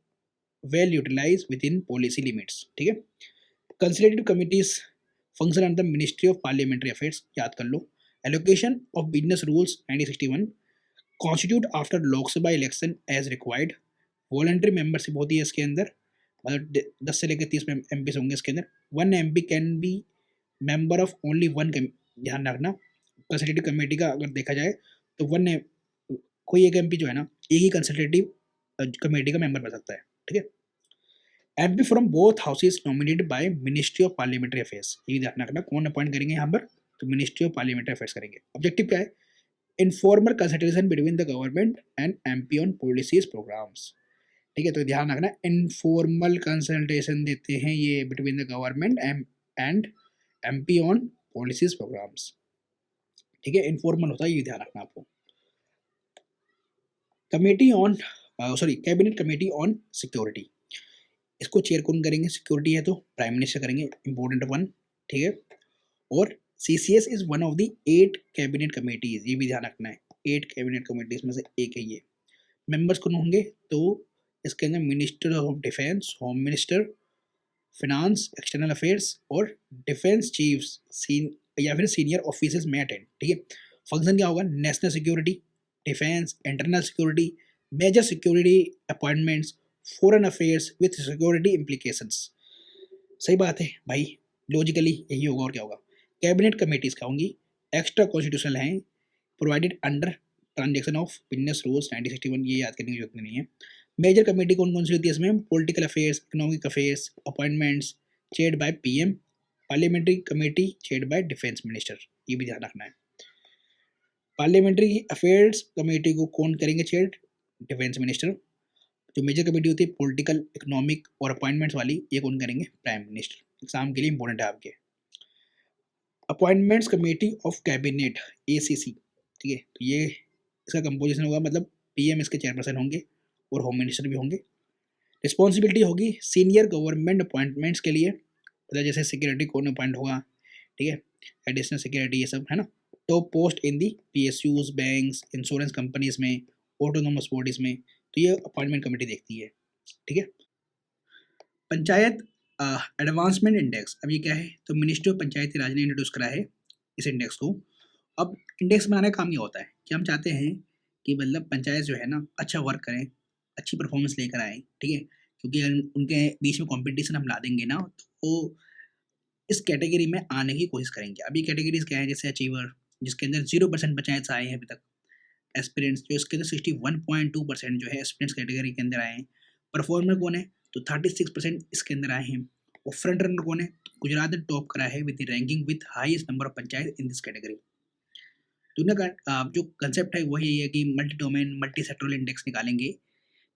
well utilize within policy limits, ठीक है। Consultative committees function under the ministry of parliamentary affairs, याद कर लो। Allocation of business rules 1961 constitute after Lok Sabha election as required, voluntary membership होती है इसके अंदर, मतलब 10 से लेकर 30 MPs होंगे इसके अंदर। 1 MP can be member of only 1, ध्यान रखना, कंसल्टेटिव कमेटी का अगर देखा जाए तो कोई एक MP जो है ना एक ही कंसल्टेटिव कमेटी का मेंबर बन सकता है, ठीक है। MP from both houses nominated by ministry of parliamentary affairs, ये ध्यान रखना कौन अपॉइंट करेंगे यहाँ पर, तो मिनिस्ट्री ऑफ पार्लियामेंट्री अफेयर्स करेंगे। ऑब्जेक्टिव क्या है, informal consultation between the government and MP on policies programmes, ठीक है, तो ध्यान रखना, इनफॉर्मल कंसल्टेशन देते हैं ये between the government and MP on policies programmes. ठीक है, इनफॉर्मल होता है, ये ध्यान रखना आपको। Committee on cabinet committee on security, इसको चेयर कौन करेंगे? सिक्योरिटी है तो प्राइम मिनिस्टर करेंगे, इंपॉर्टेंट वन। ठीक है, और CCS is one of the 8 cabinet committees, ये भी ध्यान रखना है, 8 कैबिनेट कमेटीज में से एक है ये। मेंबर्स कौन होंगे? तो इसके अंदर minister of defence, home minister, finance, external affairs और डिफेंस चीफ्स या फिर सीनियर ऑफिसर्स में अटेंड। ठीक है, फंक्शन क्या होगा? National security, defence, internal security, major security appointments, foreign affairs with security implications. सही बात है भाई, लॉजिकली यही होगा और क्या होगा। कैबिनेट कमेटीज क्या होंगी? एक्स्ट्रा कॉन्स्टिट्यूशनल हैं, provided under transaction of business rules 1961, ये याद करने की जरूरत नहीं है। मेजर कमेटी कौन कौन सी होती है इसमें? Political affairs, economic affairs, appointments chaired by PM, parliamentary committee chaired by defence minister, ये भी ध्यान रखना है। पार्लियामेंट्री अफेयर्स कमेटी को कौन करेंगे चेयर? Defence minister. जो मेजर कमेटी होती है पॉलिटिकल, इकोनॉमिक और अपॉइंटमेंट्स वाली, ये कौन करेंगे? Prime minister. एग्जाम के लिए इंपॉर्टेंट है आपके। Appointments committee of cabinet, ACC. ठीक है, तो ये इसका कंपोजिशन होगा, मतलब पीएम इसके चेयरपर्सन होंगे और होम मिनिस्टर भी होंगे। रिस्पॉन्सिबिलिटी होगी सीनियर गवर्नमेंट अपॉइंटमेंट्स के लिए, मतलब जैसे सिक्योरिटी कौन अपॉइंट होगा, ठीक है, एडिशनल सिक्योरिटी, ये सब है ना। टॉप पोस्ट इन दी पीएसयूज, बैंक्स, इंश्योरेंस कंपनीज में, ऑटोनोमस बॉडीज में, तो ये अपॉइंटमेंट कमेटी देखती है। ठीक है, पंचायत एडवांसमेंट इंडेक्स, अब ये क्या है? तो मिनिस्ट्री ऑफ पंचायती राज ने इंट्रोड्यूस करा है इस इंडेक्स को। अब इंडेक्स बनाने का काम क्या होता है कि हम चाहते हैं कि मतलब पंचायत जो है ना अच्छा वर्क करें, अच्छी परफॉर्मेंस लेकर आए। ठीक है, क्योंकि अगर उनके बीच में कंपटीशन हम ला देंगे ना, तो वो इस कैटेगरी में आने की कोशिश करेंगे। अभी कैटेगरीज क्या है? जैसे अचीवर, जिसके अंदर 0% पंचायत आए हैं अभी तक। एस्पिरेंट्स, जो इसके अंदर 61.2% जो है एस्पिरेंट्स कैटेगरी के अंदर आए हैं। परफॉर्मर कौन है? तो 36% इसके अंदर आए हैं। और फ्रंट रनर कौन है? तो गुजरात ने टॉप करा है with ranking with highest number of panchayat in this category. दुनिया का जो कंसेप्ट है वही है कि multi domain multi sectoral index निकालेंगे,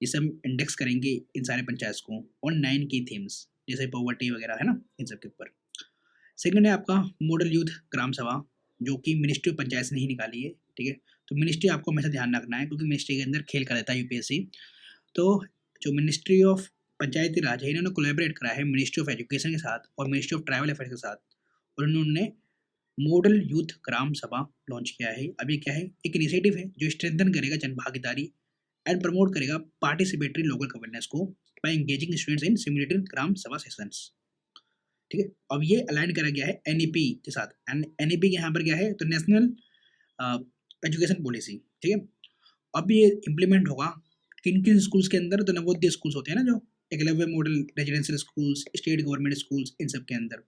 जिसे हम इंडेक्स करेंगे इन सारे पंचायत को ऑन 9 की थीम्स, जैसे पॉवर्टी वगैरह है ना, इन सब के ऊपर। सेकंड है आपका मॉडल यूथ ग्राम सभा, जो कि मिनिस्ट्री ऑफ पंचायत से नहीं निकाली है। ठीक है, तो मिनिस्ट्री आपको हमेशा ध्यान रखना है, क्योंकि मिनिस्ट्री के अंदर खेल कर रहता है यूपीएससी। तो जो मिनिस्ट्री ऑफ पंचायती राज है, इन्होंने कोलैबोरेट करा है मिनिस्ट्री ऑफ एजुकेशन के साथ और मिनिस्ट्री ऑफ ट्राइबल अफेयर्स के साथ, और इन्होंने मॉडल यूथ ग्राम सभा लॉन्च किया है। अब ये क्या है? एक इनिशिएटिव है जो स्ट्रेंथन करेगा जन भागीदारी एंड प्रमोट करेगा पार्टिसिपेटरी लोकल गवर्नेंस को by engaging students in simulated gram sabha sessions. ठीक है, अब ये अलाइन करा गया है एनईपी के साथ। एनईपी के यहाँ पर क्या है? तो नेशनल एजुकेशन पॉलिसी। ठीक है, अब ये इम्प्लीमेंट होगा किन किन स्कूल्स के अंदर? तो नवोदय स्कूल्स होते हैं ना, जो Eklavya model residential schools, state government schools, इन सब के अंदर।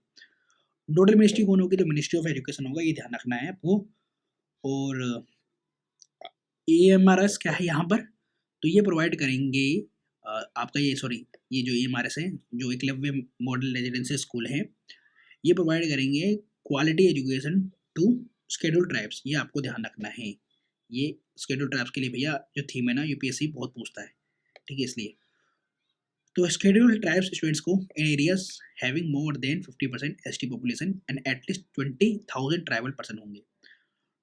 नोडल मिनिस्ट्री कौन होगी? तो मिनिस्ट्री ऑफ एजुकेशन होगा, ये ध्यान रखना है आपको। और एएमआरएस क्या है यहाँ पर? तो ये प्रोवाइड करेंगे आपका ये जो एएमआरएस है, जो एकलव्य मॉडल रेजिडेंशियल स्कूल है, ये प्रोवाइड करेंगे quality education to scheduled tribes. ये आपको ध्यान रखना है, ये शेड्यूल्ड ट्राइब्स के लिए भैया जो थीम है ना, यूपीएससी बहुत पूछता है। ठीक है, इसलिए तो शेड्यूल्ड ट्राइब्स स्टूडेंट्स को in areas having more than 50% ST population and at least 20,000 tribal person होंगे।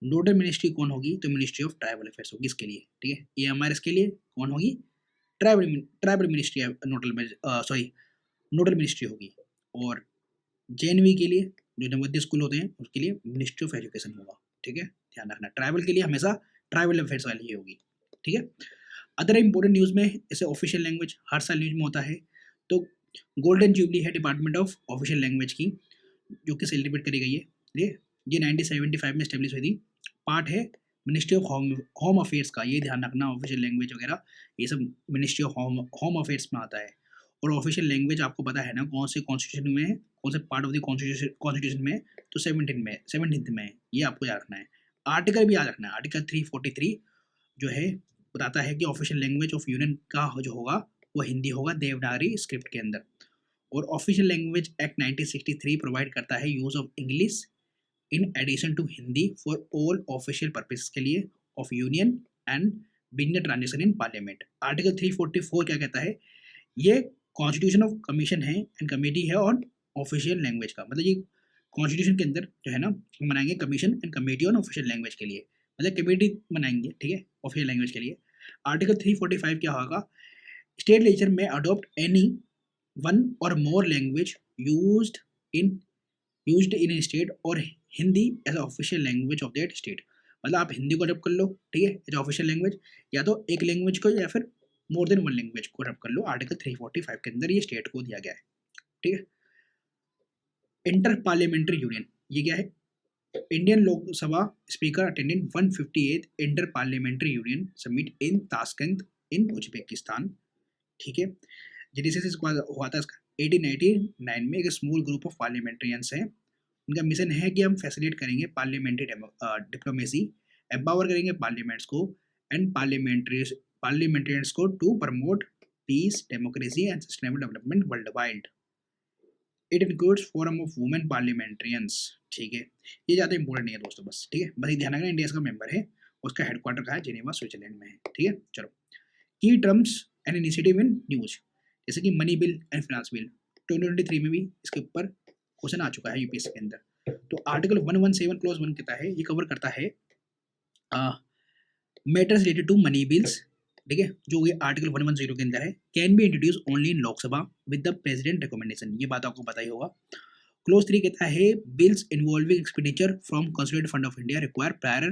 नोडल मिनिस्ट्री कौन होगी? तो मिनिस्ट्री ऑफ ट्राइबल अफेयर्स होगी इसके लिए। ठीक है, ये हमारे इसके लिए कौन होगी? ट्राइबल मिनिस्ट्री नोडल मिनिस्ट्री होगी। और जेएनवी के लिए जो नवोदय स्कूल होते हैं उसके लिए मिनिस्ट्री ऑफ एजुकेशन होगा। ठीक है, ध्यान रखना, ट्राइबल के लिए हमेशा ट्राइबल अफेयर्स वाली ही होगी। ठीक है, अदर इंपॉर्टेंट न्यूज़ में जैसे ऑफिशियल लैंग्वेज हर साल न्यूज़ में होता है, तो गोल्डन जुबली है डिपार्टमेंट ऑफ ऑफिशियल लैंग्वेज की, जो कि सेलिब्रेट करी गई है। ये 1975 में स्टेब्लिश हुई थी। पार्ट है मिनिस्ट्री ऑफ होम अफेयर्स का, ये ध्यान रखना, ऑफिशियल लैंग्वेज वगैरह ये सब मिनिस्ट्री ऑफ होम अफेयर्स में आता है। और ऑफिशियल लैंग्वेज आपको पता है ना कौन से कॉन्स्टिट्यूशन में है, कौन से पार्ट ऑफ द कॉन्स्टिट्यूशन में? तो 17th में है, ये आपको याद रखना है। आर्टिकल भी याद रखना है, आर्टिकल 343 जो है बताता है कि ऑफिशियल लैंग्वेज ऑफ यूनियन का जो होगा वो हिंदी होगा देवनागरी स्क्रिप्ट के अंदर। और ऑफिशियल लैंग्वेज एक्ट 1963 प्रोवाइड करता है use of English in addition to Hindi for all official purpose के लिए of union and begin transaction in parliament. Article 344 क्या कहता है, ये कॉन्स्टिट्यूशन ऑफ कमीशन है एंड कमेटी है ऑन ऑफिशियल लैंग्वेज का, मतलब ये कॉन्स्टिट्यूशन के अंदर जो है ना हम बनाएंगे commission and committee on official language के लिए, मतलब कमेटी बनाएंगे, ठीक है, ऑफिशियल लैंग्वेज के लिए। आर्टिकल 345 क्या होगा, state legislature may adopt any one और more language used in a state और Hindi as official language of that state, मतलब आप हिंदी को अडॉप्ट कर लो, ठीक है, एज ऑफिशियल लैंग्वेज, या तो एक लैंग्वेज को या फिर मोर देन वन लैंग्वेज को अडॉप्ट कर लो। आर्टिकल 345 के अंदर ये स्टेट को दिया गया है, ठीक है। इंटर पार्लियामेंट्री यूनियन, ये क्या है, Indian Lok Sabha speaker attended 158 inter parliamentary union summit in Tashkent in Uzbekistan, ठीक है। जेनेसिस हुआ था इसका 1889 में। एक स्मॉल ग्रुप ऑफ पार्लियामेंट्रियंस हैं, उनका मिशन है कि हम फैसिलिटेट करेंगे पार्लियामेंट्री डिप्लोमेसी, एम्पावर करेंगे पार्लियामेंट्स को एंड पार्लियामेंट्रियंस को to promote peace, democracy and sustainable development worldwide. It includes forum of women parliamentarians, ठीक है। ये ज़्यादा इंपॉर्टेंट नहीं है दोस्तों, बस ठीक है, बस ये ध्यान रखना इंडिया का मेंबर है, उसका हेडक्वार्टर कहाँ है, जिनेवा स्विट्जरलैंड में है, ठीक है। चलो, की terms and initiative in news, जैसे कि money bill and finance bill 2023 में भी इसके ऊपर क्वेश्चन आ चुका है यूपीएससी के अंदर। तो आर्टिकल 117 क्लॉज 1 कहता है, ये कवर करता है matters related to money bills, ठीक है, जो ये आर्टिकल 110 के अंदर है, can be introduce only in Lok Sabha with the president recommendation, ये बात आपको पता ही होगा। क्लोज 3 कहता है bills involving expenditure from consolidated fund of India require prior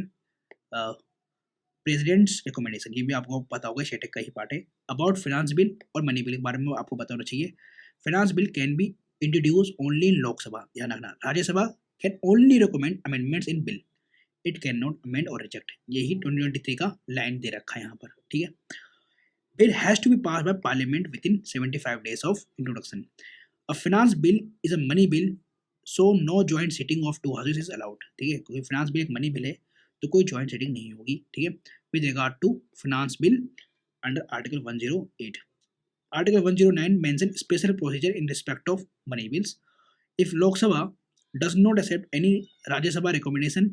president's recommendation, ये भी आपको पता होगा, शेटेक का ही पार्ट है। अबाउट फाइनेंस बिल और मनी बिल के बारे में आपको पता होना चाहिए। Finance bill can be introduce only in Lok Sabha, ध्यान रखना, Rajya Sabha can only recommend amendments in bill, it can not amend और रिजेक्ट, यही 2023 का लाइन दे रखा है यहाँ पर, ठीक है। Bill has to be pass by parliament within 75 days of introduction. A finance bill is a money bill, so no joint sitting of two houses is allowed, ठीक है, क्योंकि फाइनेंस बिल एक मनी बिल है तो कोई जॉइंट सिटिंग नहीं होगी, ठीक है। With regard to finance bill under article 108, article 109 mention special procedure in respect of money bills. If Lok Sabha does not accept any Rajya Sabha recommendation,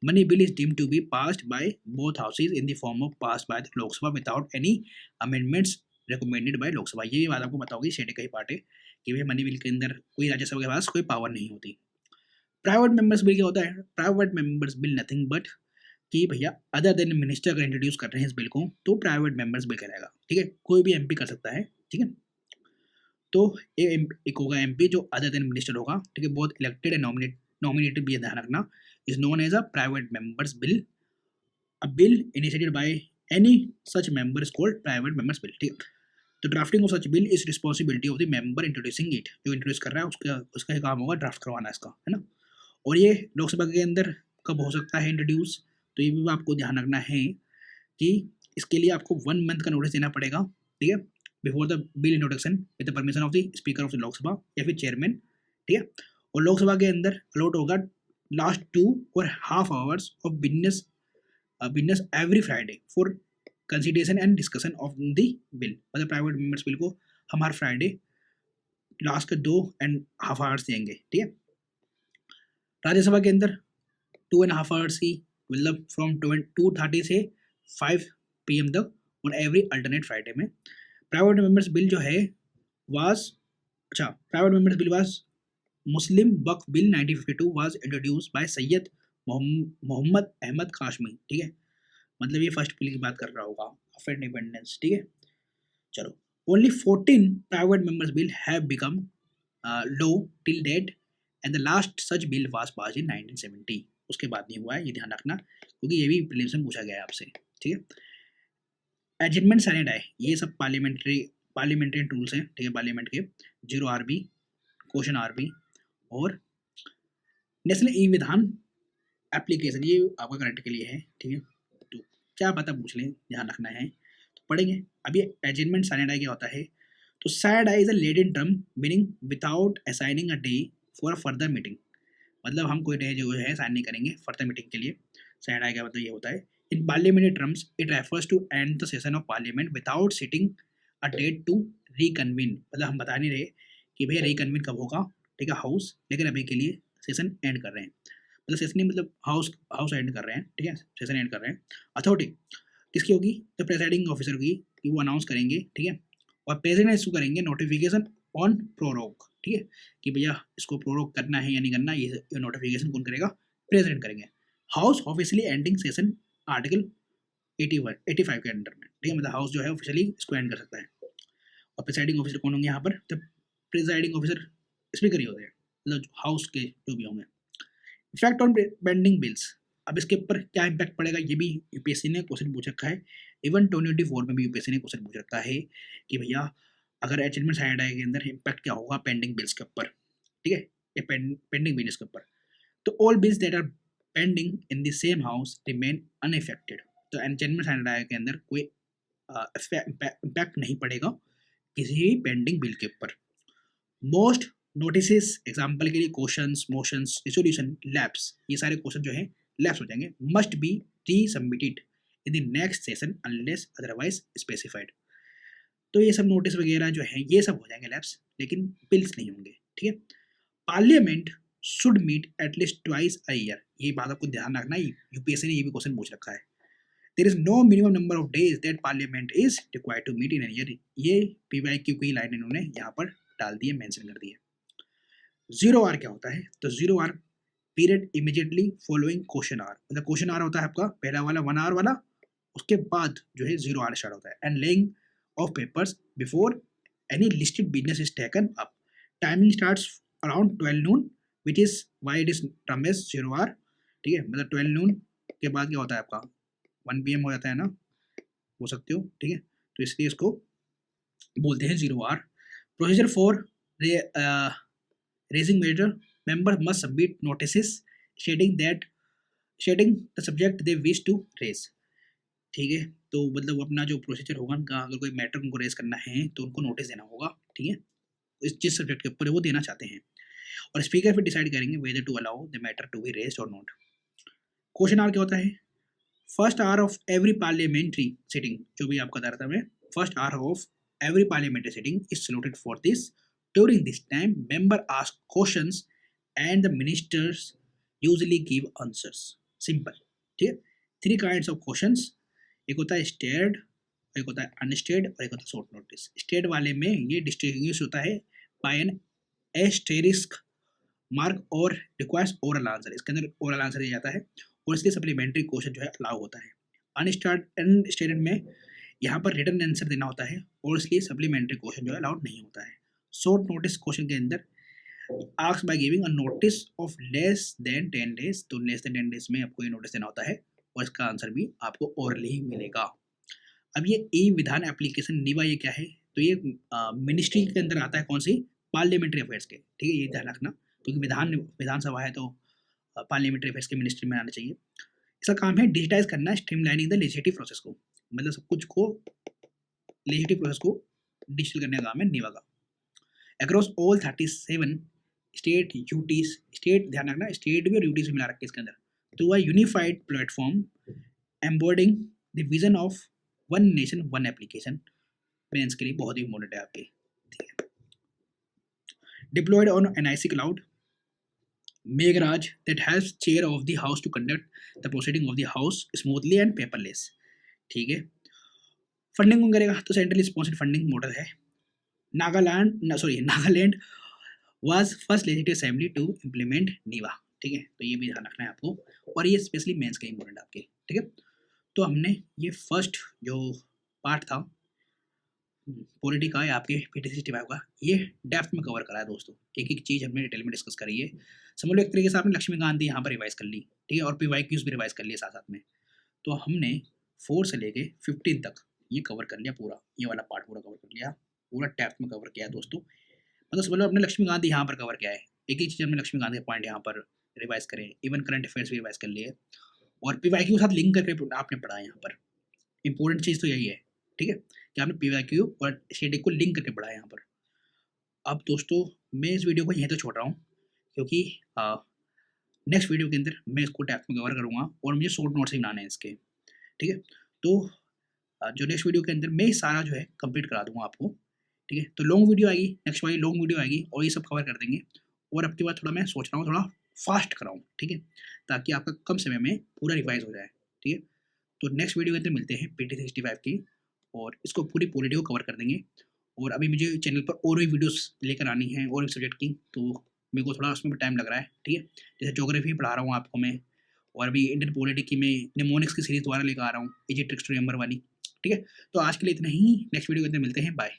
money bill is deemed to be passed by both houses in the form of passed by the Lok Sabha without any amendments recommended by Lok Sabha। ये बात आपको पता होगी, शेटे का ही पार्ट है कि भाई मनी बिल के अंदर कोई राज्यसभा के पास कोई पावर नहीं होती। प्राइवेट मेंबर्स बिल क्या होता है, private members bill nothing but कि भैया अदर देन मिनिस्टर अगर इंट्रोड्यूस कर रहे हैं इस बिल को तो प्राइवेट मेंबर्स बिल कहलाएगा, ठीक है, कोई भी एमपी कर सकता है, ठीक है। तो एक होगा एमपी जो अदर देन मिनिस्टर होगा, ठीक है, बोथ इलेक्टेड एंड नॉमिनेटेड भी ध्यान रखना, is known as a private members bill. A bill initiated by any such member is called private members bill, ठीक है। तो drafting of such bill is responsibility of the member introducing it, जो इंट्रोड्यूस कर रहा है उसका ही काम होगा ड्राफ्ट करवाना इसका, है ना। और ये लोकसभा के अंदर कब हो सकता है इंट्रोड्यूस, तो ये भी आपको ध्यान रखना है कि इसके लिए आपको 1 मंथ का नोटिस देना पड़ेगा, ठीक है, before the bill introduction with the permission of the speaker of the Lok Sabha या फिर चेयरमैन, ठीक है। और लोकसभा के अंदर अलॉट होगा last 2.5 hours of business every Friday for consideration and discussion of the bill, मतलब प्राइवेट मेंबर्स बिल को हम हर फ्राइडे लास्ट के 2.5 आवर्स देंगे, ठीक है। राज्यसभा के अंदर 2.5 आवर्स की, मतलब फ्रॉम 2:30 से 5 PM तक ऑन एवरी अल्टरनेट फ्राइडे में। प्राइवेट मेंबर्स बिल जो है private members bill was Muslim Waqf bill 1952 was introduced by Syed Mohammad Ahmad Kazmi, ठीक है, मतलब ये फर्स्ट बिल की बात कर रहा होगा आफ्टर इंडिपेंडेंस, ठीक है। चलो, only 14 private members bill have become law till date and the last such bill was passed in 1970, उसके बाद नहीं हुआ है, ये ध्यान रखना क्योंकि ये भी प्रीलिम्स में पूछा गया है आपसे, ठीक है। एडजमेंट सैनेट है, ये सब पार्लियामेंट्री टूल्स हैं, ठीक है, पार्लियामेंट के 0 RB, क्वेश्चन RB और नेशनल ई विधान एप्लीकेशन, ये आपका करंट के लिए है, ठीक है, तो क्या पता पूछ लें, ध्यान रखना है, तो पढ़ेंगे। अभी एडजमेंट सैनेट क्या होता है, तो said is a laid in term meaning without assigning a day for a further meeting, मतलब हम कोई डे जो है साइन नहीं करेंगे फर्दर मीटिंग के लिए, सैड का मतलब ये होता है। In parliamentary terms it refers to end the session of parliament without sitting a date to reconvene, मतलब हम बता नहीं रहे कि भैया रिकन्वीन कब होगा, ठीक है, हाउस, लेकिन अभी के लिए सेशन एंड कर रहे हैं, मतलब सेशन नहीं, मतलब हाउस एंड कर रहे हैं, ठीक है, सेशन एंड कर रहे हैं। अथॉरिटी, किसकी होगी? द प्रेसाइडिंग ऑफिसर की, कि वो अनाउंस करेंगे, ठीक है, और प्रेसिडेंट इशू करेंगे नोटिफिकेशन ऑन प्रोरोग, ठीक है, कि भैया इसको प्रोरोग करना है या नहीं करना, ये नोटिफिकेशन कौन करेगा? प्रेसिडेंट करेंगे। House officially ending session article 81 85 के अंडर में, ठीक है, मतलब हाउस जो है ऑफिशियली इसको एंड कर सकता है। और प्रिसाइडिंग ऑफिसर कौन होंगे यहाँ पर? तो प्रिसाइडिंग ऑफिसर स्पीकर ही होते हैं, मतलब हाउस के जो भी होंगे। इफेक्ट ऑन पेंडिंग बिल्स, अब इसके ऊपर क्या इम्पैक्ट पड़ेगा, ये भी यूपीएससी ने क्वेश्चन पूछ रखा है। इवन 2024 में भी यूपीएससी ने क्वेश्चन पूछ रखा है कि भैया अगर अचीवमेंट साइड के अंदर इम्पैक्ट क्या होगा पेंडिंग बिल्स के ऊपर, ठीक है, ये पेंडिंग बिल्स के ऊपर। तो all bills that are pending in the same house remain unaffected. तो अचीवमेंट साइड के अंदर कोई इम्पैक्ट नहीं पड़ेगा किसी भी पेंडिंग बिल के ऊपर। मोस्ट नोटिसेस एग्जाम्पल के लिए क्वेश्चंस, मोशंस, रिजोल्यूशन, लैप्स, ये सारे क्वेश्चन जो है लैप्स हो जाएंगे। मस्ट बी री submitted in the next session unless otherwise specified. तो ये सब नोटिस वगैरह जो है ये सब हो जाएंगे लैप्स, लेकिन बिल्स नहीं होंगे, ठीक है। Parliament should meet at least twice a year, ये बात आपको ध्यान रखना है, यूपीएससी ने ये भी क्वेश्चन पूछ रखा है। There is no minimum number of days that parliament is required to meet in an year. ये पीवाईक्यू की लाइन इन्होंने यहाँ पर डाल दी है, मेंशन कर दी है। 0 आर क्या होता है? तो 0 hour period immediately following question hour, मतलब क्वेश्चन आर होता है आपका पहला वाला 1 आवर वाला, उसके बाद जो है 0 आर स्टार्ट होता है। And laying of papers before any listed business is taken up, timing starts around 12 noon which is why it is term as 0 hour, ठीक है, मतलब 12 नून के बाद क्या होता है आपका 1 PM हो जाता है ना, हो सकते हो, ठीक है, तो इसलिए इसको बोलते हैं 0 hour. Procedure for raising matter, member must submit notices stating the subject they wish to raise, ठीक है, तो मतलब वो अपना जो प्रोसीजर होगा उनका, अगर कोई मैटर उनको रेज करना है तो उनको नोटिस देना होगा, ठीक है, इस जिस सब्जेक्ट के ऊपर वो देना चाहते हैं, और स्पीकर फिर डिसाइड करेंगे whether to allow the matter to be raised और नॉट। क्वेश्चन आवर क्या होता है? First hour of every parliamentary sitting, जो भी आपका था में, first hour of every parliamentary sitting is slotted for this. During this time, member ask questions and the ministers usually give answers. Simple. ठीक है? 3 kinds of questions. एक होता है स्टेड, एक होता है अनस्टेड और एक होता है शॉर्ट नोटिस। स्टेड वाले में ये डिस्टिंग्विश होता है बाय एन एस्टेरिस्क मार्क और रिक्वायर्स ओरल आंसर, इसके अंदर ओरल आंसर दिया जाता है और इसलिए सप्लीमेंट्री क्वेश्चन जो है अलाउ होता है। अनस्टेड में यहाँ पर रिटर्न आंसर देना होता है और इसलिए सप्लीमेंट्री क्वेश्चन जो है अलाउड नहीं होता है। शॉर्ट नोटिस क्वेश्चन के अंदर ask by giving a notice of less than 10 days, तो लेस देन 10 डेज में आपको ये नोटिस देना होता है और इसका आंसर भी आपको ओरली ही मिलेगा। अब ये ई विधान एप्लीकेशन निवा ये क्या है? तो ये मिनिस्ट्री के अंदर आता है, कौन सी? पार्लियामेंट्री अफेयर्स के, ठीक है, ये ध्यान रखना, क्योंकि विधानसभा है तो पार्लियामेंट्री अफेयर्स के मिनिस्ट्री में आना चाहिए। इसका काम है डिजिटाइज करना, स्ट्रीमलाइनिंग द लेजिस्लेटिव प्रोसेस को, मतलब सब कुछ को लेजिस्लेटिव प्रोसेस को डिजिटल करने का काम है निवा का। Across all 37 state UTs, state ध्यान रखना, स्टेट भी और यूटीज भी मिला रखे इसके अंदर, through a unified platform embodying the vision of one nation one application, mains के लिए बहुत ही इंपॉर्टेंट है आपके, ठीक है। Deployed on NIC cloud, Meghraj that helps chair of the house to conduct the proceeding of the house smoothly and paperless, ठीक है। फंडिंग कौन करेगा? तो सेंट्रली स्पॉन्सर्ड फंडिंग मॉडल है। Nagaland was first legislative assembly to implement NeVA, ठीक है, तो ये भी ध्यान रखना है आपको, और ये स्पेशली मेंस के इंपॉर्टेंट आपके, ठीक है। तो हमने ये फर्स्ट जो पार्ट था पॉलिटी का या आपके PT65 का, ये डेप्थ में कवर करा है दोस्तों, एक एक चीज़ हमने डिटेल में डिस्कस करी है। समझ लो एक तरीके से आपने लक्ष्मीकांत जी यहाँ पर रिवाइज कर ली, ठीक है, और PYQs भी रिवाइज कर लिए साथ साथ में। तो हमने 4 से लेके 15 तक ये कवर कर लिया पूरा, ये वाला पार्ट पूरा कवर कर लिया, पूरा डेप्थ में कवर किया है दोस्तों। मतलब समझ लो अपने लक्ष्मीकांत यहाँ पर कवर किया है, एक एक चीज़ हमने लक्ष्मीकांत के पॉइंट यहाँ पर रिवाइज करें, इवन करंट अफेयर्स भी रिवाइज कर लिए, और PYQ के साथ लिंक करके आपने पढ़ा है यहाँ पर। इंपॉर्टेंट चीज़ तो यही है, ठीक है, कि आपने PYQ और स्टेटिक को लिंक करके पढ़ा है यहाँ पर। अब दोस्तों मैं इस वीडियो को यहीं तो छोड़ रहा हूँ, क्योंकि नेक्स्ट वीडियो के अंदर मैं इसको डेप्थ में कवर करूँगा और मुझे शॉर्ट नोट्स ही बनाने हैं इसके, ठीक है। तो जो नेक्स्ट वीडियो के अंदर मैं सारा जो है कंप्लीट करा दूंगा आपको, ठीक है। तो लॉन्ग वीडियो आएगी, नेक्स्ट वाली लॉन्ग वीडियो आएगी और ये सब कवर कर देंगे, और अब के बाद थोड़ा मैं सोच रहा हूँ थोड़ा फास्ट कराऊँ, ठीक है, ताकि आपका कम समय में पूरा रिवाइज हो जाए, ठीक है। तो नेक्स्ट वीडियो के अंदर मिलते हैं PT 65 की, और इसको पूरी पॉलिटी को कवर कर देंगे। और अभी मुझे चैनल पर और भी वीडियोस लेकर आनी है और भी सब्जेक्ट की, तो मेरे को थोड़ा उसमें भी टाइम लग रहा है, ठीक है। जैसे ज्योग्राफी पढ़ा रहा हूँ आपको मैं, और अभी इंडियन पॉलिटी की मैं निमोनिक्स की सीरीज दोबारा लेकर आ रहा हूँ, इजी ट्रिक्स टू रिमेंबर वाली, ठीक है। तो आज के लिए इतना ही, नेक्स्ट वीडियो के अंदर मिलते हैं, बाय।